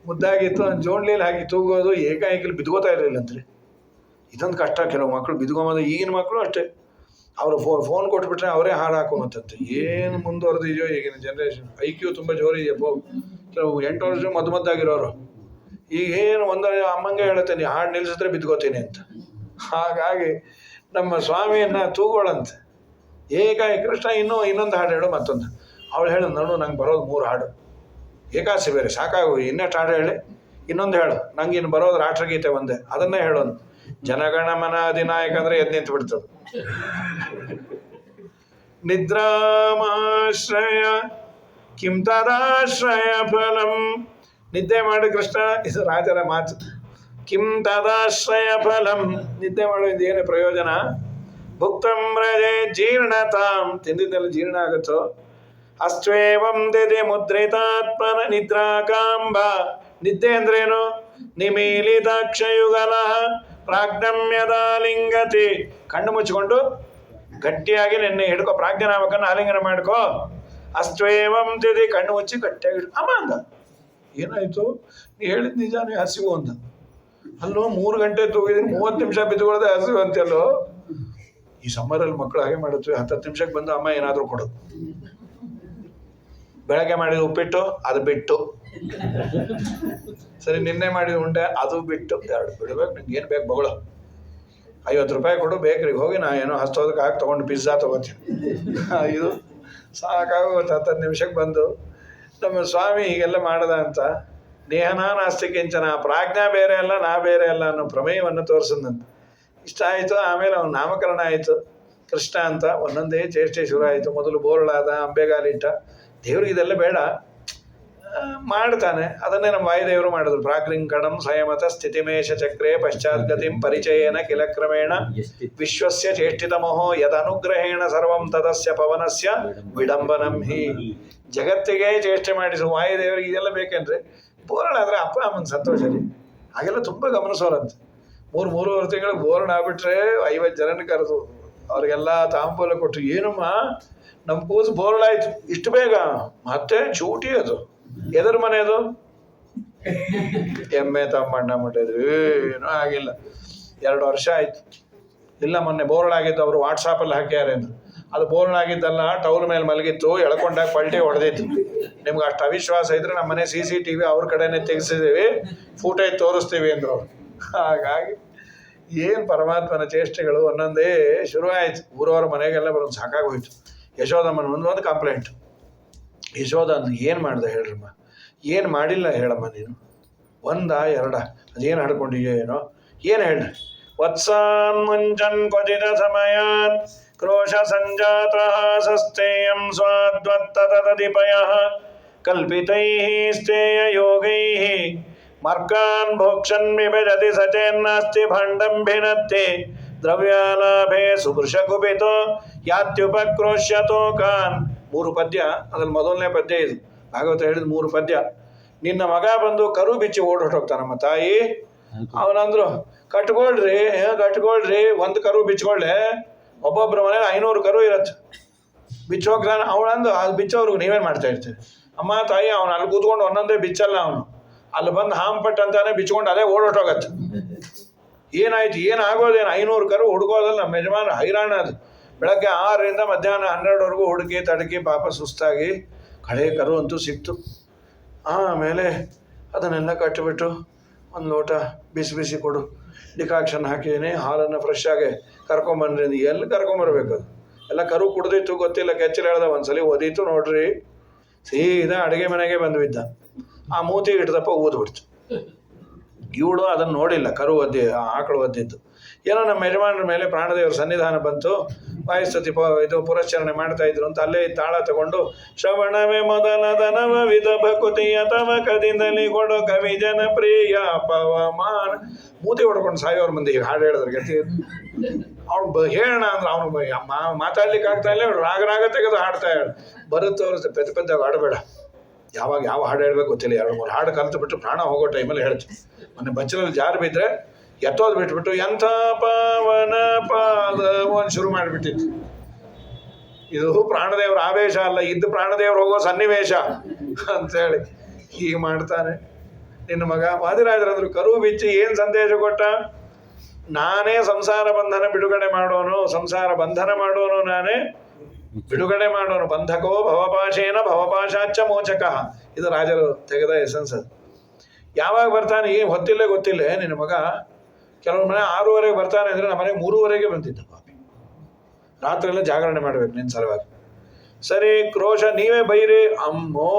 ಮುದ್ದಾಗಿತ್ತು, ಜೋಣ್ಲೀಲಿ ಹಾಕಿ ತೂಗೋದು, ಏಕಾಏಕಿಲಿ ಬಿದ್ಕೋತಾ ಇರಲಿಲ್ಲಂತ್ರಿ. ಇದೊಂದು ಕಷ್ಟ, ಕೆಲವು ಮಕ್ಕಳು ಬಿದ್ಕೊಂಬಂದು. ಈಗಿನ ಮಕ್ಕಳು ಅಷ್ಟೇ, ಅವರು ಫೋನ್ ಕೊಟ್ಬಿಟ್ರೆ ಅವರೇ ಹಾಡು ಹಾಕೊಂಬತ್ತಂತೆ. ಏನು ಮುಂದುವರೆದಿದೆಯೋ ಈಗಿನ ಜನ್ರೇಷನ್. IQ ತುಂಬ ಜೋರಿದೆಯಪ್ಪ. ಕೆಲವು 8 ವರ್ಷ ಮದ್ದಾಗಿರೋರು ಈಗ ಏನು ಒಂದರ ಅಮ್ಮಂಗೆ ಹೇಳುತ್ತೆ, ನೀ ಹಾಡು ನಿಲ್ಲಿಸಿದ್ರೆ ಬಿದ್ಕೋತೀನಿ ಅಂತ. ಹಾಗಾಗಿ ನಮ್ಮ ಸ್ವಾಮಿಯನ್ನು ತೂಗೋಳಂತೆ. ಏಕಾಏಕಿ ಕೃಷ್ಣ ಇನ್ನೊಂದು ಹಾಡು ಹೇಳು, ಮತ್ತೊಂದು ಅವಳು ಹೇಳು, ನೋಡು ನಂಗೆ ಬರೋದು 3 ಹಾಡು, ಏಕಾಸಿ ಬೇರೆ ಸಾಕಾಗು, ಇನ್ನೆಷ್ಟು ಹಾಡು ಹೇಳಿ, ಇನ್ನೊಂದು ಹೇಳು, ನಂಗೆ ಇನ್ನು ಬರೋದು ರಾಷ್ಟ್ರಗೀತೆ ಒಂದೇ, ಅದನ್ನೇ ಹೇಳೋನು. ಜನಗಣಮನ ಅಧಿನಾಯಕ ಅಂದರೆ ಎದ್ದು ನಿಂತು ಬಿಡ್ತದೆ. ನಿದ್ರಾಮಾಶ್ರಯ ಕಿಂ ತದಾಶ್ರಯ ಫಲಂ, ನಿದ್ದೆ ಮಾಡಿ ಕೃಷ್ಣ, ಇದು ರಾಜರ ಮಾತು. ಕಿಂ ತದಾಶ್ರಯ ಫಲಂ, ನಿದ್ದೆ ಮಾಡೋದು ಏನು ಪ್ರಯೋಜನ? ಭುಕ್ತಂ ರಜೆ ಜೀರ್ಣತಾಂ, ತಿಂದಿದ್ದೆಲ್ಲ ಜೀರ್ಣ ಆಗುತ್ತೋ. ಅಸ್ತ್ವೇವಂ ದಿದೆ ಮುದ್ರಿತಾತ್ಮನ ನಿದ್ರಾಕಾಂಬ, ನಿದ್ದೆ ಅಂದ್ರೇನು? ನಿಮೀಲಿತಾಕ್ಷಯುಗಲ ಪ್ರಾಜ್ಞಮ್ಯದ ಲಿಂಗತಿ, ಕಣ್ಣು ಮುಚ್ಚಿಕೊಂಡು ಗಟ್ಟಿಯಾಗಿ ನಿನ್ನೆ ಹಿಡ್ಕೊ, ಪ್ರಾಜ್ಞನಾಮಕನ್ನು ಆಲಿಂಗನ ಮಾಡ್ಕೋ. ಅಸ್ತ್ವೇವಂ ತಿದಿ, ಕಣ್ಣು ಮುಚ್ಚಿ ಗಟ್ಟಿಯಾಗಿ ಅಮ್ಮ ಅಂದ. ಏನಾಯಿತು? ನೀ ಹೇಳಿದ ನಿಜಾನೇ, ಹಸಿವು ಅಂದ. ಅಲ್ಲೋ 3 ಗಂಟೆ ತೂಗಿದ್ದೀನಿ, 30 ನಿಮಿಷ ಬಿದ್ದುಕೊಳ್ಳೋದೆ ಹಸಿವು ಅಂತೆಲ್ಲೋ. ಈ ಸಮ್ಮರಲ್ಲಿ ಮಕ್ಕಳು ಹಾಗೆ ಮಾಡುತ್ತವೆ, 10 ನಿಮಿಷಕ್ಕೆ ಬಂದು ಅಮ್ಮ ಏನಾದರೂ ಕೊಡು. ಬೆಳಗ್ಗೆ ಮಾಡಿದ ಉಪ್ಪಿಟ್ಟು ಅದು ಬಿಟ್ಟು ಸರಿ ನಿನ್ನೆ ಮಾಡಿದ ಉಂಡೆ ಅದು ಬಿಟ್ಟು ಎರಡು ಬಿಡ್ಬೇಕು, ನಿಂಗೆ ಏನು ಬೇಕು ಬಗಳು, 50 ರೂಪಾಯಿ ಕೊಡು ಬೇಕ್ರಿಗೆ ಹೋಗಿ ನಾ ಏನೋ ಹಸ್ತೋದಕ್ಕೆ ಹಾಕಿ ತೊಗೊಂಡು ಪಿಜ್ಜಾ ತೊಗೋತೀನಿ. ಇದು ಸಾಕಾಗೋಗುತ್ತೆ. 10 ನಿಮಿಷಕ್ಕೆ ಬಂದು ನಮ್ಮ ಸ್ವಾಮಿ ಹೀಗೆಲ್ಲ ಮಾಡದ ಅಂತ ನೇಹನಾ ನಾಸ್ತಿ ಕಿಂಚನ, ಪ್ರಾಜ್ಞಾ ಬೇರೆ ಅಲ್ಲ ನಾ ಬೇರೆ ಅಲ್ಲ ಅನ್ನೋ ಪ್ರಮೇಯವನ್ನು ತೋರಿಸಿದಂತ. ಇಷ್ಟ ಆಯಿತು. ಆಮೇಲೆ ಅವನ ನಾಮಕರಣ ಆಯಿತು ಕೃಷ್ಣ ಅಂತ. ಒಂದೊಂದೇ ಚೇಷ್ಟೆ ಶುರು ಆಯಿತು. ಮೊದಲು ಬೋರಳಾದ, ಅಂಬೆಗಾಲಿಟ್ಟ. ದೇವ್ರಿಗೆ ಇದೆಲ್ಲ ಬೇಡ, ಮಾಡ್ತಾನೆ. ಅದನ್ನೇ ನಮ್ಮ ವಾಯುದೇವರು ಮಾಡಿದ್ರು. ಪ್ರಾಗ್ಲಿಂಕಣಂ ಸಂಯಮತ ಸ್ಥಿತಿಮೇಶ ಚಕ್ರೇ ಪಶ್ಚಾದ್ಗತಿಂ ಪರಿಚಯೇನ ಕಿಲಕ್ರಮೇಣ ವಿಶ್ವಸ್ಯ ಚೇಷ್ಟಿತಮೋಹೋ ಯದನುಗ್ರಹೇಣ ಸರ್ವಂ ತದಸ್ಯ ಪವನಸ್ಯ ವಿಡಂಬನಂ ಹಿ. ಜಗತ್ತಿಗೆ ಚೇಷ್ಟೆ ಮಾಡಿಸು ವಾಯುದೇವರಿಗೆ ಇದೆಲ್ಲ ಬೇಕೆಂದ್ರೆ ಬೋರಳಾದ್ರೆ ಅಪ್ಪ ಅಮ್ಮನ ಸಂತೋಷ ರೀ. ಹಾಗೆಲ್ಲ ತುಂಬ ಗಮನಿಸೋರಂತೆ. 3-3.5 ತಿಂಗಳು ಬೋರಣ ಆಗ್ಬಿಟ್ರೆ 50 ಜನನ ಕರೆದು ಅವ್ರಿಗೆಲ್ಲ ತಾಂಬೂಲ ಕೊಟ್ಟು, ಏನಮ್ಮ ನಮ್ಮ ಕೂಸು ಬೋರಳಾಯ್ತು ಇಷ್ಟು ಬೇಗ, ಮತ್ತೆ ಚೂಟಿ ಅದು ಎದರ ಮನೆ ಅದು, ಎಮ್ಮೆ ತಮ್ಮಣ್ಣ ಮುಟ್ಟಿದ್ರು, ಏನೂ ಆಗಿಲ್ಲ. 2 ವರ್ಷ ಆಯ್ತು. ಇಲ್ಲ ಮೊನ್ನೆ ಬೋರಳಾಗಿದ್ದು ಅವರು ವಾಟ್ಸಾಪಲ್ಲಿ ಹಾಕ್ಯಾರೆ ಅಂದ್ರು. ಅದು ಬೋರಳಾಗಿದ್ದಲ್ಲ, ಟೌಲ್ ಮೇಲೆ ಮಲಗಿತ್ತು, ಎಳ್ಕೊಂಡಾಗ ಪಲ್ಟಿ ಹೊಡೆದಿತ್ತು. ನಿಮ್ಗೆ ಅಷ್ಟು ಅವಿಶ್ವಾಸ ಇದ್ರೆ ನಮ್ಮ ಮನೆ CCTV ಅವ್ರ ಕಡೆನೇ ತೆಗೆಸಿದ್ದೀವಿ, ಫೂಟೇಜ್ ತೋರಿಸ್ತೀವಿ ಅಂದ್ರು ಅವ್ರು. ಹಾಗಾಗಿ ಏನು ಪರಮಾತ್ಮನ ಚೇಷ್ಟೆಗಳು ಒಂದೊಂದೇ ಶುರು ಆಯಿತು. ಊರವ್ರ ಮನೆಗೆಲ್ಲ ಬರೋದು ಸಾಕಾಗೋಯ್ತು. ಯಶೋದಮ್ಮನ ಒಂದು ಕಂಪ್ಲೇಂಟ್. ಯಶೋದ ಅಂದ್ರೆ ಏನು ಮಾಡ್ದೆ ಹೇಳ್ರಮ್ಮ, ಏನು ಮಾಡಿಲ್ಲ ಹೇಳಮ್ಮ ನೀನು, 1 2 ಅದೇನು ಹಾಡ್ಕೊಂಡಿಯೋ ಏನೋ, ಏನು ಹೇಳ್ರಿ. ವತ್ಸಾನ್ ಮುಂಚನ್ ಕ್ವಚಿತ ಸಮಯಾನ್ ಕ್ರೋಶ ಸಂಜಾತ ಸಸ್ತೇಯಂ ಸ್ವಾದ್ವತ್ತತದಿಪಯಃ ಕಲ್ಪಿತೈಃ ಸ್ಥೇಯ ಯೋಗೈಃ ಮಾರ್ಗಾನ್ ಭೋಕ್ಷನ್ ವಿಭಜತಿ ಸಚೇನ್ನಾಸ್ತಿ ಭಂಡಂ ಭಿನತ್ತಿ ದ್ರವ್ಯಾಲಾಭೆ ಸುಭೃಶ ಕುಪಿತೋ ಯಾತ್ಯುಪಕ್ರೋಶ್ಯತೋ ಕಾನ್. 3 ಪದ್ಯ. ಅದ್ರಲ್ಲಿ ಮೊದಲನೇ ಪದ್ಯ ಇದು. ಭಾಗವತ ಹೇಳಿದ 3 ಪದ್ಯ. ನಿನ್ನ ಮಗ ಬಂದು ಕರು ಬಿಚ್ಚಿ ಓಡೋಗ್ತಾನಮ್ಮ ತಾಯಿ. ಅವನಂದ್ರು ಕಟ್ಕೊಳ್ರಿ 1 ಕರು ಬಿಚ್ಕೊಳ್ಳೆ, ಒಬ್ಬೊಬ್ಬರ ಮನೇಲಿ 500 ಕರು ಇರತ್ತೆ, ಬಿಚ್ಚೋಗ್ತಾನೆ. ಅವನಂದು ಅದು ಬಿಚ್ಚೋರ್ಗು ನೀವೇನು ಮಾಡ್ತಾ ಇರ್ತೀರಿ? ಅಮ್ಮ ತಾಯಿ ಅವನು ಅಲ್ಲಿ ಕೂತ್ಕೊಂಡು ಒಂದೊಂದೇ ಬಿಚ್ಚಲ್ಲ, ಅವನು ಅಲ್ಲಿ ಬಂದು ಹಾಂಪಟ್ ಅಂತಾನೆ ಬಿಚ್ಕೊಂಡು ಅದೇ ಓಡೋಟೋಗತ್ತೆ. ಏನಾಯ್ತು, ಏನಾಗೋದೇನು, 500 ಕರು ಹುಡ್ಕೋದಲ್ಲ. ನಮ್ಮ ಯಜಮಾನ ಹೈರಾಣ ಅದು. ಬೆಳಗ್ಗೆ 6ರಿಂದ ಮಧ್ಯಾಹ್ನ 12ವರೆಗೂ ಹುಡುಕಿ ತಡಕಿ ಪಾಪ ಸುಸ್ತಾಗಿ ಕಡೆ ಕರು ಅಂತೂ ಸಿಕ್ತು. ಆಮೇಲೆ ಅದನ್ನೆಲ್ಲ ಕಟ್ಟಿಬಿಟ್ಟು 1 ಲೋಟ ಬಿಸಿ ಬಿಸಿ ಕೊಡು, ಡಿಕಾಕ್ಷನ್ ಹಾಕಿದ್ದೀನಿ, ಹಾಲನ್ನು ಫ್ರೆಶ್ ಆಗಿ ಕರ್ಕೊಂಬನ್ರಿ. ಎಲ್ಲಿ ಕರ್ಕೊಂಬರ್ಬೇಕು, ಅದು ಎಲ್ಲ ಕರು ಕುಡ್ದಿತ್ತು ಗೊತ್ತಿಲ್ಲ, ಕೆಚ್ಚಲು ಹೇಳ್ದ. ಒಂದ್ಸಲಿ ಒದೀತು ನೋಡ್ರಿ, ಸೀದಾ ಅಡುಗೆ ಮನೆಗೆ ಬಂದುಬಿದ್ದ. ಆ ಮೂತಿಗೆ ಹಿಡ್ದಪ್ಪ ಊದ್ಬಿಡ್ತು. ಇವಳು ಅದನ್ನು ನೋಡಿಲ್ಲ, ಕರು ಆಕಳು ಒದ್ದಿದ್ದು. ಏನೋ ನಮ್ಮ ಯಜಮಾನರ ಮೇಲೆ ಪ್ರಾಣದೇವರ ಸನ್ನಿಧಾನ ಬಂತು. ವಾಯುಸ್ತುತಿ ಇದು ಪುರಶ್ಚರಣೆ ಮಾಡ್ತಾ ಇದ್ರು ಅಂತ ಅಲ್ಲೇ ತಾಳ ತಗೊಂಡು ಶ್ರವಣವೇ ಮೊದಲದನವ ವಿಧ ಭಕುತಿಯ ತವ ಕದಿಂದಲಿ ಕೊಡೋ ಕವಿ ಜನಪ್ರಿಯ ಪವಮಾನ. ಮೂತಿ ಹೊಡ್ಕೊಂಡು ಸಾಯೋರ ಮಂದಿ ಈಗ ಹಾಡು ಹೇಳಿದ್ರೆ ಗತಿ. ಅವ್ನು ಹೇಳೋಣ ಅಂದ್ರೆ ಅವನು ಮಾತಾಡ್ಲಿಕ್ಕೆ ಆಗ್ತಾ ಇಲ್ಲ, ರಾಗ ತೆಗೆದು ಹಾಡ್ತಾ ಹೇಳ ಬರುತ್ತವ್ರು ಪೆದ್ದ ಹಾಡಬೇಡ. ಯಾವಾಗ ಯಾವ ಹಾಡು ಹೇಳ್ಬೇಕು ಗೊತ್ತಿಲ್ಲ. 2-3 ಹಾಡು ಕಲಿತು ಬಿಟ್ಟು ಪ್ರಾಣ ಹೋಗೋ ಟೈಮಲ್ಲಿ ಹೇಳ್ತೀವಿ. ಮೊನ್ನೆ ಬಚ್ಚಲಲ್ಲಿ ಜಾರು ಬಿದ್ದರೆ ಎತ್ತೋದು ಬಿಟ್ಬಿಟ್ಟು ಎಂಥ ಪಾವನ ಪಾದ ಒಂದು ಶುರು ಮಾಡಿಬಿಟ್ಟಿತ್ತು. ಇದು ಪ್ರಾಣದೇವರ ಆವೇಶ ಅಲ್ಲ, ಇದ್ದು ಪ್ರಾಣದೇವರು ಹೋಗೋ ಸನ್ನಿವೇಶ ಅಂತೇಳಿ ಹೀಗೆ ಮಾಡ್ತಾನೆ. ನಿನ್ನ ಮಗ ವಾದಿರಾಜರಂದ್ರು ಕರು ಬಿಚ್ಚಿ ಏನು ಸಂದೇಶ ಕೊಟ್ಟ? ನಾನೇ ಸಂಸಾರ ಬಂಧನ ಬಿಡುಗಡೆ ಮಾಡೋನು, ಸಂಸಾರ ಬಂಧನ ಮಾಡೋನು ನಾನೇ, ಬಿಡುಗಡೆ ಮಾಡೋನು. ಬಂಧಕೋ ಭವಪಾಶೇನ ಭವಪಾಶಾಚ್ಚ ಮೋಚಕ. ಇದು ರಾಜರು ತೆಗೆದ ಎಸೆನ್ಸ್ ಅದು. ಯಾವಾಗ ಬರ್ತಾನೆ ಏನು ಗೊತ್ತಿಲ್ಲ ನಿನ್ನ ಮಗ. ಕೆಲವ್ರ ಮನೆ 6:30 ಬರ್ತಾನೆ ಅಂದರೆ ನಮ್ಮ ಮನೆಗೆ 3:30 ಬಂದಿದ್ದ ಪಾಪಿ. ರಾತ್ರಿ ಎಲ್ಲ ಜಾಗರಣೆ ಮಾಡ್ಬೇಕು ನಿನ್ನ ಸಲುವಾಗಿ. ಸರಿ ಕ್ರೋಶ ನೀವೇ ಬೈರಿ. ಅಮ್ಮೋ,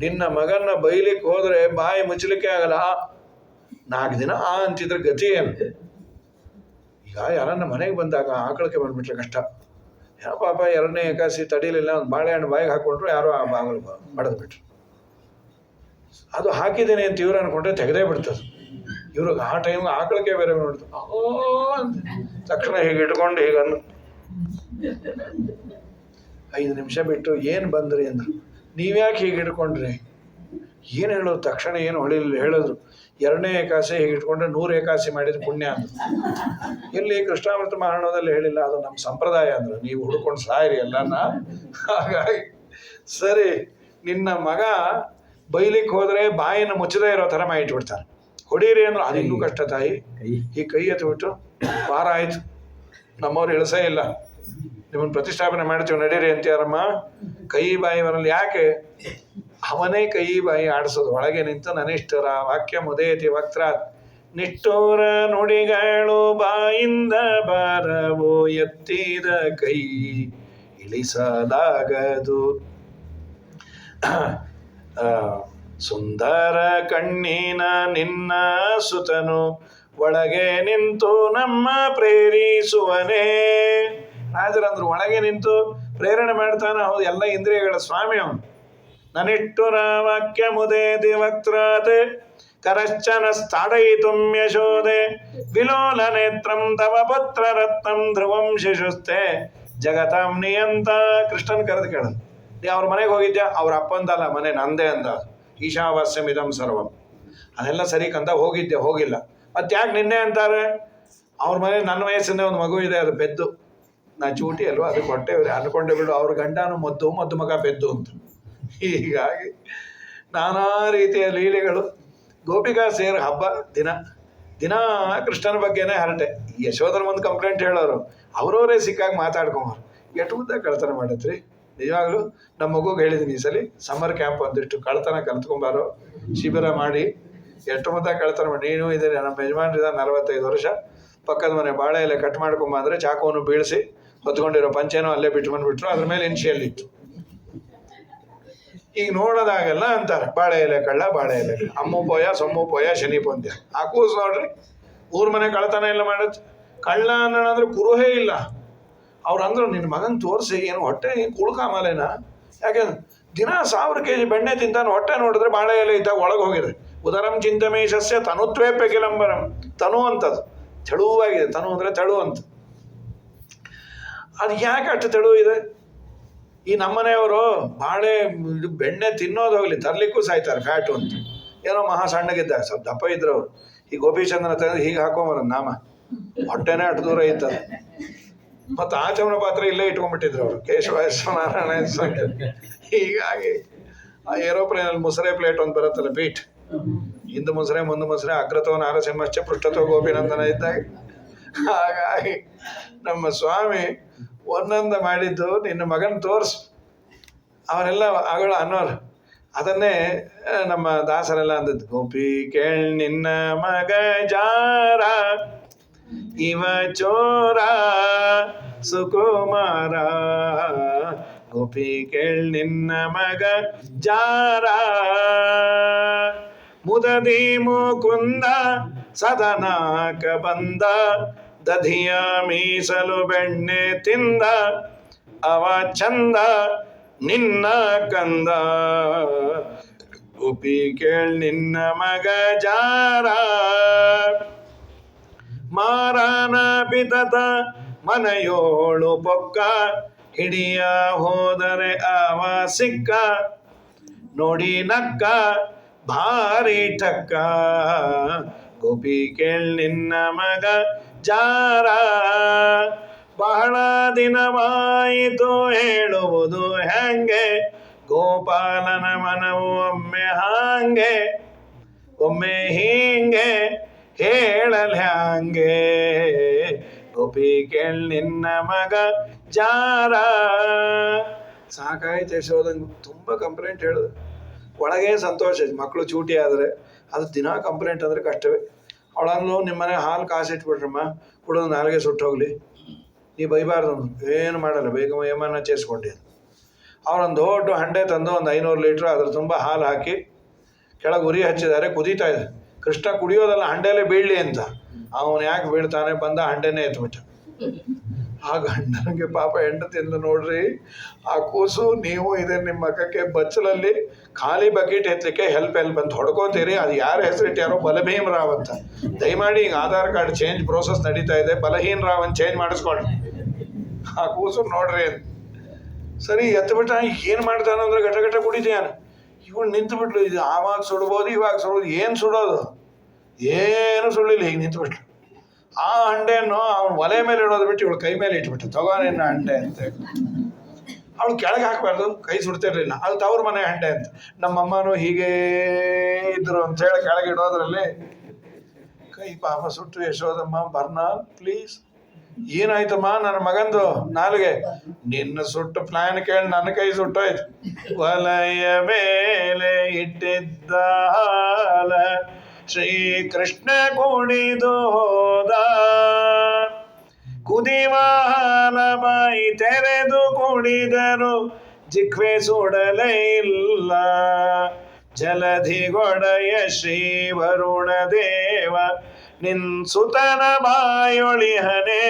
ನಿನ್ನ ಮಗನ್ನ ಬೈಲಿಕ್ಕೆ ಹೋದರೆ ಬಾಯಿ ಮುಚ್ಚಲಿಕ್ಕೆ ಆಗಲ್ಲ. 4 ದಿನ ಅಂತಿದ್ರೆ ಗತಿ ಏನು? ಈಗ ಯಾರನ್ನ ಮನೆಗೆ ಬಂದಾಗ ಆಕಳಕ್ಕೆ ಬಂದ್ಬಿಟ್ರೆ ಕಷ್ಟ. ಯಾವ ಪಾಪ 2ನೇ ಏಕಾಸಿ ತಡೀಲಿಲ್ಲ, ಒಂದು ಬಾಳೆಹಣ್ಣು ಬಾಯಿಗೆ ಹಾಕ್ಕೊಂಡ್ರು, ಯಾರೋ ಆ ಬಾಗಿಲು ಬಡದು ಬಿಟ್ರು. ಅದು ಹಾಕಿದ್ದೀನಿ ಅಂತ ಇವ್ರು ಅನ್ಕೊಂಡ್ರೆ ತೆಗೆದೇ ಬಿಡ್ತದೆ. ಇವ್ರಿಗೆ ಆ ಟೈಮ್ಗೆ ಆಕಳಕ್ಕೆ ಬೇರೆ ನೋಡ್ತು. ಅಂತ ತಕ್ಷಣ ಹೀಗೆ ಇಟ್ಕೊಂಡು ಹೀಗನ್ನು 5 ನಿಮಿಷ ಬಿಟ್ಟು ಏನು ಬಂದ್ರಿ ಅಂದ್ರು. ನೀವ್ಯಾಕೆ ಹೀಗೆ ಇಟ್ಕೊಂಡ್ರಿ? ಏನು ಹೇಳೋದು? ತಕ್ಷಣ ಏನು ಹೇಳಿದ್ರು 2ನೇ ಏಕಾಸಿ ಹೀಗೆ ಇಟ್ಕೊಂಡ್ರೆ 100 ಏಕಾಸಿ ಮಾಡಿದ್ರೆ ಪುಣ್ಯ ಅಂದ್ರು. ಎಲ್ಲಿ ಕೃಷ್ಣಾಮೃತ ಮಹಾರಣದಲ್ಲಿ ಹೇಳಿಲ್ಲ, ಅದು ನಮ್ಮ ಸಂಪ್ರದಾಯ ಅಂದ್ರು. ನೀವು ಹುಡ್ಕೊಂಡು ಸಾಯಿರಿ ಎಲ್ಲನ. ಹಾಗಾಗಿ ಸರಿ, ನಿನ್ನ ಮಗ ಬೈಲಿಕ್ಕೆ ಹೋದರೆ ಬಾಯಿನ ಮುಚ್ಚದೇ ಇರೋ ಥರ ಮಾಡಿಟ್ಬಿಡ್ತಾನೆ. ಹೊಡೀರಿ ಅಂದ್ರೆ ಅದು ಇನ್ನೂ ಕಷ್ಟ ತಾಯಿ. ಈ ಕೈ ಎತ್ಬಿಟ್ಟು ವಾರ ಆಯಿತು, ನಮ್ಮವ್ರು ಇಳಿಸೇ ಇಲ್ಲ, ನಿಮ್ಮನ್ನು ಪ್ರತಿಷ್ಠಾಪನೆ ಮಾಡ್ತೀವಿ ನಡೀರಿ ಅಂತೀಯಾರಮ್ಮ. ಕೈ ಬಾಯಿ ಬರಲ್ಲ. ಯಾಕೆ? ಅವನೇ ಕೈ ಬಾಯಿ ಆಡಿಸೋದು. ಒಳಗೆ ನಿಂತು ನನಿಷ್ಠುರ ವಾಕ್ಯ ಮುದೇತಿ ವಕ್ರಾತ್, ನಿಷ್ಠೂರ ನುಡಿಗಳು ಬಾಯಿಂದ ಬಾರವು, ಎತ್ತಿದ ಕೈ ಇಳಿಸಲಾಗದು. ಸುಂದರ ಕಣ್ಣಿನ ನಿನ್ನ ಸುತನು ಒಳಗೆ ನಿಂತು ನಮ್ಮ ಪ್ರೇರಿಸುವನೇ. ರಾಜರಂದ್ರು ಒಳಗೆ ನಿಂತು ಪ್ರೇರಣೆ ಮಾಡ್ತಾನೆ. ಹೌದು, ಎಲ್ಲ ಇಂದ್ರಿಯಗಳ ಸ್ವಾಮಿ ಅವನು. ನನಿಷ್ಠುರ ವಾಕ್ಯ ಮುದೇತಿ ವಕ್ರಾತ್ ಕರಶ್ಚನ ಸ್ಥಾಡಯಿತುಂ ಯಶೋದೆ, ವಿಲೋಲ ನೇತ್ರಂ ತವ ಪುತ್ರ ರತ್ನಂ ಧ್ರುವಂ ಶಿಶುಸ್ತೆ ಜಗತಾಂ ನಿಯಂತ. ಕೃಷ್ಣನ್ ಕರೆದು ಕೇಳೋದು, ನೀ ಅವ್ರ ಮನೆಗೆ ಹೋಗಿದ್ಯಾ? ಅವ್ರ ಅಪ್ಪಂದಲ್ಲ, ಮನೆ ನಂದೇ ಅಂದ. ಈಶಾವಾಸ್ಯಮಿದಂ ಸರ್ವಂ. ಅದೆಲ್ಲ ಸರಿ ಕಂದ, ಹೋಗಿದ್ದೆ, ಹೋಗಿಲ್ಲ. ಮತ್ತ್ಯಾಕೆ ನಿನ್ನೆ ಅಂತಾರೆ? ಅವ್ರ ಮನೆ ನನ್ನ ವಯಸ್ಸಿಂದ ಒಂದು ಮಗು ಇದೆ, ಅದು ಬೆದ್ದು. ನಾ ಚೂಟಿ ಅಲ್ವಾ, ಅದು ಕೊಟ್ಟೆವ್ರಿ ಅನ್ಕೊಂಡೆ ಬಿಡು. ಅವ್ರ ಗಂಡನು ಮದ್ದು ಮಗ ಬೆದ್ದು ಅಂತ. ಹೀಗಾಗಿ ನಾನಾ ರೀತಿಯ ಲೀಲೆಗಳು. ಗೋಪಿಕಾ ಸೇರ್ ಹಬ್ಬ ದಿನ ಕೃಷ್ಣನ ಬಗ್ಗೆನೇ ಹರಟೆ. ಯಶೋಧರ ಒಂದು ಕಂಪ್ಲೇಂಟ್ ಹೇಳೋರು, ಅವರವರೇ ಸಿಕ್ಕಾಗ ಮಾತಾಡ್ಕೊಂಬಾರು. ಎಷ್ಟು ಮುದ್ದ ಕಳ್ತನ ಮಾಡತ್ರಿ. ನಿಜವಾಗ್ಲೂ ನಮ್ಮ ಮಗುಗೆ ಹೇಳಿದ್ದೀನಿ, ಈ ಸಲ ಸಮ್ಮರ್ ಕ್ಯಾಂಪ್ ಒಂದಿಷ್ಟು ಕಳ್ತನ ಕಲ್ತ್ಕೊಂಬಾರೋ, ಶಿಬಿರ ಮಾಡಿ ಎಷ್ಟು ಮುದ್ದ ಕಳ್ತನ ಮಾಡಿ. ನೀನು ಇದ್ದೀರಿ, ನಮ್ಮ ಯಜಮಾನ್ರಿದ 45 ವರ್ಷ, ಪಕ್ಕದ ಮನೆ ಬಾಳೆ ಎಲೆ ಕಟ್ ಮಾಡ್ಕೊಂಬಂದ್ರೆ ಚಾಕುವನ್ನು ಬೀಳಿಸಿ ಹೊತ್ಕೊಂಡಿರೋ ಪಂಚೇನೋ ಅಲ್ಲೇ ಬಿಟ್ಟು ಬಂದುಬಿಟ್ರು. ಅದ್ರ ಮೇಲೆ ಇನ್ಶಿಯಲ್ ಇತ್ತು. ಈಗ ನೋಡೋದಾಗೆಲ್ಲ ಅಂತಾರೆ ಬಾಳೆ ಎಲೆ ಕಳ್ಳ, ಬಾಳೆ ಎಲೆ ಅಮ್ಮು ಪೋಯ ಸೊಮ್ಮು ಪೋಯ ಶನಿ ಪೊಂದ್ಯ. ಆ ಕೂಸು ನೋಡ್ರಿ, ಊರ ಮನೆ ಕಳ್ತನ ಎಲ್ಲ ಮಾಡತ್ತೆ. ಕಳ್ಳ ಅನ್ನೋಣಂದ್ರೆ ಕುರುಹೇ ಇಲ್ಲ. ಅವ್ರು ಅಂದ್ರು, ನಿನ್ನ ಮಗನ ತೋರಿಸಿ, ಏನು ಹೊಟ್ಟೆ ಕುಳ್ಕಾಮಲೇನಾ? ಯಾಕೆಂದ್ರೆ ದಿನ 1000 kg ಬೆಣ್ಣೆ ತಿಂತಾನೆ, ಹೊಟ್ಟೆ ನೋಡಿದ್ರೆ ಬಾಳೆ ಎಲೆ ಇದ್ದಾಗ ಒಳಗೆ ಹೋಗಿದೆ. ಉದರಂ ಚಿಂತಮೇಶಸ್ಯ ತನುತ್ವೇಪೆ ಕಿಲಂಬರಂ. ತನು ಅಂತದು ತೆಳುವಾಗಿದೆ. ತನು ಅಂದರೆ ತೆಳು ಅಂತ. ಅದು ಯಾಕೆ ಅಷ್ಟು ತೆಳು ಇದೆ? ಈ ನಮ್ಮನೆಯವರು ಬಾಳೆ ಬೆಣ್ಣೆ ತಿನ್ನೋದು ಹೋಗ್ಲಿ, ತರ್ಲಿಕ್ಕೂ ಸಾಯ್ತಾರೆ, ಫ್ಯಾಟು ಅಂತ. ಏನೋ ಮಹಾ ಸಣ್ಣಗಿದ್ದಾಗ ಸ್ವಲ್ಪ ದಪ್ಪ ಇದ್ರು ಅವರು. ಈ ಗೋಪಿಚಂದ್ರನ ತಂದು ಹೀಗೆ ಹಾಕೊಂಬರ ನಾಮ, ಹೊಟ್ಟೆನೇ ಅಷ್ಟು ದೂರ ಇತ್ತದು. ಮತ್ತು ಆಚಮನ ಪಾತ್ರ ಇಲ್ಲೇ ಇಟ್ಕೊಂಡ್ಬಿಟ್ಟಿದ್ರು ಅವರು, ಕೇಶವ ನಾರಾಯಣ ಸಂಖ್ಯೆ. ಹೀಗಾಗಿ ಆ ಏರೋಪ್ಲೇನಲ್ಲಿ ಮುಸರೆ ಪ್ಲೇಟ್ ಒಂದು ಬರುತ್ತಲ್ಲ, ಬೀಟ್, ಹಿಂದೆ ಮುಸರೆ ಮುಂದೆ ಮುಸರೆ, ಅಗ್ರತೋ ನಾರಸಿಂಹಶ್ಚ ಪೃಷ್ಠತೋ ಗೋಪಿನಂದನ ಇದ್ದಾಗ. ಹಾಗಾಗಿ ನಮ್ಮ ಸ್ವಾಮಿ ಒಂದೊಂದು ಮಾಡಿದ್ದು, ನಿನ್ನ ಮಗನ ತೋರಿಸು. ಅವರೆಲ್ಲ ಆಗಳು ಅನ್ನೋರು. ಅದನ್ನೇ ನಮ್ಮ ದಾಸರೆಲ್ಲ ಅಂದದ್ದು, ಗೋಪಿ ಕೇಳ್ ನಿನ್ನ ಮಗ ಜಾರ, ಇವ ಚೋರ ಸುಕುಮಾರ. ಗೋಪಿ ಕೇಳ್ ನಿನ್ನ ಮಗ ಜಾರ, ಮುದದಿ ಮುಕುಂದ ಸದನಾಕ ಬಂದ, ದಧಿಯ ಮೀಸಲು ಬೆಣ್ಣೆ ತಿಂದ, ಅವ ಚಂದ ನಿನ್ನ ಕಂದ. ಗೋಪಿ ಕೇಳ್ ನಿನ್ನ ಮಗ ಜಾರ, ಮಾರನ ಪಿತತ ಮನೆಯೋಳು ಪೊಕ್ಕ, ಹಿಡಿಯ ಹೋದರೆ ಅವ ಸಿಕ್ಕ, ನೋಡಿ ನಕ್ಕ ಭಾರಿ ಟಕ್ಕ. ಗೋಪಿ ಕೇಳ್ ನಿನ್ನ ಮಗ ಜಾರ, ಬಹಳ ದಿನವಾಯಿತು ಹೇಳುವುದು ಹೆಂಗೆ, ಗೋಪಾಲನ ಮನವು ಒಮ್ಮೆ ಹಾಂಗೆ, ಒಮ್ಮೆ ಹೀಂಗೆ ಹೇಳಲ್ ಹ್ಯಾಂಗೆ. ಗೋಪಿ ಕೇಳ್ ನಿನ್ನ ಮಗ ಜಾರ. ಸಾಕಾಯ್ತು ಯಶೋದಂಗೆ, ತುಂಬ ಕಂಪ್ಲೇಂಟ್ ಹೇಳಿದ್ರು. ಒಳಗೆ ಸಂತೋಷ, ಮಕ್ಕಳು ಚೂಟಿ ಆದರೆ. ಅದು ದಿನ ಕಂಪ್ಲೇಂಟ್ ಅಂದರೆ ಕಷ್ಟವೇ. ಅವಳಂದ್ಲು, ನಿಮ್ಮ ಮನೆ ಹಾಲು ಕಾಸಿಟ್ಬಿಟ್ರಮ್ಮ, ಕುಡಿದು ನಾಲ್ಗೆ ಸುಟ್ಟು ಹೋಗಲಿ, ನೀ ಬೈಬಾರ್ದು. ಏನು ಮಾಡಲ್ಲ, ಬೇಗ ಯಮನ ಚೇಸ್ಕೊಂಡೆ. ಅವರೊಂದು ದೊಡ್ಡ ಹಂಡೆ ತಂದು ಒಂದು 500 ಲೀಟ್ರ್ ಅದ್ರ ತುಂಬ ಹಾಲು ಹಾಕಿ ಕೆಳಗೆ ಉರಿ ಹಚ್ಚಿದ್ದಾರೆ, ಕುದೀತಾ ಇದೆ. ಕೃಷ್ಣ ಕುಡಿಯೋದಲ್ಲ, ಹಂಡೆಯಲ್ಲೇ ಬೀಳಲಿ ಅಂತ. ಅವನು ಯಾಕೆ ಬೀಳ್ತಾನೆ, ಬಂದ ಹಂಡೆನೇ ಎತ್ಬಿಟ್ಟ. ಆ ಗಂಡನಿಗೆ ಪಾಪ ಹೆಂಡತಿಂದ, ನೋಡ್ರಿ ಆ ಕೂಸು, ನೀವು ಇದೆ ನಿಮ್ಮ ಮಕ್ಕಕ್ಕೆ ಬಚ್ಚಲಲ್ಲಿ ಖಾಲಿ ಬಕೆಟ್ ಎತ್ತಲಿಕ್ಕೆ ಹೆಲ್ಪ್ ಅಂತ ಹೊಡ್ಕೋತೀರಿ. ಅದು ಯಾರ ಹೆಸರಿಟ್ಟಾರೋ, ಬಲಭೀಮ್ ರಾವ್ ಅಂತ. ದಯಮಾಡಿ ಈಗ ಆಧಾರ್ ಕಾರ್ಡ್ ಚೇಂಜ್ ಪ್ರೋಸೆಸ್ ನಡೀತಾ ಇದೆ, ಬಲಹೀನ್ ರಾವ್ ಅಂತ ಚೇಂಜ್ ಮಾಡಿಸ್ಕೊಳ್ರಿ. ಆ ಕೂಸು ನೋಡ್ರಿ ಅಂತ. ಸರಿ ಎತ್ಬಿಟ್ಟ. ಏನು ಮಾಡ್ತಾನೆ ಅಂದ್ರೆ ಘಟ ಕುಡಿದ್ಯಾನ. ಇವಳು ನಿಂತುಬಿಟ್ಲು. ಇದು ಆವಾಗ ಸುಡ್ಬೋದು, ಇವಾಗ ಸುಡ್ಬೋದು. ಏನು ಸುಡೋದು? ಏನು ಸುಳ್ಳಿಲ್ಲ, ಹೀಗೆ ನಿಂತುಬಿಟ್ಲು. ಆ ಹಂಡೆಯನ್ನು ಅವನು ಒಲೆ ಮೇಲೆ ಇಡೋದು ಬಿಟ್ಟು ಇವಳು ಕೈ ಮೇಲೆ ಇಟ್ಬಿಟ್ಟು, ತಗೋನೇನ ಹಂಡೆ ಅಂತ. ಅವಳು ಕೆಳಗೆ ಹಾಕಬಾರ್ದು, ಕೈ ಸುಡ್ತಿರ್ಲಿಲ್ಲ. ಅದು ತವ್ರ ಮನೆ ಹಂಡೆ ಅಂತ. ನಮ್ಮಮ್ಮನೂ ಹೀಗೇ ಇದ್ರು ಅಂತೇಳಿ ಕೆಳಗೆ ಇಡೋದ್ರಲ್ಲಿ ಕೈ ಪಾಪ ಸುಟ್ಟು. ಯಶೋದಮ್ಮ, ಬರ್ನ ಪ್ಲೀಸ್ ಏನಾಯ್ತಮ್ಮ ನನ್ನ ಮಗಂದು ನಾಲ್ಗೆ? ನಿನ್ನ ಸುಟ್ಟು ಪ್ಲಾನ್ ಕೇಳಿ ನನ್ನ ಕೈ ಸುಟ್ಟೋಯ್ತು. ವಲಯ ಮೇಲೆ ಇಟ್ಟಿದ್ದ ಹಾಲ ಶ್ರೀಕೃಷ್ಣ ಕುಡಿದು ಹೋದ, ಕುದಿವ ಹಾಲ ಬಾಯಿ ತೆರೆದು ಕುಡಿದರು ಜಿಹ್ವೆ ಸುಡಲೇ ಇಲ್ಲ. ಜಲಧಿಗೊಡೆಯ ಶ್ರೀ ವರುಣ ದೇವ ನಿನ್ ಸುತನ ಬಾಯೊಳಿಹನೆ,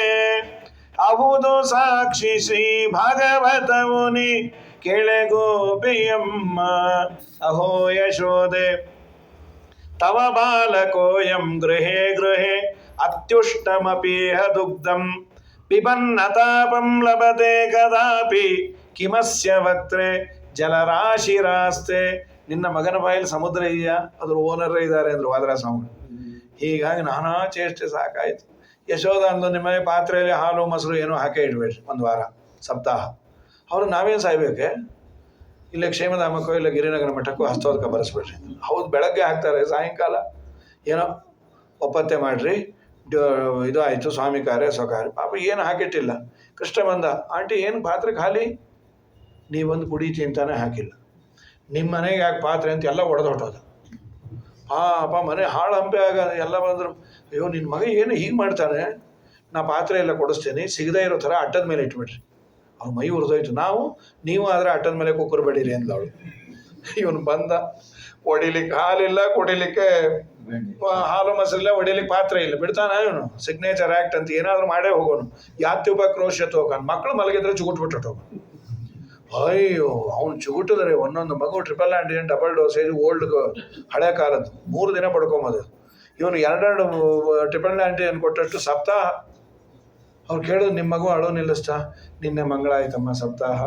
ಅಹುದು ಸಾಕ್ಷಿ ಶ್ರೀ ಭಾಗವತ ಮುನಿ ಕೆಳಗೋಪಿಯಮ್ಮ. ಅಹೋ ಯಶೋದೆ ತವ ಬಾಲಕೋಯಂ ಗೃಹೇ ಗೃಹೇ ಅತ್ಯುಷ್ಟಮಪೀಹ ದುಗ್ಧಂ ಪಿಬನ್ನತಾಪಂ ಲಭತೆ ಕದಾಪಿ ಕಿಮಸ್ಯ ವಕ್ತ್ರೆ ಜಲರಾಶಿರಾಸ್ತೆ. ನಿನ್ನ ಮಗನ ಬಾಯಲ್ಲಿ ಸಮುದ್ರ ಇದೆಯಾ? ಅದ್ರ ಓನರ್ ಇದ್ದಾರೆ ಅಂದ್ರು ವಾದರಾಸ್ವಾಮಿ. ಹೀಗಾಗಿ ನಾನಾ ಚೇಷ್ಟೆ ಸಾಕಾಯಿತು. ಯಶೋಧ ಅಂದು ನಿಮ್ಮ ಪಾತ್ರೆಯಲ್ಲಿ ಹಾಲು ಮೊಸರು ಏನೋ ಹಾಕೇ ಇಡಬೇಡ್ರಿ ಒಂದು ವಾರ ಸಪ್ತಾಹ. ಅವರು ನಾವೇನು ಸಾಯ್ಬೇಕೆ? ಇಲ್ಲ ಕ್ಷೇಮಧಾಮಕ್ಕೋ ಇಲ್ಲ ಗಿರಿನಗರ ಮಠಕ್ಕೋ ಹಸ್ತೋದಕ ಬರೆಸ್ಬಿಡ್ರಿ. ಹೌದು, ಬೆಳಗ್ಗೆ ಹಾಕ್ತಾರೆ, ಸಾಯಂಕಾಲ ಏನೋ ಒಪ್ಪತ್ತೆ ಮಾಡಿರಿ, ಇದು ಆಯಿತು ಸ್ವಾಮಿ ಕಾರ್ಯ ಸ್ವಕಾರ್ಯ. ಪಾಪ ಏನು ಹಾಕಿಟ್ಟಿಲ್ಲ. ಕೃಷ್ಣ ಬಂದ, ಆಂಟಿ ಏನು ಪಾತ್ರೆ ಖಾಲಿ? ನೀವೊಂದು ಕುಡೀತಿ ಅಂತಾನೆ ಹಾಕಿಲ್ಲ. ನಿಮ್ಮ ಮನೆಗೆ ಯಾಕೆ ಪಾತ್ರೆ ಅಂತ ಎಲ್ಲ ಒಡೆದು ಹೊಟ್ಟೋದು. ಪಾಪ ಮನೆ ಹಾಳು ಹಂಪೆ ಆಗ ಎಲ್ಲ ಬಂದರು. ಅಯ್ಯೋ ನಿನ್ನ ಮಗ ಏನು ಹೀಗೆ ಮಾಡ್ತಾನೆ, ನಾ ಪಾತ್ರೆ ಎಲ್ಲ ಕೊಡಿಸ್ತೀನಿ, ಸಿಗದೇ ಇರೋ ಥರ ಅಟ್ಟದ ಮೇಲೆ ಇಟ್ಬಿಡ್ರಿ. ಅವ್ರ ಮೈ ಉರಿದೋಯ್ತು. ನೀವು ಆದರೆ ಅಟ್ಟದ ಮೇಲೆ ಕುಕ್ಕರ್ ಬೇಡಿರಿ ಅಂದವಳು. ಇವನು ಬಂದ, ಹೊಡಿಲಿಕ್ಕೆ ಹಾಲಿಲ್ಲ, ಕುಡಿಲಿಕ್ಕೆ ಹಾಲು ಮೊಸರಿಲ್ಲ, ಹೊಡಿಲಿಕ್ಕೆ ಪಾತ್ರೆ ಇಲ್ಲ. ಬಿಡ್ತಾನ ಇವನು? ಸಿಗ್ನೇಚರ್ ಆ್ಯಕ್ಟ್ ಅಂತ ಏನಾದರೂ ಮಾಡೇ ಹೋಗೋನು. ಯಾತ್ಯುಪಕ್ರೋಶ್ಯತ ಹೋಗೋನು. ಮಕ್ಕಳು ಮಲಗಿದ್ರೆ ಚುಗುಟ್ಬಿಟ್ಟು ಹೋಗೋನು. ಅಯ್ಯೋ ಅವ್ನು ಚುಗುಟಿದ್ರೆ ಒಂದೊಂದು ಮಗು triple antigen double dosage old ಹಳೆ ಕಾಲದ್ದು 3 ದಿನ ಪಡ್ಕೊಂಬೋದು. ಇವನು 2 ಟ್ರಿಪಲ್ ಆ್ಯಂಟಿಜನ್ ಕೊಟ್ಟಷ್ಟು ಸಪ್ತಾಹ. ಅವ್ರು ಕೇಳಿದ್ರು, ನಿಮ್ಮ ಮಗು ಅಳೋ ನಿಲ್ಲಿಸ್ತಾ? ನಿನ್ನೆ ಮಂಗಳ ಆಯ್ತಮ್ಮ ಸಪ್ತಾಹ.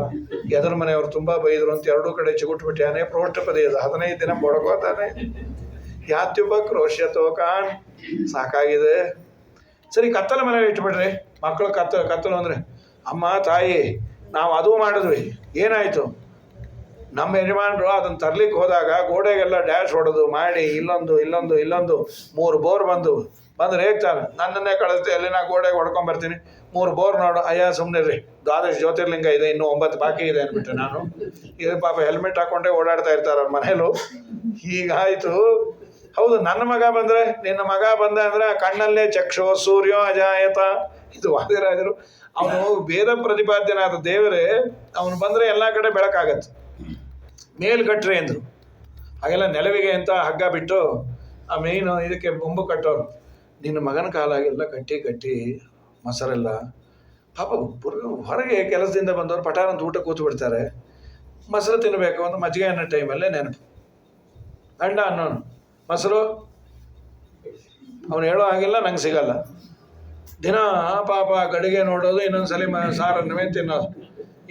ಎದುರು ಮನೆಯವ್ರು ತುಂಬ ಬೈದರು ಅಂತ 2 ಕಡೆ ಚಿಗುಟ್ಬಿಟ್ಟಾನೆ. ಪ್ರೋಷ್ಠಪದಿ ಅದು 15 ದಿನ ಬಡ್ಕೋತಾನೆ. ಯಾತ್ಯುಪಕ್ರೋಶ್ಯತೋ ಕಾನ್. ಸಾಕಾಗಿದೆ. ಸರಿ, ಕತ್ತಲ ಮನೇಲಿ ಇಟ್ಬಿಡ್ರಿ. ಮಕ್ಕಳು ಕತ್ತಲು ಅಂದರೆ, ಅಮ್ಮ ತಾಯಿ ನಾವು ಅದು ಮಾಡಿದ್ವಿ, ಏನಾಯಿತು? ನಮ್ಮ ಯಜಮಾನರು ಅದನ್ನು ತರ್ಲಿಕ್ಕೆ ಹೋದಾಗ ಗೋಡೆಗೆಲ್ಲ ಡ್ಯಾಶ್ ಹೊಡೆದು ಮಾಡಿ ಇಲ್ಲೊಂದು 3 ಬೋರ್ ಬಂದ್ರೆ ಹೇಗ್ತಾನೆ. ನನ್ನನ್ನೇ ಕಳಿಸ್ತೆ, ಎಲ್ಲಿ ನಾ ಗೋಡೆಗೆ ಹೊಡ್ಕೊಂಬರ್ತೀನಿ. 3 ಬೋರ್ ನೋಡು. ಅಯ್ಯ ಸುಮ್ಮನೆ ರೀ, 12 ಜ್ಯೋತಿರ್ಲಿಂಗ ಇದೆ, ಇನ್ನೂ 9 ಬಾಕಿ ಇದೆ ಅಂದ್ಬಿಟ್ಟೆ ನಾನು. ಇದು ಪಾಪ ಹೆಲ್ಮೆಟ್ ಹಾಕ್ಕೊಂಡೇ ಓಡಾಡ್ತಾ ಇರ್ತಾರೆ ಅವ್ರ ಮನೇಲೂ. ಹೀಗಾಯಿತು. ಹೌದು, ನನ್ನ ಮಗ ಬಂದರೆ, ನಿನ್ನ ಮಗ ಬಂದ ಅಂದರೆ ಕಣ್ಣಲ್ಲೇ ಚಕ್ಷೋ ಸೂರ್ಯೋ ಅಜಾಯತ. ಇದು ವಾದಿರಾಜರು. ಅವನು ವೇದ ಪ್ರತಿಪಾದ್ಯನಾದ ದೇವರೇ, ಅವನು ಬಂದರೆ ಎಲ್ಲ ಕಡೆ ಬೆಳಕಾಗತ್ತೆ. ಮೇಲ್ಗಟ್ರಿ ಅಂದರು. ಹಾಗೆಲ್ಲ ನೆಲವಿಗೆ ಅಂತ ಹಗ್ಗ ಬಿಟ್ಟು ಆ ಮೇಯ್ನು ಇದಕ್ಕೆ ಬೊಂಬು ಕಟ್ಟೋರು. ನಿನ್ನ ಮಗನ ಕಾಲಾಗೆಲ್ಲ ಕಟ್ಟಿ ಮೊಸರೆಲ್ಲ. ಪಾಪ ಹೊರಗೆ ಕೆಲಸದಿಂದ ಬಂದವರು ಪಟಾರಂತ ಊಟ ಕೂತು ಬಿಡ್ತಾರೆ. ಮೊಸರು ತಿನ್ನಬೇಕು ಅಂತ ಮಜ್ಜಿಗೆ ಅನ್ನೋ ಟೈಮಲ್ಲೇ ನೆನಪು. ಗಂಡ ಅನ್ನೋನು ಮೊಸರು ಅವನು ಹೇಳೋ ಹಾಗಿಲ್ಲ, ನಂಗೆ ಸಿಗಲ್ಲ. ದಿನ ಪಾಪ ಗಡಿಗೆ ನೋಡೋದು, ಇನ್ನೊಂದ್ಸಲಿ ಸಾರನ್ನವೇ ತಿನ್ನೋದು.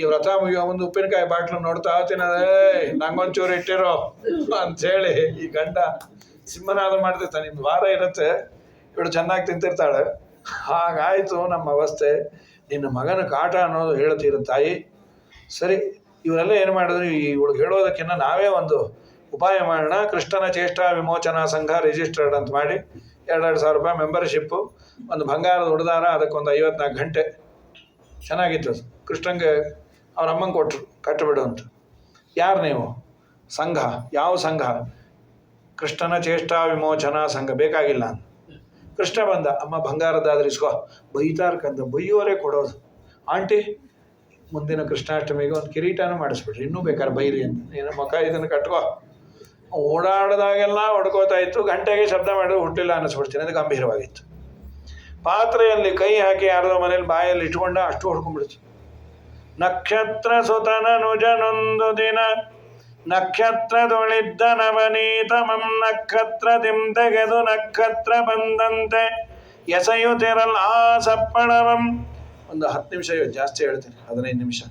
ಈ ವ್ರತ ಮುಗಿಯೋ ಒಂದು ಉಪ್ಪಿನಕಾಯಿ ಬಾಟ್ಲು ನೋಡ್ತಾ ತಿನ್ನೋದೇ, ನಂಗೊಂಚೂರು ಇಟ್ಟಿರೋ ಅಂಥೇಳಿ ಈ ಗಂಡ ಸಿಂಹನಾದ ಮಾಡ್ತಿರ್ತಾನೆ. ನಿಮ್ದು ವಾರ ಇರುತ್ತೆ, ಇವಳು ಚೆನ್ನಾಗಿ ತಿಂತಿರ್ತಾಳೆ. ಹಾಗಾಯಿತು ನಮ್ಮ ಅವಸ್ಥೆ. ನಿನ್ನ ಮಗನ ಕಾಟ ಅನ್ನೋದು ಹೇಳ್ತೀರ ತಾಯಿ. ಸರಿ, ಇವರೆಲ್ಲ ಏನು ಮಾಡಿದ್ರು, ಇವಳಿಗೆ ಹೇಳೋದಕ್ಕಿಂತ ನಾವೇ ಒಂದು ಉಪಾಯ ಮಾಡೋಣ. ಕೃಷ್ಣನ ಚೇಷ್ಟಾ ವಿಮೋಚನಾ ಸಂಘ ರಿಜಿಸ್ಟರ್ಡ್ ಅಂತ ಮಾಡಿ 2,000 ರೂಪಾಯಿ ಮೆಂಬರ್ಶಿಪ್ಪು, ಒಂದು ಬಂಗಾರದ ಉಡ್ದಾರ, ಅದಕ್ಕೊಂದು 54 ಗಂಟೆ. ಚೆನ್ನಾಗಿತ್ತು. ಕೃಷ್ಣಂಗೆ ಅವ್ರ ಅಮ್ಮಂಗೆ ಕೊಟ್ಟರು, ಕಟ್ಟಿಬಿಡು ಅಂತ. ಯಾರು ನೀವು? ಸಂಘ. ಯಾವ ಸಂಘ? ಕೃಷ್ಣನ ಚೇಷ್ಟಾ ವಿಮೋಚನಾ ಸಂಘ. ಬೇಕಾಗಿಲ್ಲ ಅಂತ. ಕೃಷ್ಣ ಬಂದ, ಅಮ್ಮ ಬಂಗಾರದಾದ್ರೆ ಇಸ್ಕೋ. ಬೈತಾರ್ಕಂದ, ಬೈಯೋರೇ ಕೊಡೋದು. ಆಂಟಿ ಮುಂದಿನ ಕೃಷ್ಣಾಷ್ಟಮಿಗೆ ಒಂದು ಕಿರೀಟನೂ ಮಾಡಿಸ್ಬಿಡ್ರಿ, ಇನ್ನೂ ಬೇಕಾದ್ರೆ ಬೈರಿ ಅಂತ. ಏನೋ ಮುಖ ಇದನ್ನು ಕಟ್ಕೋ. ಓಡಾಡಿದಾಗೆಲ್ಲ ಹೊಡ್ಕೋತಾ ಇತ್ತು. ಗಂಟೆಗೆ ಶಬ್ದ ಮಾಡೋದು ಹುಟ್ಟಿಲ್ಲ ಅನ್ನಿಸ್ಬಿಡ್ತೀನಿ. ಅದು ಗಂಭೀರವಾಗಿತ್ತು. ಪಾತ್ರೆಯಲ್ಲಿ ಕೈ ಹಾಕಿ ಯಾರ್ದೋ ಮನೇಲಿ ಬಾಯಲ್ಲಿ ಇಟ್ಕೊಂಡ, ಅಷ್ಟು ಹೊಡ್ಕೊಂಡ್ಬಿಡ್ತು. ನಕ್ಷತ್ರ ಸುತನನುಜನೊಂದು ದಿನ ನಕ್ಷತ್ರದೊಳಿದ್ದ ನವನೀತಮಂ ನಕ್ಷತ್ರದಿಂ ತೆಗೆದು ನಕ್ಷತ್ರ ಬಂದಂತೆ ಎಸೆಯುತ್ತಿರಲ್ಲ ಆ ಸಪ್ಪಳವಂ. ಒಂದು 10 ನಿಮಿಷ, ಜಾಸ್ತಿ ಹೇಳ್ತೀನಿ, 15 ನಿಮಿಷ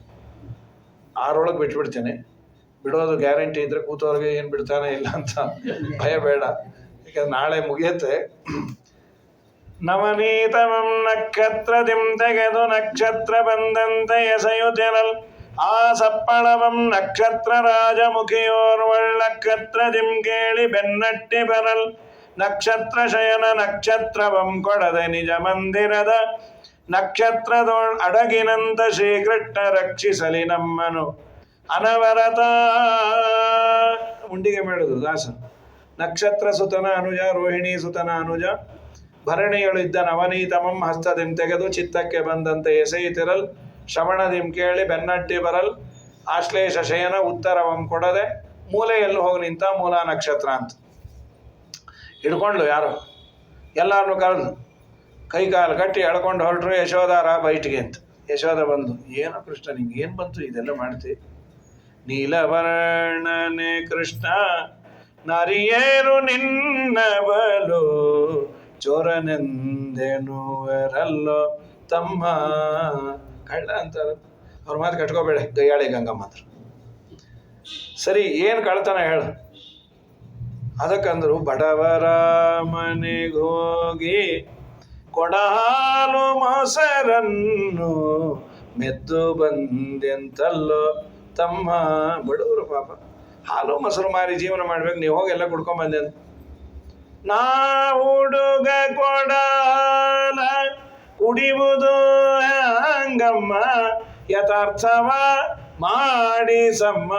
6 ಬಿಟ್ಬಿಡ್ತೇನೆ. ಬಿಡೋದು ಗ್ಯಾರಂಟಿ ಇದ್ರೆ ಕೂತವ್ರಿಗೆ ಏನು ಬಿಡ್ತಾನೆ ಇಲ್ಲ ಅಂತ ಭಯ ಬೇಡ, ಯಾಕಂದ್ರೆ ನಾಳೆ ಮುಗಿಯುತ್ತೆ. ನವನೀತಮಂ ನಕ್ಷತ್ರದಿಂ ತೆಗೆದು ನಕ್ಷತ್ರ ಬಂದಂತೆ ಎಸೆಯುತ್ತಿರಲ್ ಆ ಸಪ್ಪಳವಂ ನಕ್ಷತ್ರ ರಾಜಮುಖಿಯೋರ್ವಳ್ ನಕ್ಷತ್ರದಿಂ ಕೇಳಿ ಬೆನ್ನಟ್ಟಿ ಬರಲ್ ನಕ್ಷತ್ರ ಶಯನ ನಕ್ಷತ್ರವಂ ಕೊಡದೆ ನಿಜ ಮಂದಿರದ ನಕ್ಷತ್ರದೊಳ್ ಅಡಗಿನಂತ ಶ್ರೀಕೃಷ್ಣ ರಕ್ಷಿಸಲಿ ನಮ್ಮನು ಅನವರತ. ಮುಂಡಿಗೆ ಮಾಡುದು ದಾಸ. ನಕ್ಷತ್ರ ಸುತನ ಅನುಜ ರೋಹಿಣಿ ಸುತನ ಅನುಜ ಭರಣಿಯಳಿದ್ದ ನವನೀತಮಂ ಹಸ್ತದಿಂ ತೆಗೆದು ಚಿತ್ತಕ್ಕೆ ಬಂದಂತೆ ಎಸೆಯುತ್ತಿರಲ್ ಶ್ರವಣದಿಂ ಕೇಳಿ ಬೆನ್ನಟ್ಟಿ ಬರಲ್ ಆಶ್ಲೇಷ ಶಯನ ಉತ್ತರವಂ ಕೊಡದೆ ಮೂಲೆಯಲ್ಲಿ ಹೋಗಿ ನಿಂತ ಮೂಲ ನಕ್ಷತ್ರ ಅಂತ ಹಿಡ್ಕೊಂಡು ಯಾರು ಎಲ್ಲರನ್ನು ಕರೆದು ಕೈಕಾಲು ಕಟ್ಟಿ ಎಳ್ಕೊಂಡು ಹೊರಟ್ರು ಯಶೋಧಾರ ಬೈಟಿಗೆ ಅಂತ. ಯಶೋಧ ಬಂದು, ಏನೋ ಕೃಷ್ಣ ನಿಂಗೆ ಏನು ಬಂತು ಇದೆಲ್ಲ ಮಾಡ್ತಿ? ನೀಲವರ್ಣನೆ ಕೃಷ್ಣ ನರಿಯೇರು ನಿನ್ನ ಬಲು ಚೋರನೆಂದೆನುವರಲ್ಲೋ ತಮ್ಮ. ಕಳ್ಳ ಅಂತಾರೆ ಅವ್ರ ಮಾತು ಕಟ್ಕೋಬೇಡ, ಗಯ್ಯಾಳಿ ಗಂಗಮ್ಮ ಹತ್ರ. ಸರಿ, ಏನು ಕಳ್ತನ ಹೇಳು? ಅದಕ್ಕಂದ್ರು, ಬಡವರ ಮನೆಗೋಗಿ ಕೊಡಹಾಲು ಮೊಸರನ್ನು ಮೆದ್ದು ಬಂದೆಂತಲ್ಲೋ ತಮ್ಮ. ಬಡವರು ಪಾಪ ಹಾಲು ಮೊಸರು ಮಾರಿ ಜೀವನ ಮಾಡ್ಬೇಕು, ನೀವು ಹೋಗಿ ಎಲ್ಲ ಕುಡ್ಕೊಂಬಂದೆ ಅಂತ. ನಾ ಹುಡುಗ ಕೊಡಾಲ ಕುಡಿಯುವುದು ಹಂಗಮ್ಮ ಯಥಾರ್ಥವ ಮಾಡಿ ಸಮ್ಮ.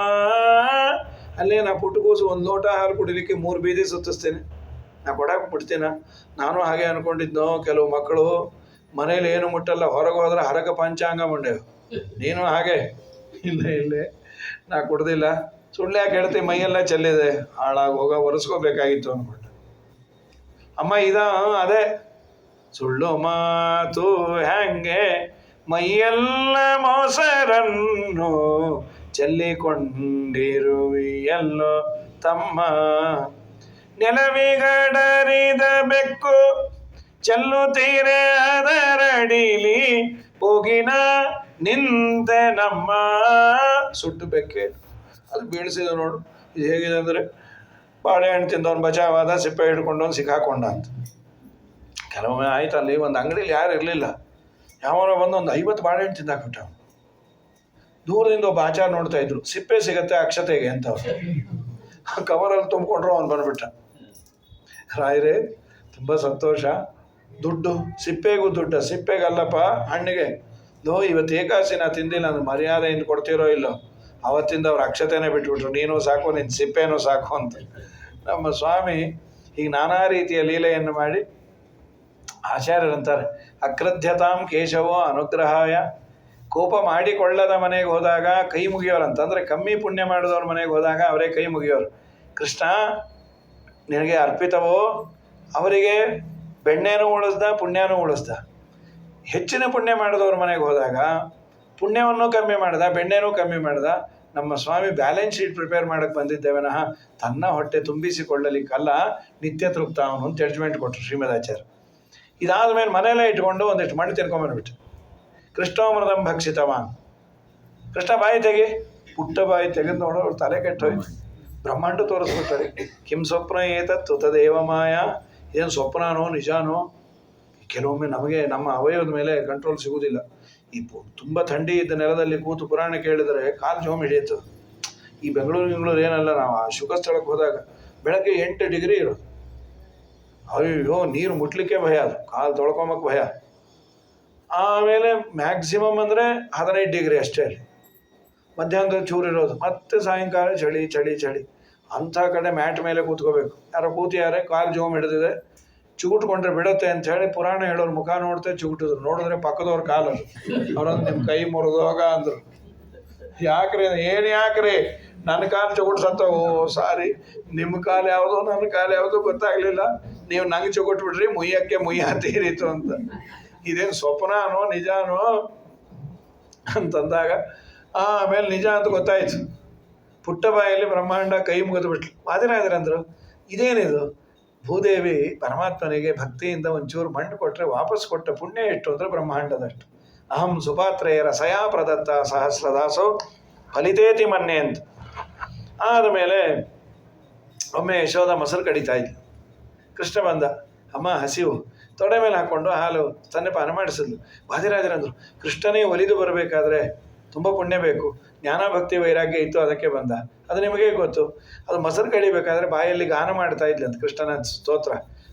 ಅಲ್ಲೇ ನಾ ಪುಟ್ಟಗೂಸು ಒಂದು ಲೋಟ ಹಾಲು ಕುಡಿಲಿಕ್ಕೆ 3 ಬೀದಿ ಸುತ್ತಿಸ್ತೇನೆ, ನಾ ಕೊಡಕ್ಕೆ ಬಿಡ್ತೀನ? ನಾನು ಹಾಗೆ ಅನ್ಕೊಂಡಿದ್ನೋ. ಕೆಲವು ಮಕ್ಕಳು ಮನೇಲಿ ಏನು ಮುಟ್ಟಲ್ಲ, ಹೊರಗೆ ಹೋದ್ರೆ ಹರಕ ಪಂಚಾಂಗ ಮುಂಡೆವು. ನೀನು ಹಾಗೆ? ಇಲ್ಲೇ ನಾ ಕುಡ್ದಿಲ್ಲ. ಸುಳ್ಳು ಯಾಕೆ ಹೇಳ್ತಿ? ಮೈಯೆಲ್ಲ ಚೆಲ್ಲಿದೆ, ಹಾಳಾಗಿ ಒರೆಸ್ಕೋಬೇಕಾಗಿತ್ತು ಅಂದ್ಬಿಟ್ಟು. ಅಮ್ಮ ಅದೇ ಸುಳ್ಳು ಮಾತು ಹೆಂಗೆ ಮೈಯೆಲ್ಲ ಮೊಸರನ್ನು ಚೆಲ್ಲಿಕೊಂಡಿರುವಿಯಲ್ಲೋ ತಮ್ಮ. ನೆಲವಿಗಡರಿದ ಬೆಕ್ಕು ಚೆಲ್ಲುತ್ತೀರೆ ಅದರಡಿಲಿ ಹೋಗಿನ ನಿಂತೆ ನಮ್ಮ. ಸುಟ್ಟು ಬೆಕ್ಕೆ ಅದು ಬೀಳಿಸಿದ ನೋಡು. ಇದು ಹೇಗಿದೆ ಅಂದರೆ, ಬಾಳೆಹಣ್ಣು ತಿಂದವನು ಬಚಾವಾದ, ಸಿಪ್ಪೆ ಹಿಡ್ಕೊಂಡವನು ಸಿಕ್ಕಾಕೊಂಡ ಅಂತ. ಕೆಲವೊಮ್ಮೆ ಆಯ್ತು, ಅಲ್ಲಿ ಒಂದು ಅಂಗಡಿಲಿ ಯಾರು ಇರಲಿಲ್ಲ, ಯಾವನೋ ಬಂದು ಒಂದು 50 ಬಾಳೆಹಣ್ಣು ತಿಂದಾಕ್ಬಿಟ್ಟ. ದೂರದಿಂದ ಒಬ್ಬ ಆಚಾರ ನೋಡ್ತಾ ಇದ್ರು, ಸಿಪ್ಪೆ ಸಿಗತ್ತೆ ಅಕ್ಷತೆಗೆ ಅಂತ. ಕವರಲ್ಲಿ ತುಂಬಿಕೊಂಡ್ರು, ಅವನು ಬಂದ್ಬಿಟ್ಟ. ರಾಯರೇ ತುಂಬ ಸಂತೋಷ, ದುಡ್ಡು ಸಿಪ್ಪೆಗೂ ದುಡ್ಡು, ಸಿಪ್ಪೆಗಲ್ಲಪ್ಪ ಹಣ್ಣಿಗೆ. ಇವತ್ತು ಏಕಾಸಿ ನಾ ತಿಂದಿಲ್ಲ, ನಾನು ಮರ್ಯಾದೆಯಿಂದ ಕೊಡ್ತಿರೋ ಇಲ್ಲೋ. ಅವತ್ತಿಂದ ಅವ್ರು ಅಕ್ಷತೆನೇ ಬಿಟ್ಬಿಟ್ರು, ನೀನು ಸಾಕು ನಿನ್ನ ಸಿಪ್ಪೆನೂ ಸಾಕು ಅಂತ. ನಮ್ಮ ಸ್ವಾಮಿ ಈಗ ನಾನಾ ರೀತಿಯ ಲೀಲೆಯನ್ನು ಮಾಡಿ ಆಚಾರ್ಯರಂತಾರೆ, ಅಕ್ರಧ್ಯತಾಂ ಕೇಶವೋ ಅನುಗ್ರಹಾಯ. ಕೋಪ ಮಾಡಿಕೊಳ್ಳದ ಮನೆಗೆ ಹೋದಾಗ ಕೈ ಮುಗಿಯೋರಂತಂದರೆ, ಕಮ್ಮಿ ಪುಣ್ಯ ಮಾಡಿದವ್ರ ಮನೆಗೆ ಹೋದಾಗ ಅವರೇ ಕೈ ಮುಗಿಯೋರು. ಕೃಷ್ಣ ನಿನಗೆ ಅರ್ಪಿತವೋ, ಅವರಿಗೆ ಬೆಣ್ಣೆನೂ ಉಳಿಸ್ದ ಪುಣ್ಯನೂ ಉಳಿಸ್ದ. ಹೆಚ್ಚಿನ ಪುಣ್ಯ ಮಾಡಿದವ್ರ ಮನೆಗೆ ಹೋದಾಗ ಪುಣ್ಯವನ್ನು ಕಮ್ಮಿ ಮಾಡ್ದ, ಬೆಣ್ಣೆನೂ ಕಮ್ಮಿ ಮಾಡ್ದ. ನಮ್ಮ ಸ್ವಾಮಿ ಬ್ಯಾಲೆನ್ಸ್ ಶೀಟ್ ಪ್ರಿಪೇರ್ ಮಾಡೋಕ್ಕೆ ಬಂದಿದ್ದೇವನಃ ತನ್ನ ಹೊಟ್ಟೆ ತುಂಬಿಸಿಕೊಳ್ಳಲಿಕ್ಕಲ್ಲ, ನಿತ್ಯ ತೃಪ್ತ ಅವನು ಅಂತ ಜಡ್ಜ್ಮೆಂಟ್ ಕೊಟ್ಟರು ಶ್ರೀಮದಾಚಾರ್ಯ. ಇದಾದ ಮೇಲೆ ಮನೆಯಲ್ಲೇ ಇಟ್ಕೊಂಡು ಒಂದಿಷ್ಟು ಮಣ್ಣು ತಿನ್ಕೊಂಬಂದ್ಬಿಟ್ಟು, ಕೃಷ್ಣೋಮೃತಂ ಭಕ್ಷಿತವಾನ್. ಕೃಷ್ಣ ಬಾಯಿ ತೆಗಿ, ಪುಟ್ಟ ಬಾಯಿ ತೆಗೆದು ನೋಡೋರು ತಲೆ ಕೆಟ್ಟೋಯ್ತು. ಬ್ರಹ್ಮಾಂಡ ತೋರಿಸ್ಬಿಡ್ತಾರೆ. ಕಿಂ ಸ್ವಪ್ನ ಏತತ್ತು ತದೇವ ಮಾಯಾ. ಏನು ಸ್ವಪ್ನನೋ ನಿಜಾನೋ? ಕೆಲವೊಮ್ಮೆ ನಮಗೆ ನಮ್ಮ ಅವಯವದ ಮೇಲೆ ಕಂಟ್ರೋಲ್ ಸಿಗುವುದಿಲ್ಲ. ಈ ತುಂಬ ಥಂಡಿ ಇದ್ದ ನೆಲದಲ್ಲಿ ಕೂತು ಪುರಾಣ ಕೇಳಿದರೆ ಕಾಲು ಜೋಮ್ ಹಿಡಿಯುತ್ತದೆ. ಈ ಬೆಂಗಳೂರು ಏನಲ್ಲ, ನಾವು ಆ ಶುಕ ಸ್ಥಳಕ್ಕೆ ಹೋದಾಗ ಬೆಳಗ್ಗೆ 8 ಡಿಗ್ರಿ ಇರೋದು. ಅಯ್ಯೋ, ನೀರು ಮುಟ್ಲಿಕ್ಕೆ ಭಯ, ಅದು ಕಾಲು ತೊಳ್ಕೊಂಬಕ್ಕೆ ಭಯ. ಆಮೇಲೆ ಮ್ಯಾಕ್ಸಿಮಮ್ ಅಂದರೆ 15 ಡಿಗ್ರಿ ಅಷ್ಟೇ ಅಲ್ಲಿ. ಮಧ್ಯಾಹ್ನದಲ್ಲಿ ಚೂರು ಇರೋದು, ಮತ್ತೆ ಸಾಯಂಕಾಲ ಚಳಿ ಚಳಿ ಚಳಿ. ಅಂಥ ಕಡೆ ಮ್ಯಾಟ್ ಮೇಲೆ ಕೂತ್ಕೋಬೇಕು. ಯಾರೋ ಕೂತಿಯಾರೆ, ಕಾಲು ಜೋಮ್ ಹಿಡಿದಿದೆ, ಚುಗುಟ್ಕೊಂಡ್ರೆ ಬಿಡುತ್ತೆ ಅಂತ ಹೇಳಿ ಪುರಾಣ ಹೇಳೋರು ಮುಖ ನೋಡ್ತೆ ಚುಗುಟಿದ್ರು. ನೋಡಿದ್ರೆ ಪಕ್ಕದವ್ರ ಕಾಲು, ಅವ್ರೊಂದು ನಿಮ್ಮ ಕೈ ಮುರಿದೋಗ ಅಂದರು. ಯಾಕ್ರಿ? ಏನು ಯಾಕ್ರಿ? ನನ್ನ ಕಾಲು ಚುಗುಟ್ಸತ್ತ. ಓ ಸಾರಿ, ನಿಮ್ಮ ಕಾಲು ಯಾವುದೋ ನನ್ನ ಕಾಲು ಯಾವುದೋ ಗೊತ್ತಾಗಲಿಲ್ಲ, ನೀವು ನಂಗೆ ಚುಗುಟ್ಬಿಟ್ರಿ, ಮುಯ್ಯಕ್ಕೆ ಮುಯ್ಯ ತೀರಿತು ಅಂತ. ಇದೇನು ಸ್ವಪ್ನನೋ ನಿಜಾನೋ ಅಂತಂದಾಗ ಆಮೇಲೆ ನಿಜ ಅಂತ ಗೊತ್ತಾಯ್ತು. ಪುಟ್ಟ ಬಾಯಲ್ಲಿ ಬ್ರಹ್ಮಾಂಡ ಕೈ ಮುಗಿದು ಬಿಟ್ಲು. ವಾದಿರಾಜರಂದರು, ಇದೇನಿದು? ಭೂದೇವಿ ಪರಮಾತ್ಮನಿಗೆ ಭಕ್ತಿಯಿಂದ ಒಂಚೂರು ಮಣ್ಣು ಕೊಟ್ಟರೆ ವಾಪಸ್ ಕೊಟ್ಟ ಪುಣ್ಯ ಎಷ್ಟು ಅಂದರೆ ಬ್ರಹ್ಮಾಂಡದಷ್ಟು. ಅಹಂ ಸುಪಾತ್ರೆಯ ರಸಯಾ ಪ್ರದತ್ತ ಸಹಸ್ರದಾಸೋ ಫಲಿತೇತಿ ಮನ್ನೆ ಅಂತ. ಆದಮೇಲೆ ಒಮ್ಮೆ ಯಶೋಧ ಮೊಸರು ಕಡಿತಾ ಇದ್ಲು. ಕೃಷ್ಣ ಬಂದ, ಅಮ್ಮ ಹಸಿವು, ತೊಡೆ ಮೇಲೆ ಹಾಕ್ಕೊಂಡು ಹಾಲು ಸ್ತನ್ಯಪಾನ ಮಾಡಿಸಿದ್ಲು. ವಾದಿರಾಜರಂದರು, ಕೃಷ್ಣನೇ ಒಲಿದು ಬರಬೇಕಾದ್ರೆ ತುಂಬ ಪುಣ್ಯ ಬೇಕು, ಜ್ಞಾನ ಭಕ್ತಿ ವೈರಾಗ್ಯ ಇತ್ತು, ಅದಕ್ಕೆ ಬಂದ. ಅದು ನಿಮಗೆ ಗೊತ್ತು. ಅದು ಮೊಸರು ಕಡಿಬೇಕಾದ್ರೆ ಬಾಯಲ್ಲಿ ಗಾನ ಮಾಡ್ತಾ ಇದ್ಲಂತ ಕೃಷ್ಣನ ಸ್ತೋತ್ರ,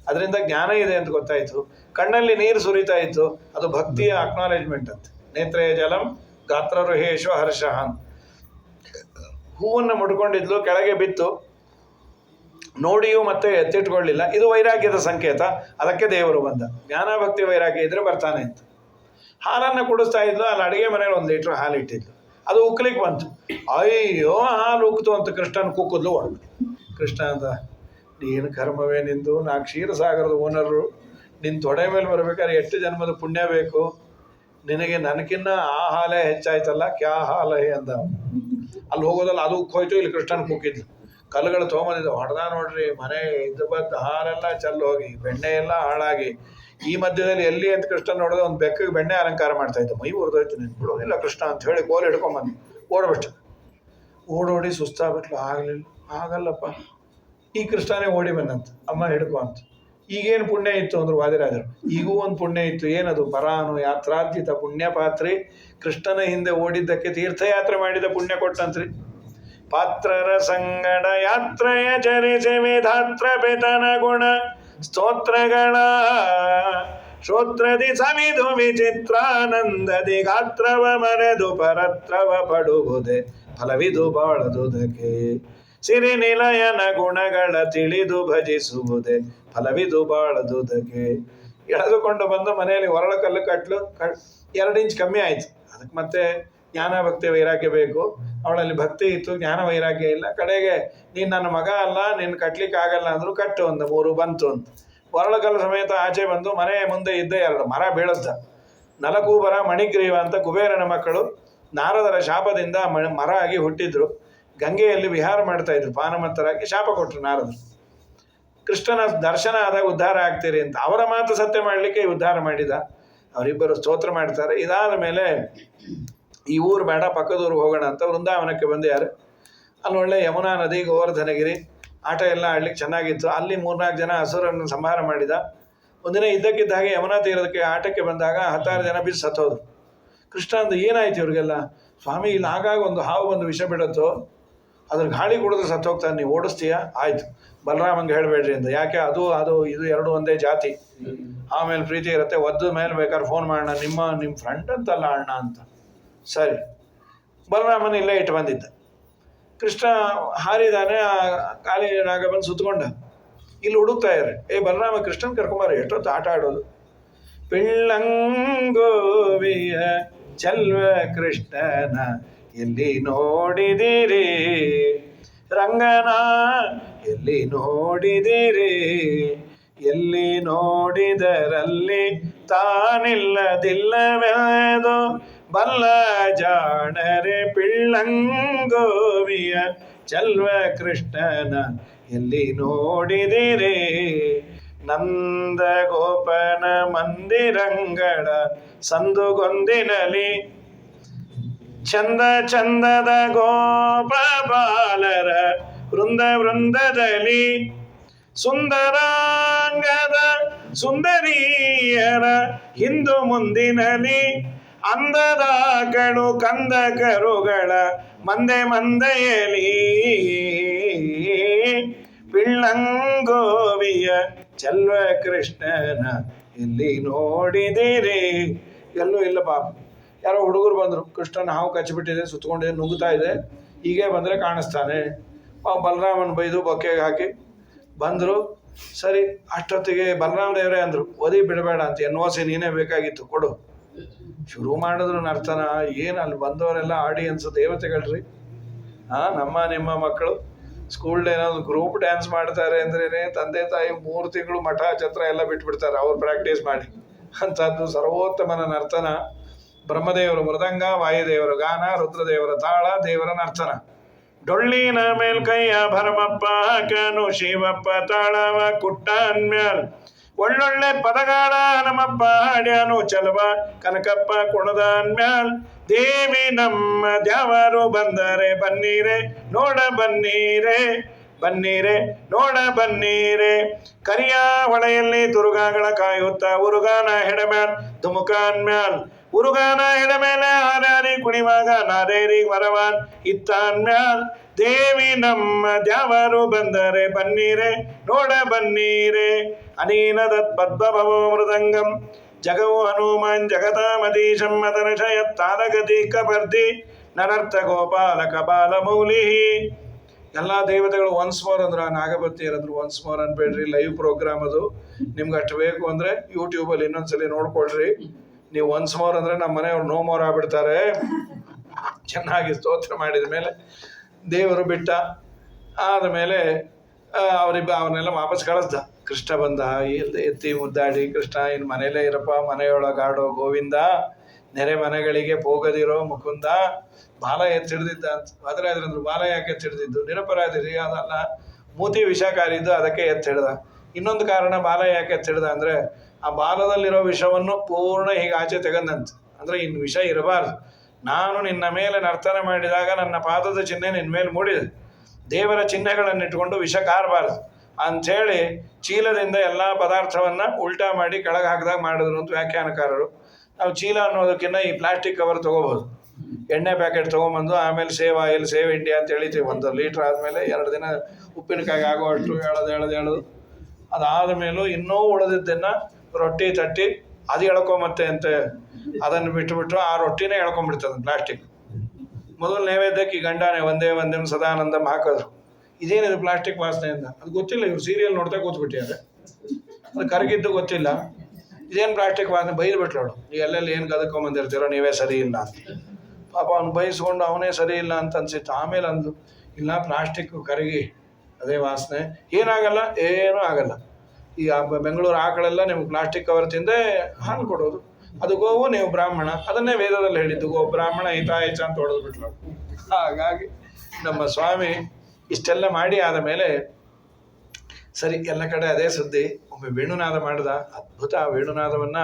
ಅದರಿಂದ ಜ್ಞಾನ ಇದೆ ಅಂತ ಗೊತ್ತಾಯಿತು. ಕಣ್ಣಲ್ಲಿ ನೀರು ಸುರಿತಾ ಇತ್ತು, ಅದು ಭಕ್ತಿಯ ಅಕ್ನಾಲೇಜ್ಮೆಂಟ್ ಅಂತ. ನೇತ್ರೇ ಜಲಂ ಗಾತ್ರರುಹೇಶು ಹರ್ಷಃ. ಹೂವನ್ನು ಮುಡ್ಕೊಂಡಿದ್ಲು, ಕೆಳಗೆ ಬಿತ್ತು, ನೋಡಿಯೂ ಮತ್ತೆ ಎತ್ತಿಟ್ಕೊಳ್ಳಿಲ್ಲ. ಇದು ವೈರಾಗ್ಯದ ಸಂಕೇತ, ಅದಕ್ಕೆ ದೇವರು ಬಂದ. ಜ್ಞಾನ ಭಕ್ತಿ ವೈರಾಗ್ಯ ಇದ್ರೆ ಬರ್ತಾನೆ ಅಂತ. ಹಾಲನ್ನು ಕುಡಿಸ್ತಾ ಇದ್ಲು, ಅಲ್ಲಿ ಅಡುಗೆ ಮನೇಲಿ 1 ಲೀಟ್ರ್ ಹಾಲು ಇಟ್ಟಿದ್ಲು, ಅದು ಉಕ್ಲಿಕ್ಕೆ ಬಂತು. ಅಯ್ಯೋ ಹಾಲು ಉಕ್ತು ಅಂತ ಕೃಷ್ಣನ ಕುಕ್ಕಿದ್ಲು ಒಳಗೆ. ಕೃಷ್ಣ ಅಂತ, ನೀನು ಕರ್ಮವೇ ನಿಂದು, ನಾ ಕ್ಷೀರಸಾಗರದ ಓನರು, ನಿನ್ನ ತೊಡೆ ಮೇಲೆ ಬರ್ಬೇಕಾದ್ರೆ ಎಷ್ಟು ಜನ್ಮದ ಪುಣ್ಯ ಬೇಕು ನಿನಗೆ, ನನಗಿನ್ನ ಆ ಹಾಲೇ ಹೆಚ್ಚಾಯ್ತಲ್ಲ, ಕ್ಯಾ ಹಾಲೇ ಅಂದ. ಅಲ್ಲಿ ಹೋಗೋದಲ್ಲ, ಅದು ಉಕ್ಕೋಯ್ತು, ಇಲ್ಲಿ ಕೃಷ್ಣನ ಕುಕ್ಕಿದ್ಲು. ಕಲ್ಲುಗಳು ತೊಗೊಂಬಂದಿದ್ದು ಹೊಡೆದ ನೋಡ್ರಿ, ಮನೆ ಇದ್ದು ಬದ್ದು ಹಾಲೆಲ್ಲ ಚೆಲ್ಲಿ ಹೋಗಿ, ಬೆಣ್ಣೆ ಎಲ್ಲ ಹಾಳಾಗಿ. ಈ ಮಧ್ಯದಲ್ಲಿ ಎಲ್ಲಿ ಅಂತ ಕೃಷ್ಣ ನೋಡಿದ್ರೆ ಒಂದು ಬೆಕ್ಕಿಗೆ ಬೆಣ್ಣೆ ಅಲಂಕಾರ ಮಾಡ್ತಾ ಇತ್ತು. ಮೈ ಉರಿದೋಯ್ತು, ನೀನು ಬಿಡೋದಿಲ್ಲ ಕೃಷ್ಣ ಅಂತ ಹೇಳಿ ಕೋಲು ಹಿಡ್ಕೊಂಬಂದು ಓಡ್ಬಿಟ್ಟು, ಓಡೋಡಿ ಸುಸ್ತಾಗ್ಬಿಟ್ಲು. ಆಗಲ್ಲಪ್ಪ. ಈ ಕೃಷ್ಣನೇ ಓಡಿ ಬಂದಂತ, ಅಮ್ಮ ಹಿಡ್ಕೊ ಅಂತ. ಈಗೇನು ಪುಣ್ಯ ಇತ್ತು ಅಂದ್ರು ವಾದಿರಾಜರು, ಈಗೂ ಒಂದು ಪುಣ್ಯ ಇತ್ತು. ಏನದು? ಪರಾನು ಯಾತ್ರಾರ್ಜಿತ ಪುಣ್ಯ ಪಾತ್ರಿ. ಕೃಷ್ಣನ ಹಿಂದೆ ಓಡಿದ್ದಕ್ಕೆ ತೀರ್ಥಯಾತ್ರೆ ಮಾಡಿದ ಪುಣ್ಯ ಕೊಟ್ಟಂತ್ರಿ. ಪಾತ್ರರ ಸಂಗಡ ಯಾತ್ರೆಯ ಚರಿಸಿ ವಿಧಾತ್ರ ಪಿತನ ಗುಣ ಸ್ತೋತ್ರಗಳ ಶ್ರೋತ್ರದಿ ಸವಿದು ವಿಚಿತ್ರಾನಂದದಿ ಗಾತ್ರವ ಮರೆದು ಪರತ್ರವ ಪಡುವುದೇ ಫಲವಿದು ಬಾಳದುದಕ್ಕೆ. ಸಿರಿ ನಿಲಯನ ಗುಣಗಳ ತಿಳಿದು ಭಜಿಸುವುದೇ ಫಲವಿದು ಬಾಳದುದಕ್ಕೆ. ಎಳೆದುಕೊಂಡು ಬಂದು ಮನೆಯಲ್ಲಿ ಒರಳ ಕಲ್ಲು ಕಟ್ಲು 2 ಇಂಚ್ ಕಮ್ಮಿ ಆಯಿತು. ಅದಕ್ಕೆ ಮತ್ತೆ ಜ್ಞಾನ ಭಕ್ತಿ ವೈರಾಗ್ಯ ಬೇಕು. ಅವಳಲ್ಲಿ ಭಕ್ತಿ ಇತ್ತು, ಜ್ಞಾನ ವೈರಾಗ್ಯ ಇಲ್ಲ. ಕಡೆಗೆ ನೀನು ನನ್ನ ಮಗ ಅಲ್ಲ, ನಿನ್ನ ಕಟ್ಲಿಕ್ಕೆ ಆಗಲ್ಲ ಅಂದರು. ಕಟ್ಟು ಒಂದು 3 ಬಂತು ಅಂತ ಒರಳಕಲ್ಲು ಸಮೇತ ಆಚೆ ಬಂದು ಮನೆ ಮುಂದೆ ಇದ್ದ 2 ಮರ ಬೀಳಸ್ದ. ನಲಕೂಬರ ಮಣಿಗ್ರೀವ ಅಂತ ಕುಬೇರನ ಮಕ್ಕಳು ನಾರದರ ಶಾಪದಿಂದ ಮರ ಆಗಿ ಹುಟ್ಟಿದ್ರು. ಗಂಗೆಯಲ್ಲಿ ವಿಹಾರ ಮಾಡ್ತಾ ಇದ್ರು, ಪಾನಮತ್ತರಾಗಿ ಶಾಪ ಕೊಟ್ಟರು ನಾರದರು. ಕೃಷ್ಣನ ದರ್ಶನ ಆದಾಗ ಉದ್ಧಾರ ಆಗ್ತೀರಿ ಅಂತ ಅವರ ಮಾತು ಸತ್ಯ ಮಾಡಲಿಕ್ಕೆ ಉದ್ಧಾರ ಮಾಡಿದ. ಅವರಿಬ್ಬರು ಸ್ತೋತ್ರ ಮಾಡ್ತಾರೆ. ಇದಾದ ಮೇಲೆ ಈ ಊರು ಬೇಡ, ಪಕ್ಕದೂರಿಗೆ ಹೋಗೋಣ ಅಂತ ವೃಂದಾವನಕ್ಕೆ ಬಂದು ಯಾರು ಅಲ್ಲಿ ಒಳ್ಳೆ ಯಮುನಾ ನದಿ, ಗೋವರ್ಧನಗಿರಿ ಆಟ ಎಲ್ಲ ಆಡ್ಲಿಕ್ಕೆ ಚೆನ್ನಾಗಿತ್ತು. ಅಲ್ಲಿ 3-4 ಜನ ಹಸುರನ್ನು ಸಂಹಾರ ಮಾಡಿದ. ಒಂದಿನ ಇದ್ದಕ್ಕಿದ್ದ ಹಾಗೆ ಯಮುನಾ ತೀರದಕ್ಕೆ ಆಟಕ್ಕೆ ಬಂದಾಗ 10 ಜನ ಬಿದ್ದು ಸತ್ತೋದು. ಕೃಷ್ಣ ಅಂದು ಏನಾಯ್ತು ಇವ್ರಿಗೆಲ್ಲ? ಸ್ವಾಮಿ, ಇಲ್ಲಿ ಆಗಾಗ ಒಂದು ಹಾವು ಬಂದು ವಿಷ ಬಿಡುತ್ತೋ, ಅದ್ರ ಗಾಳಿ ಕುಡಿದ್ರೆ ಸತ್ತೋಗ್ತಾನೆ, ನೀವು ಓಡಿಸ್ತೀಯಾ? ಆಯಿತು, ಬಲರಾಮಂಗೆ ಹೇಳಬೇಡ್ರಿ ಅಂತ. ಯಾಕೆ? ಅದು ಇದು 2 ಒಂದೇ ಜಾತಿ. ಆಮೇಲೆ ಪ್ರೀತಿ ಇರುತ್ತೆ, ಒದ್ದು ಮೇಲೆ ಬೇಕಾದ್ರೆ ಫೋನ್ ಮಾಡೋಣ, ನಿಮ್ಮ ಫ್ರೆಂಡ್ ಅಂತಲ್ಲ ಅಣ್ಣ ಅಂತ. ಸರಿ, ಬಲರಾಮನ ಇಲ್ಲೇ ಇಟ್ಟು ಬಂದಿದ್ದ. ಕೃಷ್ಣ ಹಾರಿದಾನೆ, ಖಾಲಿ ರಾಗ ಬಂದು ಸುತ್ತಕೊಂಡ. ಇಲ್ಲಿ ಹುಡುಕ್ತಾ ಇದ್ದಾರೆ, ಬಲರಾಮ ಕೃಷ್ಣನ್ ಕರ್ಕೊಂಬಾರ, ಎಷ್ಟೊತ್ತು ಆಟ ಆಡೋದು. ಪಿಳ್ಳಂಗೋವಿಯ ಚಲ್ವ ಕೃಷ್ಣನ ಎಲ್ಲಿ ನೋಡಿದಿರಿ, ರಂಗನ ಎಲ್ಲಿ ನೋಡಿದಿರಿ, ಎಲ್ಲಿ ನೋಡಿದರಲ್ಲಿ ತಾನಿಲ್ಲದಿಲ್ಲವೆದು ಬಲ್ಲ ಜಾಣರೆ. ಪಿಳ್ಳಂಗೋವಿಯ ಚಲ್ವ ಕೃಷ್ಣನ ಎಲ್ಲಿ ನೋಡಿದಿರಿ, ನಂದ ಗೋಪನ ಮಂದಿರಂಗಳ ಸಂದುಗೊಂದಿನಲಿ ಚಂದದ ಗೋಪ ಬಾಲರ ವೃಂದದಲ್ಲಿ ಸುಂದರಾಂಗದ ಸುಂದರಿಯರ ಹಿಂದು ಮುಂದಿನಲಿ ಅಂದದ ಕಡು ಕಂದ ಕರುಗಳ ಮಂದೆಯಲಿ ಪಿಳ್ಳಂಗೋವಿಯ ಚಲ್ವ ಕೃಷ್ಣನ ಎಲ್ಲಿ ನೋಡಿದಿರಿ. ಎಲ್ಲೂ ಇಲ್ಲ ಪಾಪ. ಯಾರೋ ಹುಡುಗರು ಬಂದರು, ಕೃಷ್ಣನ ಹಾವು ಕಚ್ಚಿಬಿಟ್ಟಿದೆ, ಸುತ್ತಕೊಂಡಿದೆ, ನುಗ್ಗುತ್ತಾ ಇದೆ, ಹೀಗೆ ಬಂದರೆ ಕಾಣಿಸ್ತಾನೆ. ಬಲರಾಮನ ಬೈದು ಬೊಕ್ಕೆಗೆ ಹಾಕಿ ಬಂದರು. ಸರಿ, ಅಷ್ಟೊತ್ತಿಗೆ ಬಲರಾಮ ದೇವರೇ ಅಂದರು, ಓದಿ ಬಿಡಬೇಡ ಅಂತ, NOC ನೀನೇ ಬೇಕಾಗಿತ್ತು, ಕೊಡು. ಶುರು ಮಾಡಿದ್ರು ನರ್ತನ. ಏನು ಅಲ್ಲಿ ಬಂದವರೆಲ್ಲ ಆಡಿಯನ್ಸ್ ದೇವತೆಗಳ್ರಿ. ನಿಮ್ಮ ಮಕ್ಕಳು ಸ್ಕೂಲ್ ಡೇ ಏನಾದ್ರು ಗ್ರೂಪ್ ಡ್ಯಾನ್ಸ್ ಮಾಡ್ತಾರೆ ಅಂದ್ರೇ ತಂದೆ ತಾಯಿ 3 ತಿಂಗಳು ಮಠ ಛತ್ರ ಎಲ್ಲ ಬಿಟ್ಬಿಡ್ತಾರೆ ಅವ್ರು ಪ್ರಾಕ್ಟೀಸ್ ಮಾಡಿ. ಅಂಥದ್ದು ಸರ್ವೋತ್ತಮನ ನರ್ತನ. ಬ್ರಹ್ಮದೇವರು ಮೃದಂಗ, ವಾಯುದೇವರ ಗಾನ, ರುದ್ರದೇವರ ತಾಳ, ದೇವರ ನರ್ತನ. ಡೊಳ್ಳಿನ ಮೇಲ್ಕೈಯ ಭರಮಪ್ಪ ಹಾಕನು ಶಿವಪ್ಪ ತಾಳವ ಕುಟ್ಟಾನ್ಮ್ಯಾಲ್ ಒಳ್ಳೊಳ್ಳೆ ಪದಗಾಳ ನಮ್ಮಪ್ಪ ಹಾಡ್ಯಾನು ಚಲವ ಕನಕಪ್ಪ ಕುಣದಾನ್ಮ್ಯಾಲ್ ದೇವಿ ನಮ್ಮ ದ್ಯಾವರು ಬಂದರೆ ಬನ್ನೀರೆ ನೋಡ ಬನ್ನೀರೆ ನೋಡ ಬನ್ನೀರೆ. ಕರಿಯ ಹೊಳೆಯಲ್ಲಿ ದುರ್ಗಾಗಳ ಕಾಯುತ್ತ ಉರುಗಾನ ಹೆಡಮ್ಯಾಲ್ ಧುಮುಕಾನ್ ಮ್ಯಾಲ್ ಹುರುಗಾನ ಎಡಮೇಲೆ ಹಾರಾರಿ ಕುಣಿವಾಗ ನಾರೇರಿ ವರವಾನ್ ಇತ್ತಾನ್ಮ್ಯಾಲ್ ದೇವಿ ನಮ್ಮ ದ್ಯಾವರು ಬಂದರೆ ಬನ್ನೀರೆ ನೋಡ ಬನ್ನೀರೆ ಅನೀನದ ಪದ್ಮಭವೋ ಮೃದಂಗಂ ಜಗವು ಹನುಮಾನ್ ಜಗತಾಮದೀಶಂ ಮದನಶಯತ್ತಾರಗತಿ ಕಬರ್ದಿ ನನರ್ಥ ಗೋಪಾಲ ಕಪಾಲ ಮೌಲಿ. ಎಲ್ಲ ದೇವತೆಗಳು ಒನ್ಸ್ ಮೋರ್ ಅಂದ್ರೆ Nagapati ಇರೋದ್ರು once more ಅನ್ಬೇಡ್ರಿ, live program ಅದು. ನಿಮ್ಗೆ ಅಷ್ಟು ಬೇಕು ಅಂದರೆ ಯೂಟ್ಯೂಬಲ್ಲಿ ಇನ್ನೊಂದ್ಸಲಿ ನೋಡ್ಕೊಳ್ರಿ. ನೀವು ಒನ್ಸ್ ಮೋರ್ ಅಂದರೆ ನಮ್ಮ ಮನೆಯವ್ರು ನೋ ಮೋರ್ ಆಗ್ಬಿಡ್ತಾರೆ. ಚೆನ್ನಾಗಿ ಸ್ತೋತ್ರ ಮಾಡಿದ ಮೇಲೆ ದೇವರು ಬಿಟ್ಟ ಆದಮೇಲೆ ಅವನ್ನೆಲ್ಲ ವಾಪಸ್ ಕಳಿಸ್ದ. ಕೃಷ್ಣ ಬಂದ, ಎತ್ತಿ ಮುದ್ದಾಡಿ, ಕೃಷ್ಣ ಇನ್ನು ಮನೇಲೇ ಇರಪ್ಪ, ಮನೆಯೊಳಗಾಡೋ ಗೋವಿಂದ, ನೆರೆ ಮನೆಗಳಿಗೆ ಹೋಗದಿರೋ ಮುಕುಂದ, ಬಾಲ ಎತ್ತಿಡ್ದಿದ್ದ ಅಂತ. ಆದರೆ ಅದ್ರಂದ್ರು ಬಾಲ ಯಾಕೆ ಎತ್ತಿಡ್ದಿದ್ದು? ನಿರಪರಾಧಿರಿ ಅದಲ್ಲ, ಮೂತಿ ವಿಷಕಾರಿದ್ದು, ಅದಕ್ಕೆ ಎತ್ತಿಡ್ದ. ಇನ್ನೊಂದು ಕಾರಣ ಬಾಲ ಯಾಕೆ ಎತ್ತಿಡ್ದ ಅಂದರೆ ಆ ಬಾಲದಲ್ಲಿರೋ ವಿಷವನ್ನು ಪೂರ್ಣ ಹೀಗೆ ಆಚೆ ತೆಗಂದಂತ. ಅಂದರೆ ಇನ್ನು ವಿಷ ಇರಬಾರ್ದು. ನಾನು ನಿನ್ನ ಮೇಲೆ ನರ್ತನ ಮಾಡಿದಾಗ ನನ್ನ ಪಾದದ ಚಿಹ್ನೆ ನಿನ್ನ ಮೇಲೆ ಮೂಡಿದೆ, ದೇವರ ಚಿಹ್ನೆಗಳನ್ನಿಟ್ಟುಕೊಂಡು ವಿಷ ಕಾರಬಾರ್ದು ಅಂಥೇಳಿ ಚೀಲದಿಂದ ಎಲ್ಲ ಪದಾರ್ಥವನ್ನು ಉಲ್ಟಾ ಮಾಡಿ ಕೆಳಗೆ ಹಾಕಿದಾಗ ಮಾಡಿದ್ರು ಅಂತ ವ್ಯಾಖ್ಯಾನಕಾರರು. ನಾವು ಚೀಲ ಅನ್ನೋದಕ್ಕಿಂತ ಈ ಪ್ಲಾಸ್ಟಿಕ್ ಕವರ್ ತೊಗೋಬೋದು. ಎಣ್ಣೆ ಪ್ಯಾಕೆಟ್ ತೊಗೊಂಬಂದು ಆಮೇಲೆ ಸೇವ್ ಆಯಿಲ್, ಸೇವ್ ಇಂಡಿಯಾ ಅಂತ ಹೇಳಿತೀವಿ. 1 ಲೀಟ್ರ್ ಆದಮೇಲೆ 2 ದಿನ ಉಪ್ಪಿನಕಾಯಿ ಆಗುವಷ್ಟು ಎಳೆದು ಅದಾದ ಮೇಲೂ ಇನ್ನೂ ಉಳಿದಿದ್ದನ್ನು ರೊಟ್ಟಿ ತಟ್ಟಿ ಅದು ಎಳ್ಕೊಂಬತ್ತೆ ಅಂತ ಅದನ್ನು ಬಿಟ್ಟುಬಿಟ್ಟು ಆ ರೊಟ್ಟಿನೇ ಎಳ್ಕೊಂಬಿಡ್ತದೆ ಪ್ಲಾಸ್ಟಿಕ್. ಮೊದಲು ನೈವೇದ್ಯಕ್ಕೆ ಈ ಗಂಡಾನೆ ಒಂದೇ ಸದಾನಂದಂ ಹಾಕಿದ್ರು. ಇದೇನಿದು ಪ್ಲಾಸ್ಟಿಕ್ ವಾಸನೆಯಿಂದ? ಅದು ಗೊತ್ತಿಲ್ಲ, ಇವ್ರು ಸೀರಿಯಲ್ ನೋಡ್ತಾ ಕೂತ್ಬಿಟ್ಟಿದ್ದಾರೆ. ಅದು ಕರಗಿದ್ದು ಗೊತ್ತಿಲ್ಲ, ಇದೇನು ಪ್ಲಾಸ್ಟಿಕ್ ವಾಸನೆ. ಬೈದು ಬಿಟ್ಲೋಡು, ನೀವು ಎಲ್ಲೆಲ್ಲಿ ಏನು ಕದಕೊಂಬಂದಿರ್ತೀರೋ ನೀವೇ ಸರಿ ಇಲ್ಲ ಅಂತ. ಪಾಪ ಅವ್ನು ಬೈಸ್ಕೊಂಡು ಅವನೇ ಸರಿ ಇಲ್ಲ ಅಂತ ಅನ್ಸಿತ್ತು. ಆಮೇಲೆ ಅಂದು ಇಲ್ಲ, ಪ್ಲಾಸ್ಟಿಕ್ಕು ಕರಗಿ ಅದೇ ವಾಸನೆ, ಏನಾಗಲ್ಲ, ಏನೂ ಆಗಲ್ಲ. ಈ ಬೆಂಗಳೂರು ಆಕಳೆಲ್ಲ ನಿಮ್ಗೆ ಪ್ಲಾಸ್ಟಿಕ್ ಕವರ್ ತಿಂದೇ ಹಾಲು ಕೊಡೋದು. ಅದು ಗೋವು, ನೀವು ಬ್ರಾಹ್ಮಣ. ಅದನ್ನೇ ವೇದದಲ್ಲಿ ಹೇಳಿದ್ದು, ಗೋ ಬ್ರಾಹ್ಮಣ ಹಿತಾಯಚ ಅಂತ ಹೊಡೆದು ಬಿಟ್ಲು. ಹಾಗಾಗಿ ನಮ್ಮ ಸ್ವಾಮಿ ಇಷ್ಟೆಲ್ಲ ಮಾಡಿ ಆದ ಮೇಲೆ ಸರಿ, ಎಲ್ಲ ಕಡೆ ಅದೇ ಸುದ್ದಿ. ಒಮ್ಮೆ ವೇಣುನಾದ ಮಾಡಿದ, ಅದ್ಭುತ. ವೇಣುನಾದವನ್ನು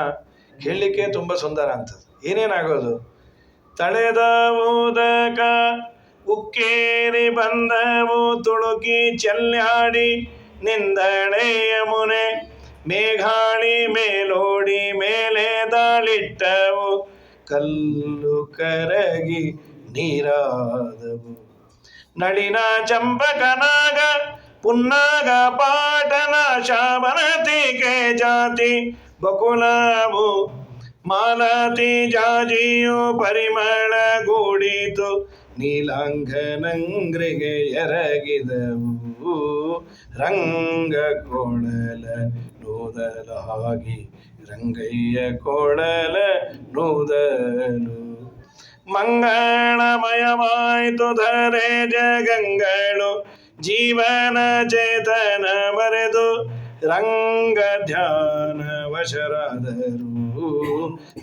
ಕೇಳಲಿಕ್ಕೆ ತುಂಬ ಸುಂದರ ಅಂತದ್ದು. ಏನೇನಾಗೋದು? ತಳೆದ ಉದಕ ಉಕ್ಕೇರಿ ಬಂದವು ತುಳುಕಿ ಚೆಲ್ಲಾಡಿ ನಿಂದಳೆಯ ಮುನೆ ಮೇಘಾಳಿ ಮೇಲೋಡಿ ಮೇಲೆ ದಾಳಿಟ್ಟವು ಕಲ್ಲು ಕರಗಿ ನೀರಾದವು. ನಳಿನ ಚಂಪಕನಾಗ ಪುನ್ನಾಗ ಪಾಟನ ಶಾಬನತಿಗೆ ಜಾತಿ ಬಕುಲವು ಮಾಲತಿ ಜಾಜಿಯು ಪರಿಮಳ ಗೂಡಿತು ನೀಲಾಂಗನಂಗ್ರಿಗೆ ಎರಗಿದವು ರಂಗ ಕೊಳಲ ನೂದಲಾಗಿ ರಂಗಯ್ಯ ಕೊಳಲ ನೂದಲು. ಮಂಗಳಮಯವಾಯ್ತು ಧರೆ ಜಗಂಗಳು ಜೀವನ ಚೇತನ ಮರೆದು ರಂಗ ಧ್ಯಾನ ವಶರಾದರು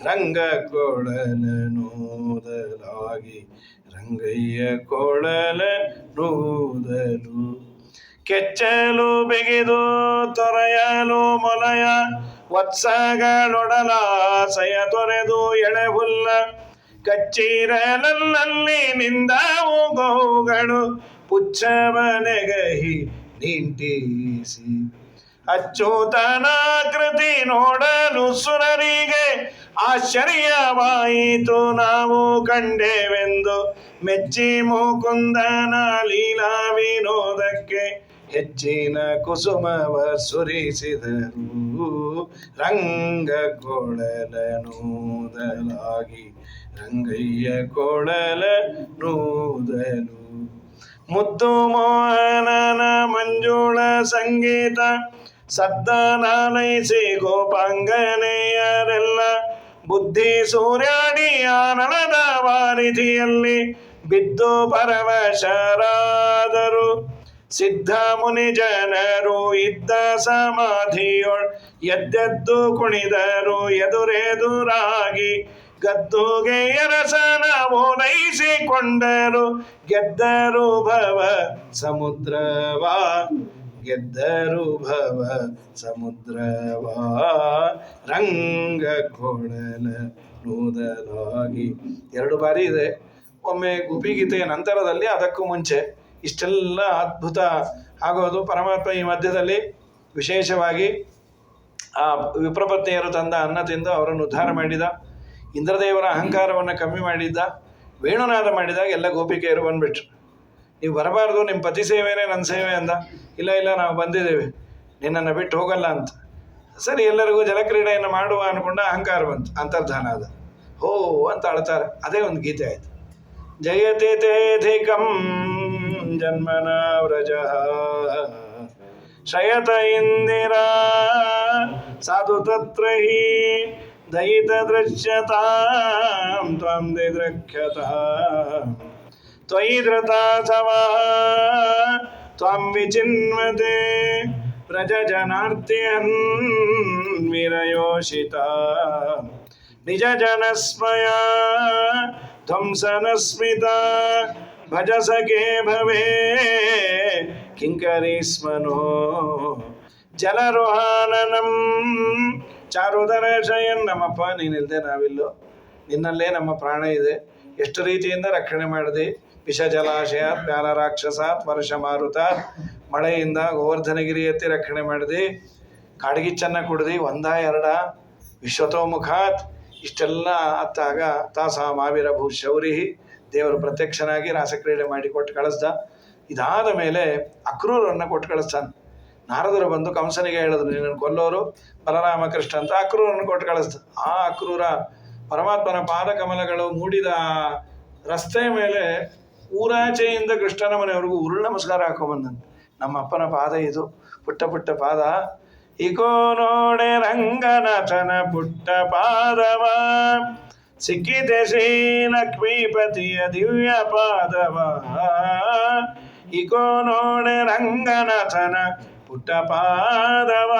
ರಂಗ ಕೊಳಲ ನೂದಲಾಗಿ ರಂಗಯ್ಯ ಕೊಳಲ ನೂದಲು. ಕೆಚ್ಚಲು ಬೆಗೆದು ತೊರೆಯಲು ಮೊಲಯ ವತ್ಸಗಳೊಡಲಾಸಯ ತೊರೆದು ಎಳೆಹುಲ್ಲ ಕಚ್ಚಿರಲಲ್ಲಿ ನಿಂದವು ಗೋವುಗಳು ಪುಚ್ಛವನೆಗಹಿ ನಿಂಟಿಸಿ. ಅಚ್ಯುತನಾಕೃತಿ ನೋಡಲು ಸುರರಿಗೆ ಆಶ್ಚರ್ಯವಾಯಿತು ನಾವು ಕಂಡೆವೆಂದು ಮೆಚ್ಚಿ ಮುಕುಂದನ ಲೀಲಾ ವಿನೋದಕ್ಕೆ ಹೆಚ್ಚಿನ ಕುಸುಮವ ಸುರಿಸಿದರು ರಂಗ ಕೊಳಲ ನೂದಲಾಗಿ ರಂಗಯ್ಯ ಕೊಳಲ ನೂದಲು. ಮುದ್ದು ಮೋಹನನ ಮಂಜುಳ ಸಂಗೀತ ಸದ್ದನಾಲೈಸಿ ಗೋಪಾಂಗನೆಯರೆಲ್ಲ ಬುದ್ಧಿ ಸೂರ್ಯಾಡಿ ಆನಳದ ವಾರಿಧಿಯಲ್ಲಿ ಬಿದ್ದು ಪರವಶರಾದರು. ಸಿದ್ಧ ಮುನಿ ಜನರು ಇದ್ದ ಸಮಾಧಿಯೊಳ್ ಎದ್ದೆದ್ದು ಕುಣಿದರು ಎದುರೆದುರಾಗಿ ಗದ್ದುಗೆ ಅರಸನ ಓಲೈಸಿಕೊಂಡರು ಗೆದ್ದರು ಭವ ಸಮುದ್ರವಾ ಗೆದ್ದರು ಭವ ಸಮುದ್ರವಾ ರಂಗ ಕೊಳಲ ನೂದಲಾಗಿ. 2 ಬಾರಿ ಇದೆ. ಒಮ್ಮೆ ಗುಪಿಗೀತೆಯ ನಂತರದಲ್ಲಿ, ಅದಕ್ಕೂ ಮುಂಚೆ ಇಷ್ಟೆಲ್ಲ ಅದ್ಭುತ ಆಗೋದು. ಪರಮಾತ್ಮ ಈ ಮಧ್ಯದಲ್ಲಿ ವಿಶೇಷವಾಗಿ ಆ ವಿಪ್ರಪತ್ನಿಯರು ತಂದ ಅನ್ನ ತಿಂದು ಅವರನ್ನು ಉದ್ಧಾರ ಮಾಡಿದ. ಇಂದ್ರದೇವರ ಅಹಂಕಾರವನ್ನು ಕಮ್ಮಿ ಮಾಡಿದ್ದ, ವೇಣುನಾದ ಮಾಡಿದಾಗ ಎಲ್ಲ ಗೋಪಿಕೆಯರು ಬಂದ್ಬಿಟ್ರು. ನೀವು ಬರಬಾರ್ದು, ನಿಮ್ಮ ಪತಿ ಸೇವೆನೇ ನನ್ನ ಸೇವೆ ಅಂದ. ಇಲ್ಲ ಇಲ್ಲ, ನಾವು ಬಂದಿದ್ದೇವೆ, ನಿನ್ನನ್ನು ಬಿಟ್ಟು ಹೋಗಲ್ಲ ಅಂತ. ಸರಿ, ಎಲ್ಲರಿಗೂ ಜಲಕ್ರೀಡೆಯನ್ನು ಮಾಡುವ ಅಂದ್ಕೊಂಡ ಅಹಂಕಾರ ಬಂತು, ಅಂತರ್ಧಾನ ಆದ. ಹೋ ಅಂತ ಅಳ್ತಾರೆ. ಅದೇ ಒಂದು ಗೀತೆ ಆಯಿತು. ಜಯತೆ ತೇಧಿಕಂ ಜನ್ಮನ ವ್ರಜ ಶಯತ ಇಂದಿರಾ ಸಾಧು ತತ್ರ ಹಿ ದಯಿತ ದೃಶ್ಯತಾಂ ತ್ವಂ ದಿದ್ರಕ್ಷ್ಯತಾಂ ತ್ವಯಿ ಧೃತಾಸವ ತ್ವಂ ವಿಚಿನ್ವತೆ ವ್ರಜ ಜನಾರ್ತಿಯನ್ ವಿರಯೋಷಿತ ನಿಜ ಜನಸ್ಮಯ ಧ್ವಂಸನಸ್ಮಿತ ಭಜ ಸಖೇ ಭವೇ ಕಿಂಕರಿ ಸ್ಮನೋ ಜಲರೋಹಾನನಂ ಚಾರುಧರ ಶಯನ್. ನಮ್ಮಪ್ಪ ನೀನಿಲ್ಲದೆ ನಾವಿಲ್ಲೋ, ನಿನ್ನಲ್ಲೇ ನಮ್ಮ ಪ್ರಾಣ ಇದೆ. ಎಷ್ಟು ರೀತಿಯಿಂದ ರಕ್ಷಣೆ ಮಾಡಿದೆ. ವಿಷ ಜಲಾಶಯಾತ್ ಪ್ಯಾಲ ರಾಕ್ಷಸಾತ್ ವರ್ಷ ಮಾರುತಾತ್, ಮಳೆಯಿಂದ ಗೋವರ್ಧನಗಿರಿ ಎತ್ತಿ ರಕ್ಷಣೆ ಮಾಡಿದೆ. ಕಾಡ್ಗಿಚ್ಚನ್ನು ಕುಡ್ದು ಒಂದ ಎರಡ ವಿಶ್ವತೋಮುಖಾತ್. ಇಷ್ಟೆಲ್ಲ ಅತ್ತಾಗ ತಾಸ ಮಾವಿರ ಭೂ ಶೌರಿ, ದೇವರು ಪ್ರತ್ಯಕ್ಷನಾಗಿ ರಾಸಕ್ರೀಡೆ ಮಾಡಿ ಕೊಟ್ಟು ಕಳಿಸ್ದ. ಇದಾದ ಮೇಲೆ ಅಕ್ರೂರನ್ನು ಕೊಟ್ಟು ಕಳಿಸ್ತಾನೆ. ನಾರದರು ಬಂದು ಕಂಸನಿಗೆ ಹೇಳಿದ್ರು, ನಿನ್ನನ್ನು ಕೊಲ್ಲೋರು ಬಲರಾಮಕೃಷ್ಣ ಅಂತ. ಅಕ್ರೂರನ್ನು ಕೊಟ್ಟು ಕಳಿಸ್ದ. ಆ ಅಕ್ರೂರ ಪರಮಾತ್ಮನ ಪಾದಕಮಲಗಳು ಮೂಡಿದ ರಸ್ತೆ ಮೇಲೆ ಊರಾಚೆಯಿಂದ ಕೃಷ್ಣನ ಮನೆಯವರೆಗೂ ಉರುಳು ನಮಸ್ಕಾರ ಹಾಕೊಂಬಂದಂತೆ. ನಮ್ಮ ಅಪ್ಪನ ಪಾದ ಇದು, ಪುಟ್ಟ ಪುಟ್ಟ ಪಾದ. ಇಕೋ ನೋಡೆ ರಂಗನಾಥನ ಪುಟ್ಟ ಪಾದವ, ಸಿಕ್ಕಿದೆ ಶ್ರೀ ಲಕ್ಷ್ಮೀಪತಿಯ ದಿವ್ಯ ಪಾದವ. ಇಕೋ ನೋಡೆ ರಂಗನಾಥನ ಪುಟ್ಟ ಪಾದವ,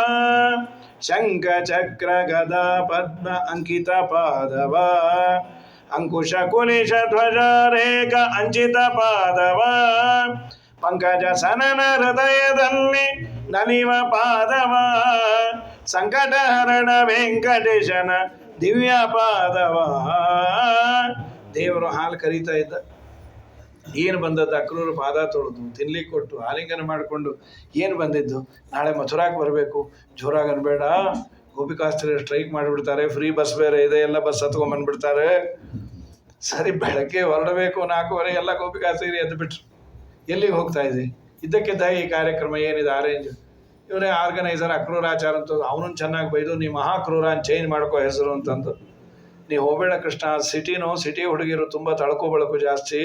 ಶಂಖ ಚಕ್ರ ಗದಾ ಪದ್ಮ ಅಂಕಿತ ಪಾದವ, ಅಂಕುಶ ಕುಲಿಶ ಧ್ವಜ ರೇಖ ಅಂಚಿತ ಪಾದವ, ಪಂಕಜ ಸನನ ಹೃದಯದಲ್ಲಿ ನಲಿವ ಪಾದವ, ಸಂಕಟಹರಣ ವೆಂಕಟೇಶನ ದಿವ್ಯ ಪಾದವ. ದೇವರು ಹಾಲು ಕರೀತಾ ಇದ್ದ. ಏನು ಬಂದದ್ದು? ಅಕ್ರೂರು ಪಾದ ತೊಳೆದು ತಿನ್ಲಿಕ್ಕೆ ಕೊಟ್ಟು ಆಲಿಂಗನ ಮಾಡಿಕೊಂಡು ಏನು ಬಂದಿದ್ದು? ನಾಳೆ ಮಥುರಾಕ್ಕೆ ಬರಬೇಕು, ಜೋರಾಗಿ ಅನ್ಬೇಡ, ಗೋಪಿಕಾಸ್ತ್ರೀ ಸ್ಟ್ರೈಕ್ ಮಾಡಿಬಿಡ್ತಾರೆ, ಫ್ರೀ ಬಸ್ ಬೇರೆ ಇದೆ, ಎಲ್ಲ ಬಸ್ ಹತ್ಕೊಂಡ್ಬಂದ್ಬಿಡ್ತಾರೆ. ಸರಿ, ಬೆಳಗ್ಗೆ ಹೊರಡಬೇಕು 4:15 ಎಲ್ಲ ಗೋಪಿಕಾಸ್ತ್ರೀ ಎದ್ದು ಬಿಟ್ರು. ಎಲ್ಲಿಗೆ ಹೋಗ್ತಾ ಇದೆ? ಇದ್ದಕ್ಕಿದ್ದ ಈ ಕಾರ್ಯಕ್ರಮ ಏನಿದೆ ಅರೇಂಜ್, ಇವರೇ ಆರ್ಗನೈಸರ್ ಅಕ್ರೂರಾಚಾರ ಅಂತ. ಅವನನ್ನು ಚೆನ್ನಾಗಿ ಬೈದು, ನೀ ಮಹಾಕ್ರೂರಾನ್ ಚೇಂಜ್ ಮಾಡ್ಕೋ ಹೆಸರು ಅಂತಂದು. ನೀ ಹೋಗಬೇಡ ಕೃಷ್ಣ, ಸಿಟಿ ಹುಡುಗಿರು ತುಂಬ ತಳಕು ಬಳಕು ಜಾಸ್ತಿ,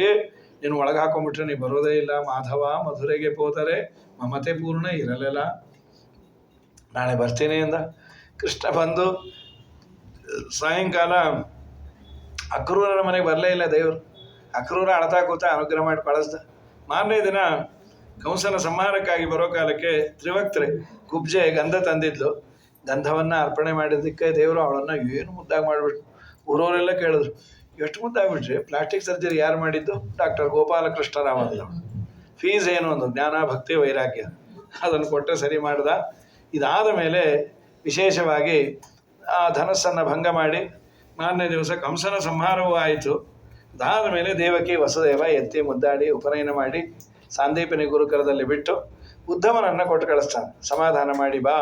ನೀನು ಒಳಗೆ ಹಾಕೊಂಡ್ಬಿಟ್ರೆ ನೀ ಬರೋದೇ ಇಲ್ಲ. ಮಾಧವ ಮಧುರೆಗೆ ಹೋದರೆ ಮಮತೆ ಪೂರ್ಣ ಇರಲಿಲ್ಲ. ನಾಳೆ ಬರ್ತೀನಿ ಅಂದ. ಕೃಷ್ಣ ಬಂದು ಸಾಯಂಕಾಲ ಅಕ್ರೂರನ ಮನೆಗೆ ಬರಲೇ ಇಲ್ಲ ದೇವರು. ಅಕ್ರೂರ ಅಳ್ತಾ ಕೂತ ಅನುಗ್ರಹ ಮಾಡಿ ಕಳಿಸ್ದ. ಮಾರನೇ ದಿನ ಕಂಸನ ಸಂಹಾರಕ್ಕಾಗಿ ಬರೋ ಕಾಲಕ್ಕೆ ತ್ರಿವಕ್ತ್ರೆ ಕುಬ್ಜೆ ಗಂಧ ತಂದಿದ್ಲು. ಗಂಧವನ್ನು ಅರ್ಪಣೆ ಮಾಡಿದ್ದಕ್ಕೆ ದೇವರು ಅವಳನ್ನು ಏನು ಮುದ್ದಾಗಿ ಮಾಡಿಬಿಟ್ರು. ಊರವರೆಲ್ಲ ಕೇಳಿದ್ರು, ಎಷ್ಟು ಮುದ್ದಾಗ್ಬಿಟ್ರಿ? ಪ್ಲಾಸ್ಟಿಕ್ ಸರ್ಜರಿ ಯಾರು ಮಾಡಿದ್ದು? ಡಾಕ್ಟರ್ ಗೋಪಾಲಕೃಷ್ಣರಾವ್ ಅಂದ್ರು. ಫೀಸ್ ಏನು? ಒಂದು ಜ್ಞಾನ ಭಕ್ತಿ ವೈರಾಗ್ಯ, ಅದನ್ನು ಕೊಟ್ಟರೆ ಸರಿ ಮಾಡ್ದ. ಇದಾದ ಮೇಲೆ ವಿಶೇಷವಾಗಿ ಆ ಧನಸ್ಸನ್ನು ಭಂಗ ಮಾಡಿ ಮಾರನೇ ದಿವಸ ಕಂಸನ ಸಂಹಾರವೂ ಆಯಿತು. ಅದಾದ ಮೇಲೆ ದೇವಕಿ ವಸುದೇವ ಎತ್ತಿ ಮುದ್ದಾಡಿ ಉಪನಯನ ಮಾಡಿ ಸಾಂದೀಪನಿ ಗುರುಕರದಲ್ಲಿ ಬಿಟ್ಟು ಉದ್ಧವನನ್ನು ಕೊಟ್ಟು ಕಳಿಸ್ತಾನೆ. ಸಮಾಧಾನ ಮಾಡಿ ಬಾ.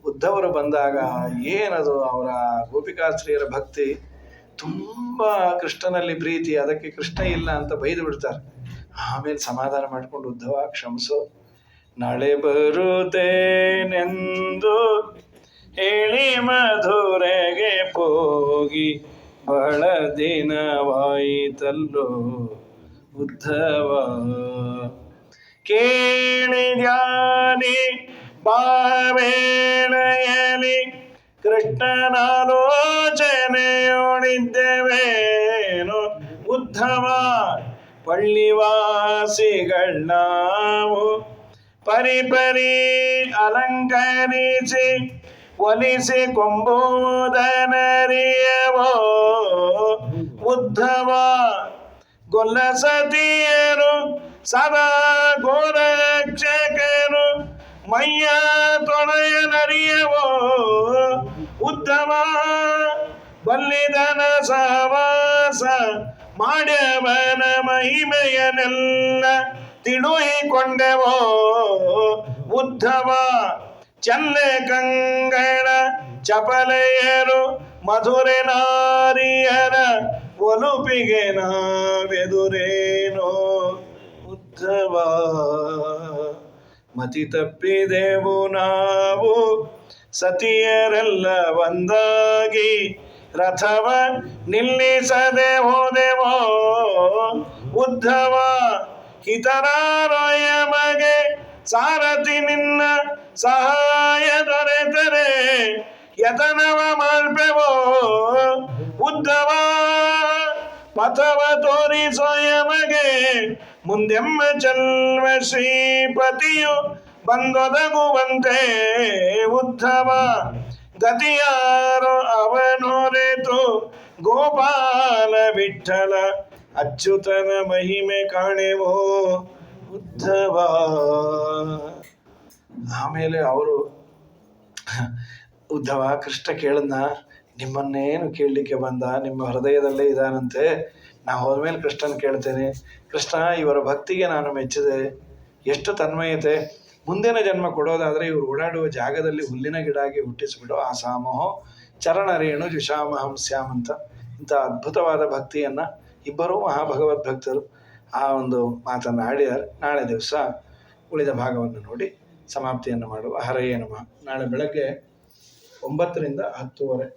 ಉದ್ಧವರು ಬಂದಾಗ ಏನದು ಅವರ ಗೋಪಿಕಾಸ್ತ್ರೀಯರ ಭಕ್ತಿ, ತುಂಬ ಕೃಷ್ಣನಲ್ಲಿ ಪ್ರೀತಿ, ಅದಕ್ಕೆ ಕೃಷ್ಣ ಇಲ್ಲ ಅಂತ ಬೈದು ಬಿಡ್ತಾರೆ. ಆಮೇಲೆ ಸಮಾಧಾನ ಮಾಡಿಕೊಂಡು ಉದ್ಧವ ಕ್ಷಮಿಸು, ನಾಳೆ ಬರುತ್ತೇನೆಂದು ಹೇಳಿ ಮಧುರೆಗೆ ಹೋಗಿ ಬಹಳ ದಿನವಾಯಿತಲ್ಲೋ ಉದ್ಧವ. ಕೇಳಿದ್ಯಾನಿ ಬಾವೇಳೆಯಲಿ ಕೃಷ್ಣನಾಲೋಚನೆಯೋಡಿದ್ದೇವೇನು ಉದ್ಧವ. ಪಳ್ಳಿವಾಸಿಗಳಾವು ಪರಿಪರಿ ಅಲಂಕರಿಸಿ ಒಲಿಸಿ ಕೊಂಬುದನರಿಯವೋ ಉದ್ಧವ. ಗೊಲ್ಲ ಸತಿಯರು ಸದಾ ಗೋರಕ್ಷಕರು ಮಯ್ಯ ತೊಳೆಯ ನರಿಯವೋ ಉದ್ಧವ. ಬಲ್ಲಿದನ ಸಹವಾಸ ಮಾಡ್ಯವನ ಮಹಿಮೆಯನೆಲ್ಲ ತಿಳುಹಿಕೊಂಡೆವೋ ಉದ್ಧವ. ಚಲ್ಲೆ ಕಂಗಳ ಚಪಲೆಯರು ಮಧುರೆ ನಾರಿಯರ ಒಲುಪಿಗೆ ನಾವೆದುರೇನೋ ಉದ್ಧವ. ಮತಿ ತಪ್ಪಿದೆವು ನಾವು ಸತಿಯರೆಲ್ಲ ಒಂದಾಗಿ, ರಥವ ನಿಲ್ಲಿಸದೆ ಹೋದೆವೋ ಉದ್ಧವ. ಹಿತರಾರೊಯ ಮಗೆ ಸಾರಥಿ ನಿನ್ನ ಸಹಾಯ ದೊರೆತರೆ ಯತನವ ಮಾಡ್ಬೆವೋ ಉದ್ಧವ. ಪಥವ ತೋರಿಸೊಯ ಮಗೆ ಮುಂದೆಮ್ಮ ಚಲ್ವ ಶ್ರೀಪತಿಯು ಬಂದೊದಗುವಂತೆ ಉದ್ಧವ. ಗತಿಯಾರೋ ಅವನೊರೆತು ಗೋಪಾಲ ವಿಠಲ ಅಚ್ಯುತನ ಮಹಿಮೆ ಕಾಣೆವೋ ಉದ್ಧವ. ಆಮೇಲೆ ಅವರು ಉದ್ಧವ ಕೃಷ್ಣ ಕೇಳದ್ನ, ನಿಮ್ಮನ್ನೇನು ಕೇಳಲಿಕ್ಕೆ ಬಂದ, ನಿಮ್ಮ ಹೃದಯದಲ್ಲೇ ಇದಾನಂತೆ, ನಾ ಹೋದ್ಮೇಲೆ ಕೃಷ್ಣನ ಕೇಳ್ತೇನೆ. ಕೃಷ್ಣ ಇವರ ಭಕ್ತಿಗೆ ನಾನು ಮೆಚ್ಚಿದೆ, ಎಷ್ಟು ತನ್ಮಯತೆ. ಮುಂದಿನ ಜನ್ಮ ಕೊಡೋದಾದರೆ ಇವರು ಓಡಾಡುವ ಜಾಗದಲ್ಲಿ ಹುಲ್ಲಿನ ಗಿಡಾಗಿ ಹುಟ್ಟಿಸಿಬಿಡು, ಆ ಸಾಮೋಹೋ ಚರಣರೇಣು ಜುಷಾಮಹಂ ಸ್ಯಾಮ್ ಅಂತ. ಇಂಥ ಅದ್ಭುತವಾದ ಭಕ್ತಿಯನ್ನು ಇಬ್ಬರೂ ಮಹಾಭಗವದ್ಭಕ್ತರು ಆ ಒಂದು ಮಾತನ್ನು ಆಡಿದ್ದಾರೆ. ನಾಳೆ ದಿವಸ ಉಳಿದ ಭಾಗವನ್ನು ನೋಡಿ ಸಮಾಪ್ತಿಯನ್ನು ಮಾಡುವ. ಹರಯೇ ನಮಃ. ನಾಳೆ ಬೆಳಗ್ಗೆ 9 ರಿಂದ 10:30